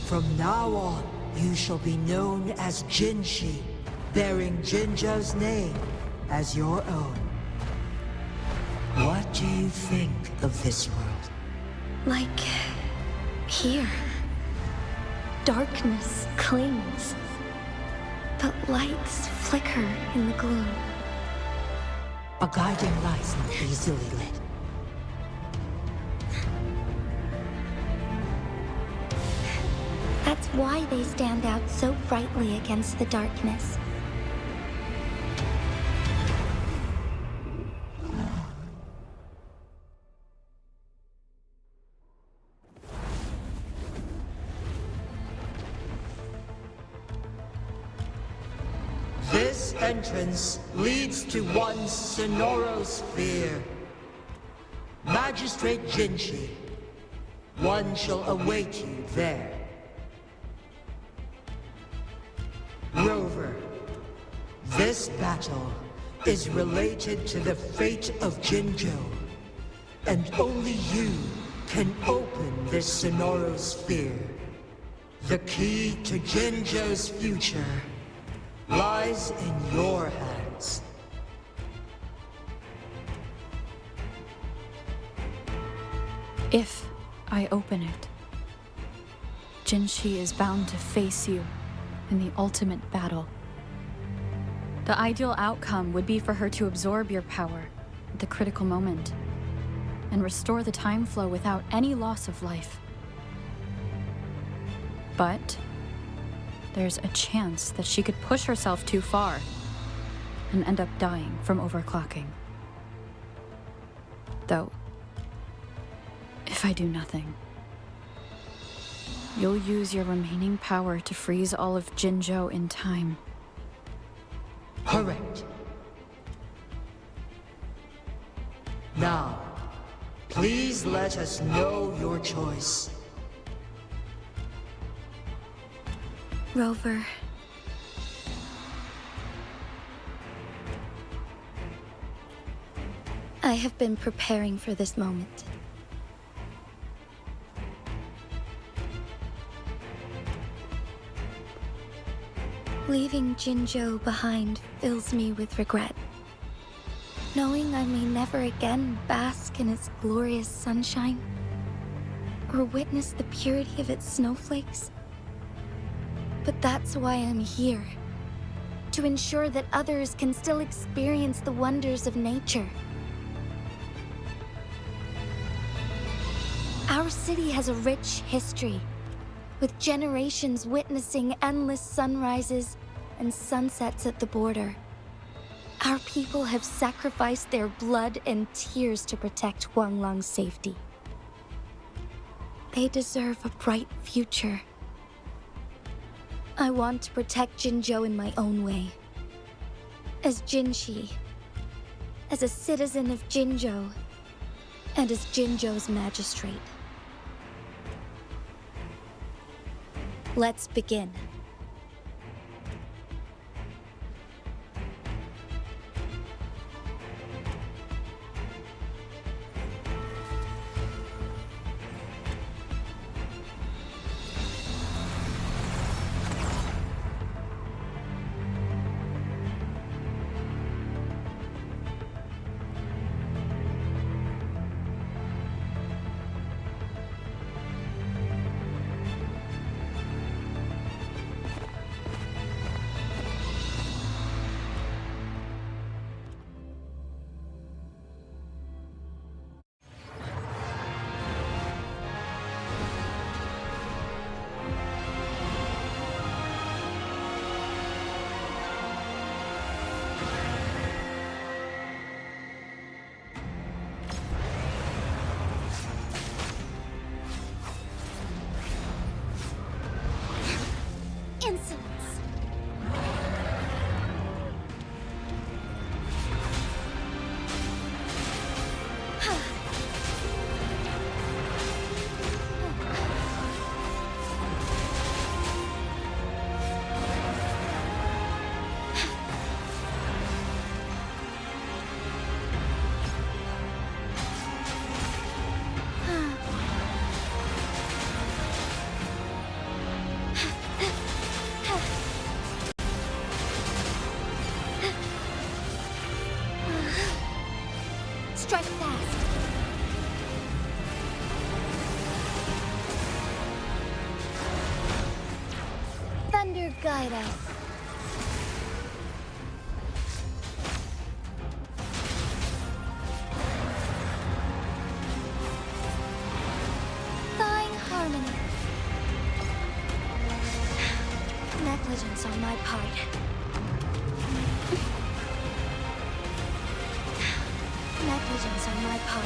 From now on, you shall be known as Jinshi, bearing Jinzhou's name as your own. What do you think of this world?
Like here. Darkness clings, but lights flicker in the gloom.
A guiding light not easily lit.
That's why they stand out so brightly against the darkness.
This entrance leads to one's sonorosphere. Magistrate Jinshi, one shall await you there. Rover, this battle is related to the fate of Jinzhou, and only you can open this sonorosphere. The key to Jinzhou's future lies in your hands.
If I open it, Jinzhou is bound to face you in the ultimate battle. The ideal outcome would be for her to absorb your power at the critical moment and restore the time flow without any loss of life. But there's a chance that she could push herself too far and end up dying from overclocking. Though, if I do nothing, you'll use your remaining power to freeze all of Jinzhou in time.
Correct. Now, please let us know your choice.
Rover. I have been preparing for this moment. Leaving Jinzhou behind fills me with regret. Knowing I may never again bask in its glorious sunshine, or witness the purity of its snowflakes. But that's why I'm here. To ensure that others can still experience the wonders of nature. Our city has a rich history, with generations witnessing endless sunrises and sunsets at the border. Our people have sacrificed their blood and tears to protect Huanglang's safety. They deserve a bright future. I want to protect Jinzhou in my own way. As Jinzhou, as a citizen of Jinzhou, and as Jinzhou's magistrate. Let's begin. Insolence. Strike fast. Thunder guide us. Thawing harmony. Negligence on my part. Negligence on my part.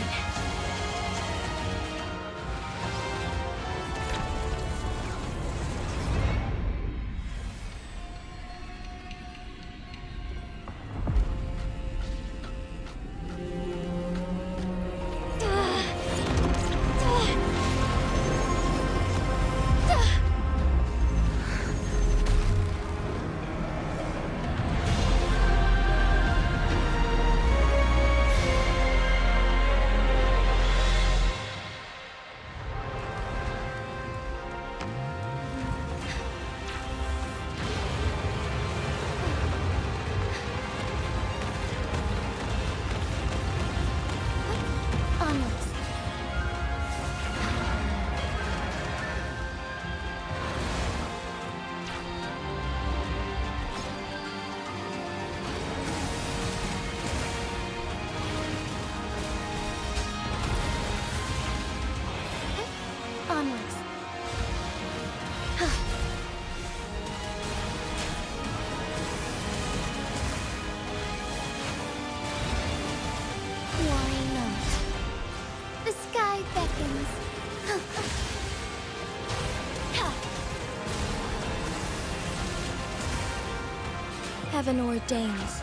Heaven ordains.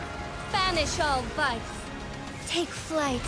Banish all vice. Take flight.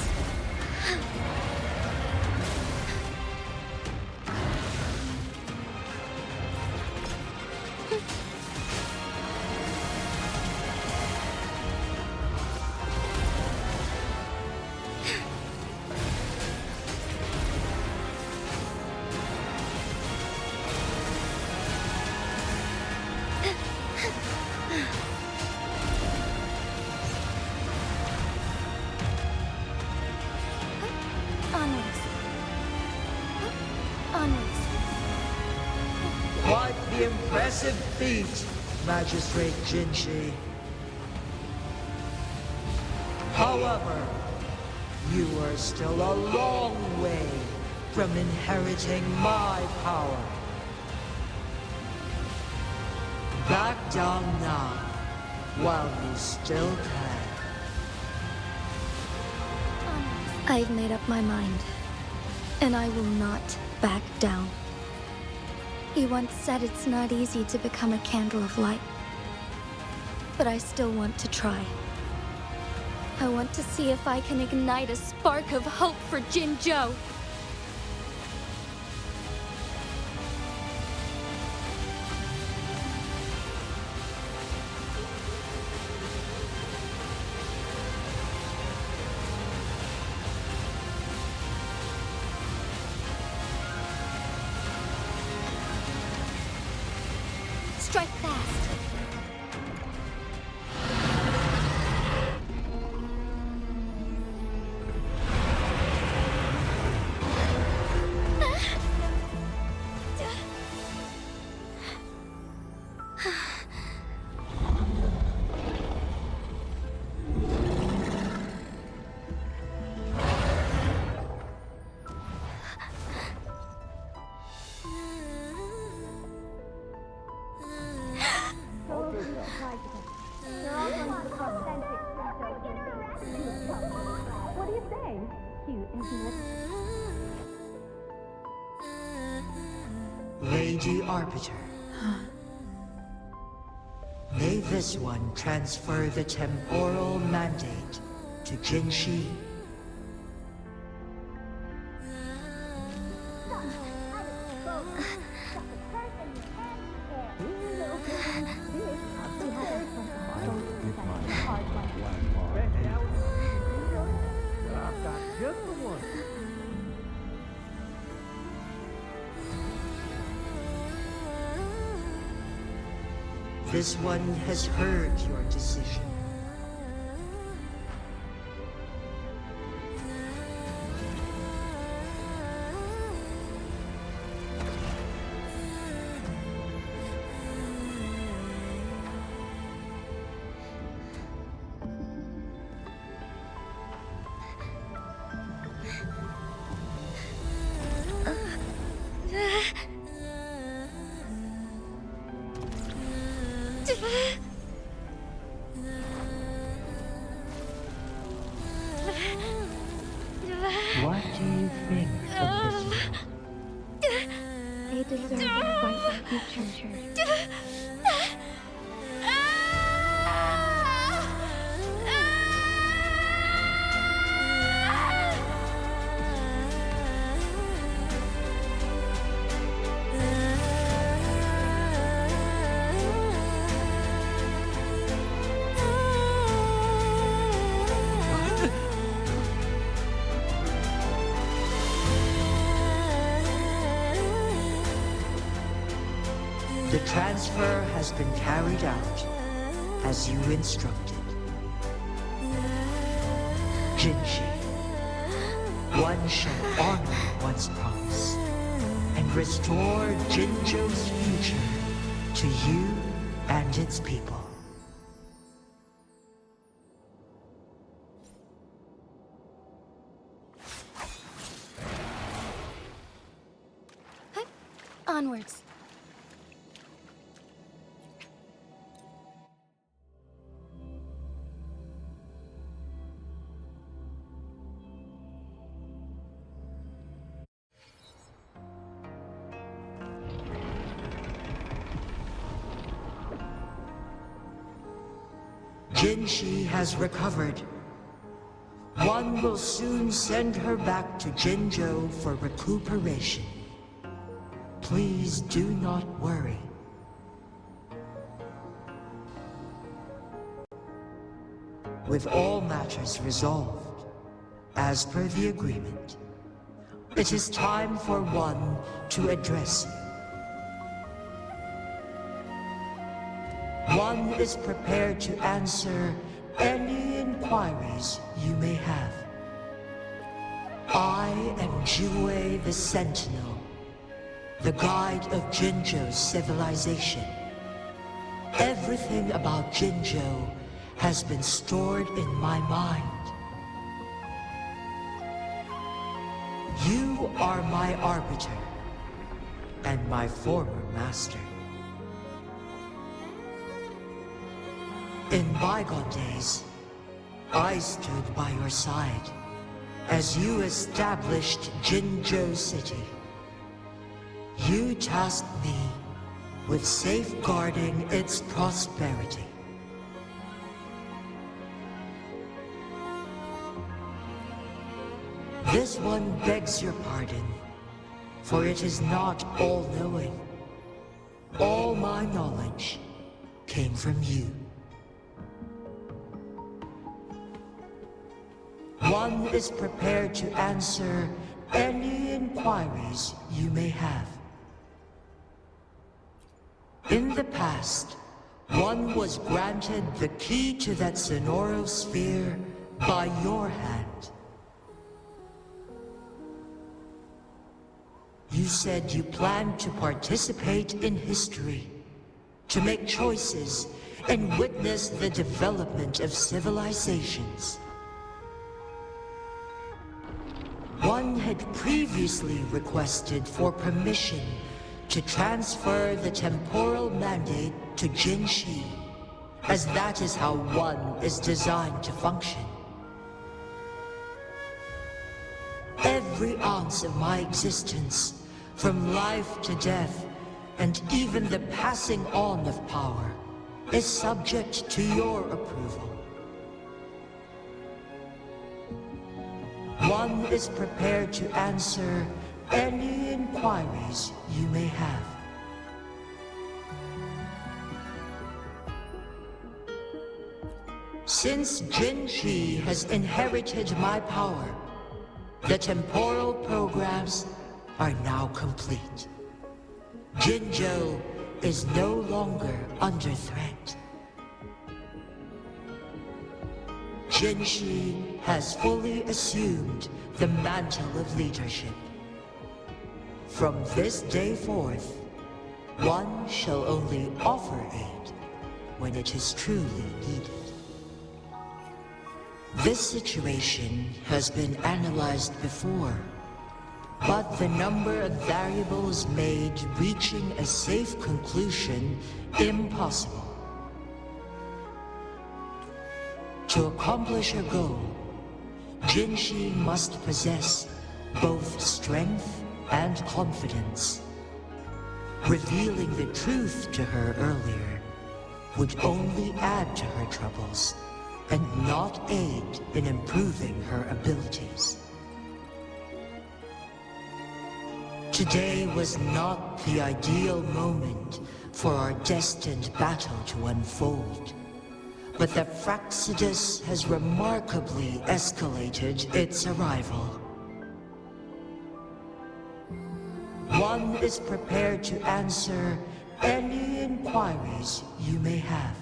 Onwards. Onwards.
Quite the impressive feat, Magistrate Jinzhou. However, you are still a long way from inheriting my power. Back down now, while you still can.
I've made up my mind, and I will not back down. You once said it's not easy to become a candle of light, but I still want to try. I want to see if I can ignite a spark of hope for Jinzhou. Strike fast.
Lady Arbiter. May this one transfer the temporal mandate to Jinzhou. This one has heard your decision. What do you think of this one?
They deserve a bright future.
The transfer has been carried out as you instructed. Jinzhou, one shall honor one's promise and restore Jinzhou's future to you and its people.
Onwards.
Jinzhou has recovered. One will soon send her back to Jinzhou for recuperation. Please do not worry. With all matters resolved, as per the agreement, it is time for one to address you. One is prepared to answer any inquiries you may have. I am Jinzhou the Sentinel, the guide of Jinzhou's civilization. Everything about Jinzhou has been stored in my mind. You are my arbiter, and my former master. In bygone days, I stood by your side as you established Jinzhou City. You tasked me with safeguarding its prosperity. This one begs your pardon, for it is not all-knowing. All my knowledge came from you. One is prepared to answer any inquiries you may have. In the past, one was granted the key to that Sonoro sphere by your hand. You said you planned to participate in history, to make choices and witness the development of civilizations. One had previously requested for permission to transfer the temporal mandate to Jinzhou, as that is how one is designed to function. Every ounce of my existence, from life to death, and even the passing on of power, is subject to your approval. One is prepared to answer any inquiries you may have. Since Jinzhou has inherited my power, the temporal programs are now complete. Jinzhou is no longer under threat. Jinzhou has fully assumed the mantle of leadership. From this day forth, one shall only offer aid when it is truly needed. This situation has been analyzed before, but the number of variables made reaching a safe conclusion impossible. To accomplish her goal, Jinzhou must possess both strength and confidence. Revealing the truth to her earlier would only add to her troubles and not aid in improving her abilities. Today was not the ideal moment for our destined battle to unfold, but the Fraxidus has remarkably escalated its arrival. One is prepared to answer any inquiries you may have.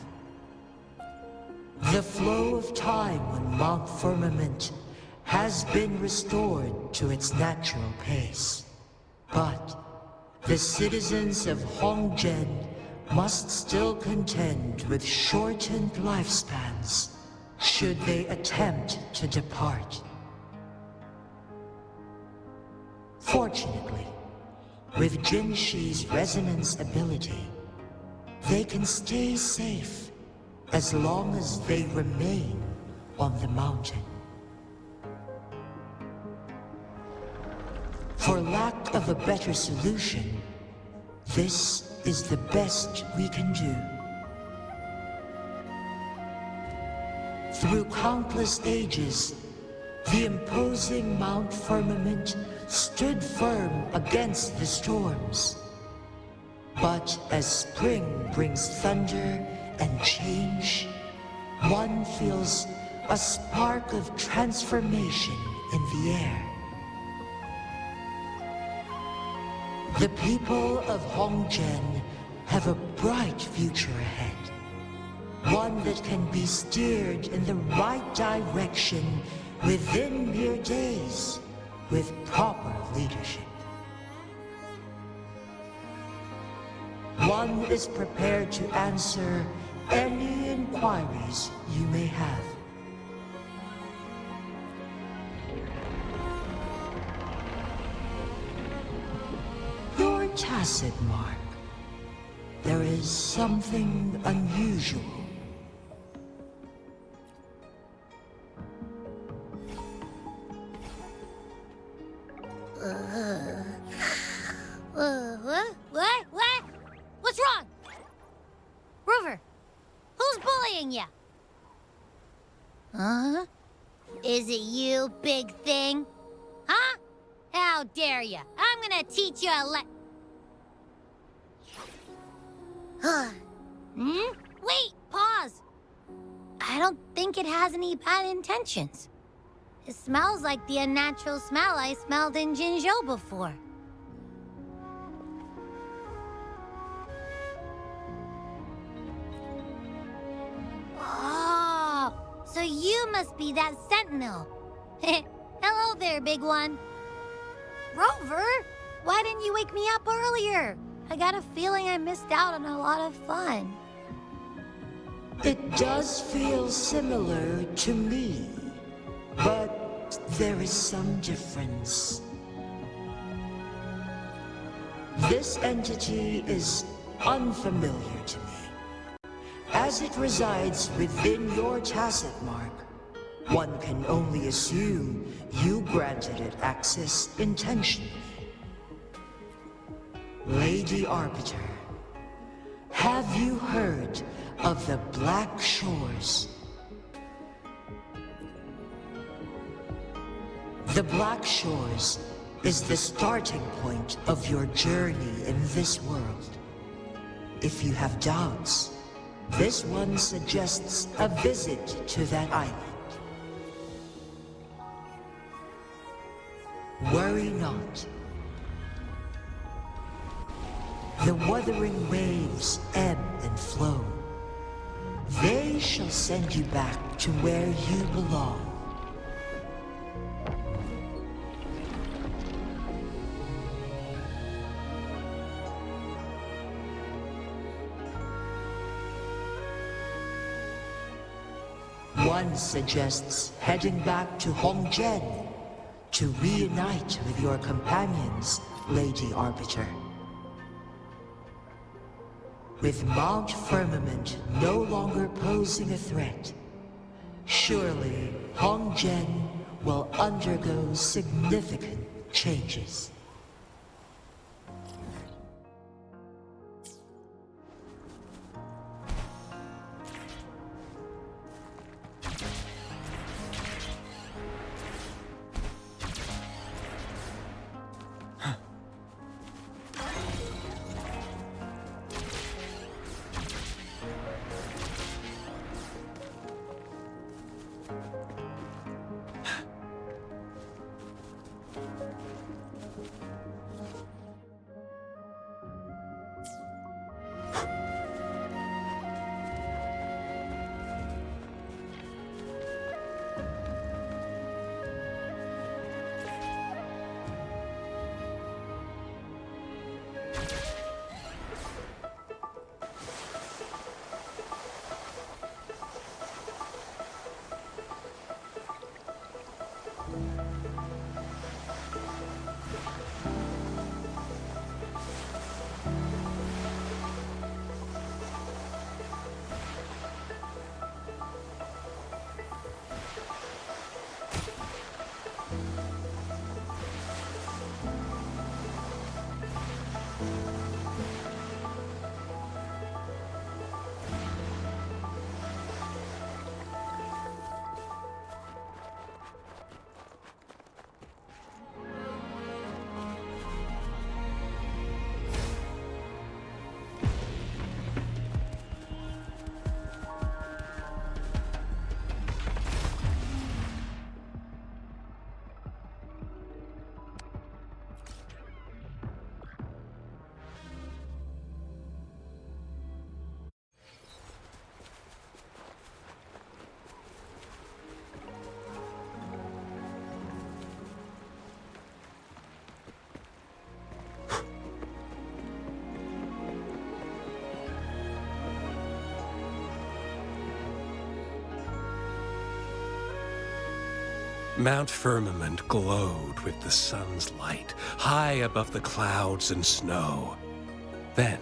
The flow of time on Mount Firmament has been restored to its natural pace. But the citizens of Hongzhen must still contend with shortened lifespans should they attempt to depart. Fortunately, with Jinzhou's resonance ability, they can stay safe as long as they remain on the mountain. For lack of a better solution, this is the best we can do. Through countless ages, the imposing Mount Firmament stood firm against the storms. But as spring brings thunder and change, one feels a spark of transformation in the air. The people of Hongzhen have a bright future ahead. One that can be steered in the right direction within mere days with proper leadership. One is prepared to answer any inquiries you may have. Your tacit mark. There is something unusual.
What? What's wrong? Rover, who's bullying you? Huh? Is it you, big thing? Huh? How dare you? I'm gonna teach you a Wait, pause. I don't think it has any bad intentions. It smells like the unnatural smell I smelled in Jinzhou before. Oh, so you must be that sentinel. Hello there, big one. Rover, why didn't you wake me up earlier? I got a feeling I missed out on a lot of fun.
It does feel similar to me, but there is some difference. This entity is unfamiliar to me. As it resides within your tacit mark, one can only assume you granted it access intentionally. Lady Arbiter, have you heard of the Black Shores? The Black Shores is the starting point of your journey in this world. If you have doubts, this one suggests a visit to that island. Worry not. The Wuthering Waves ebb and flow. They shall send you back to where you belong. One suggests heading back to Hongzhen to reunite with your companions, Lady Arbiter. With Mount Firmament no longer posing a threat, surely Hongzhen will undergo significant changes.
Mount Firmament glowed with the sun's light, high above the clouds and snow. Then,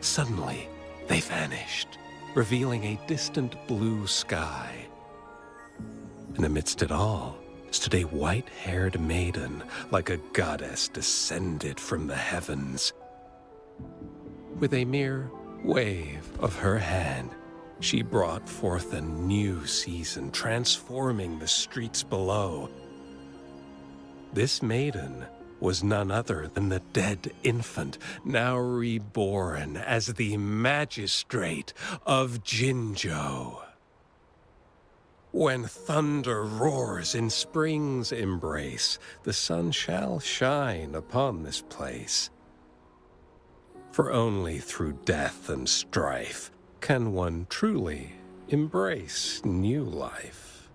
suddenly, they vanished, revealing a distant blue sky. And amidst it all stood a white-haired maiden, like a goddess descended from the heavens. With a mere wave of her hand, she brought forth a new season, transforming the streets below. This maiden was none other than the dead infant, now reborn as the magistrate of Jinzhou. When thunder roars in spring's embrace, the sun shall shine upon this place. For only through death and strife can one truly embrace new life.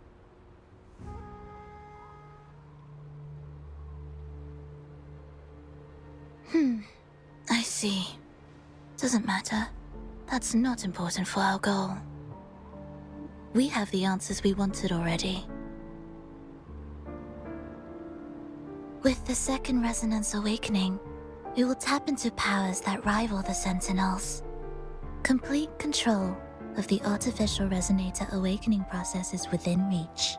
I see. Doesn't matter. That's not important for our goal. We have the answers we wanted already. With the second resonance awakening, we will tap into powers that rival the Sentinels. Complete control of the artificial resonator awakening process is within reach.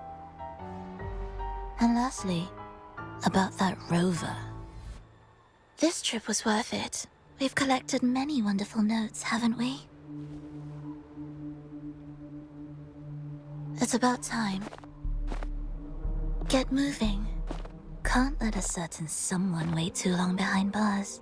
And lastly, about that rover. This trip was worth it. We've collected many wonderful notes, haven't we? It's about time. Get moving. Can't let a certain someone wait too long behind bars.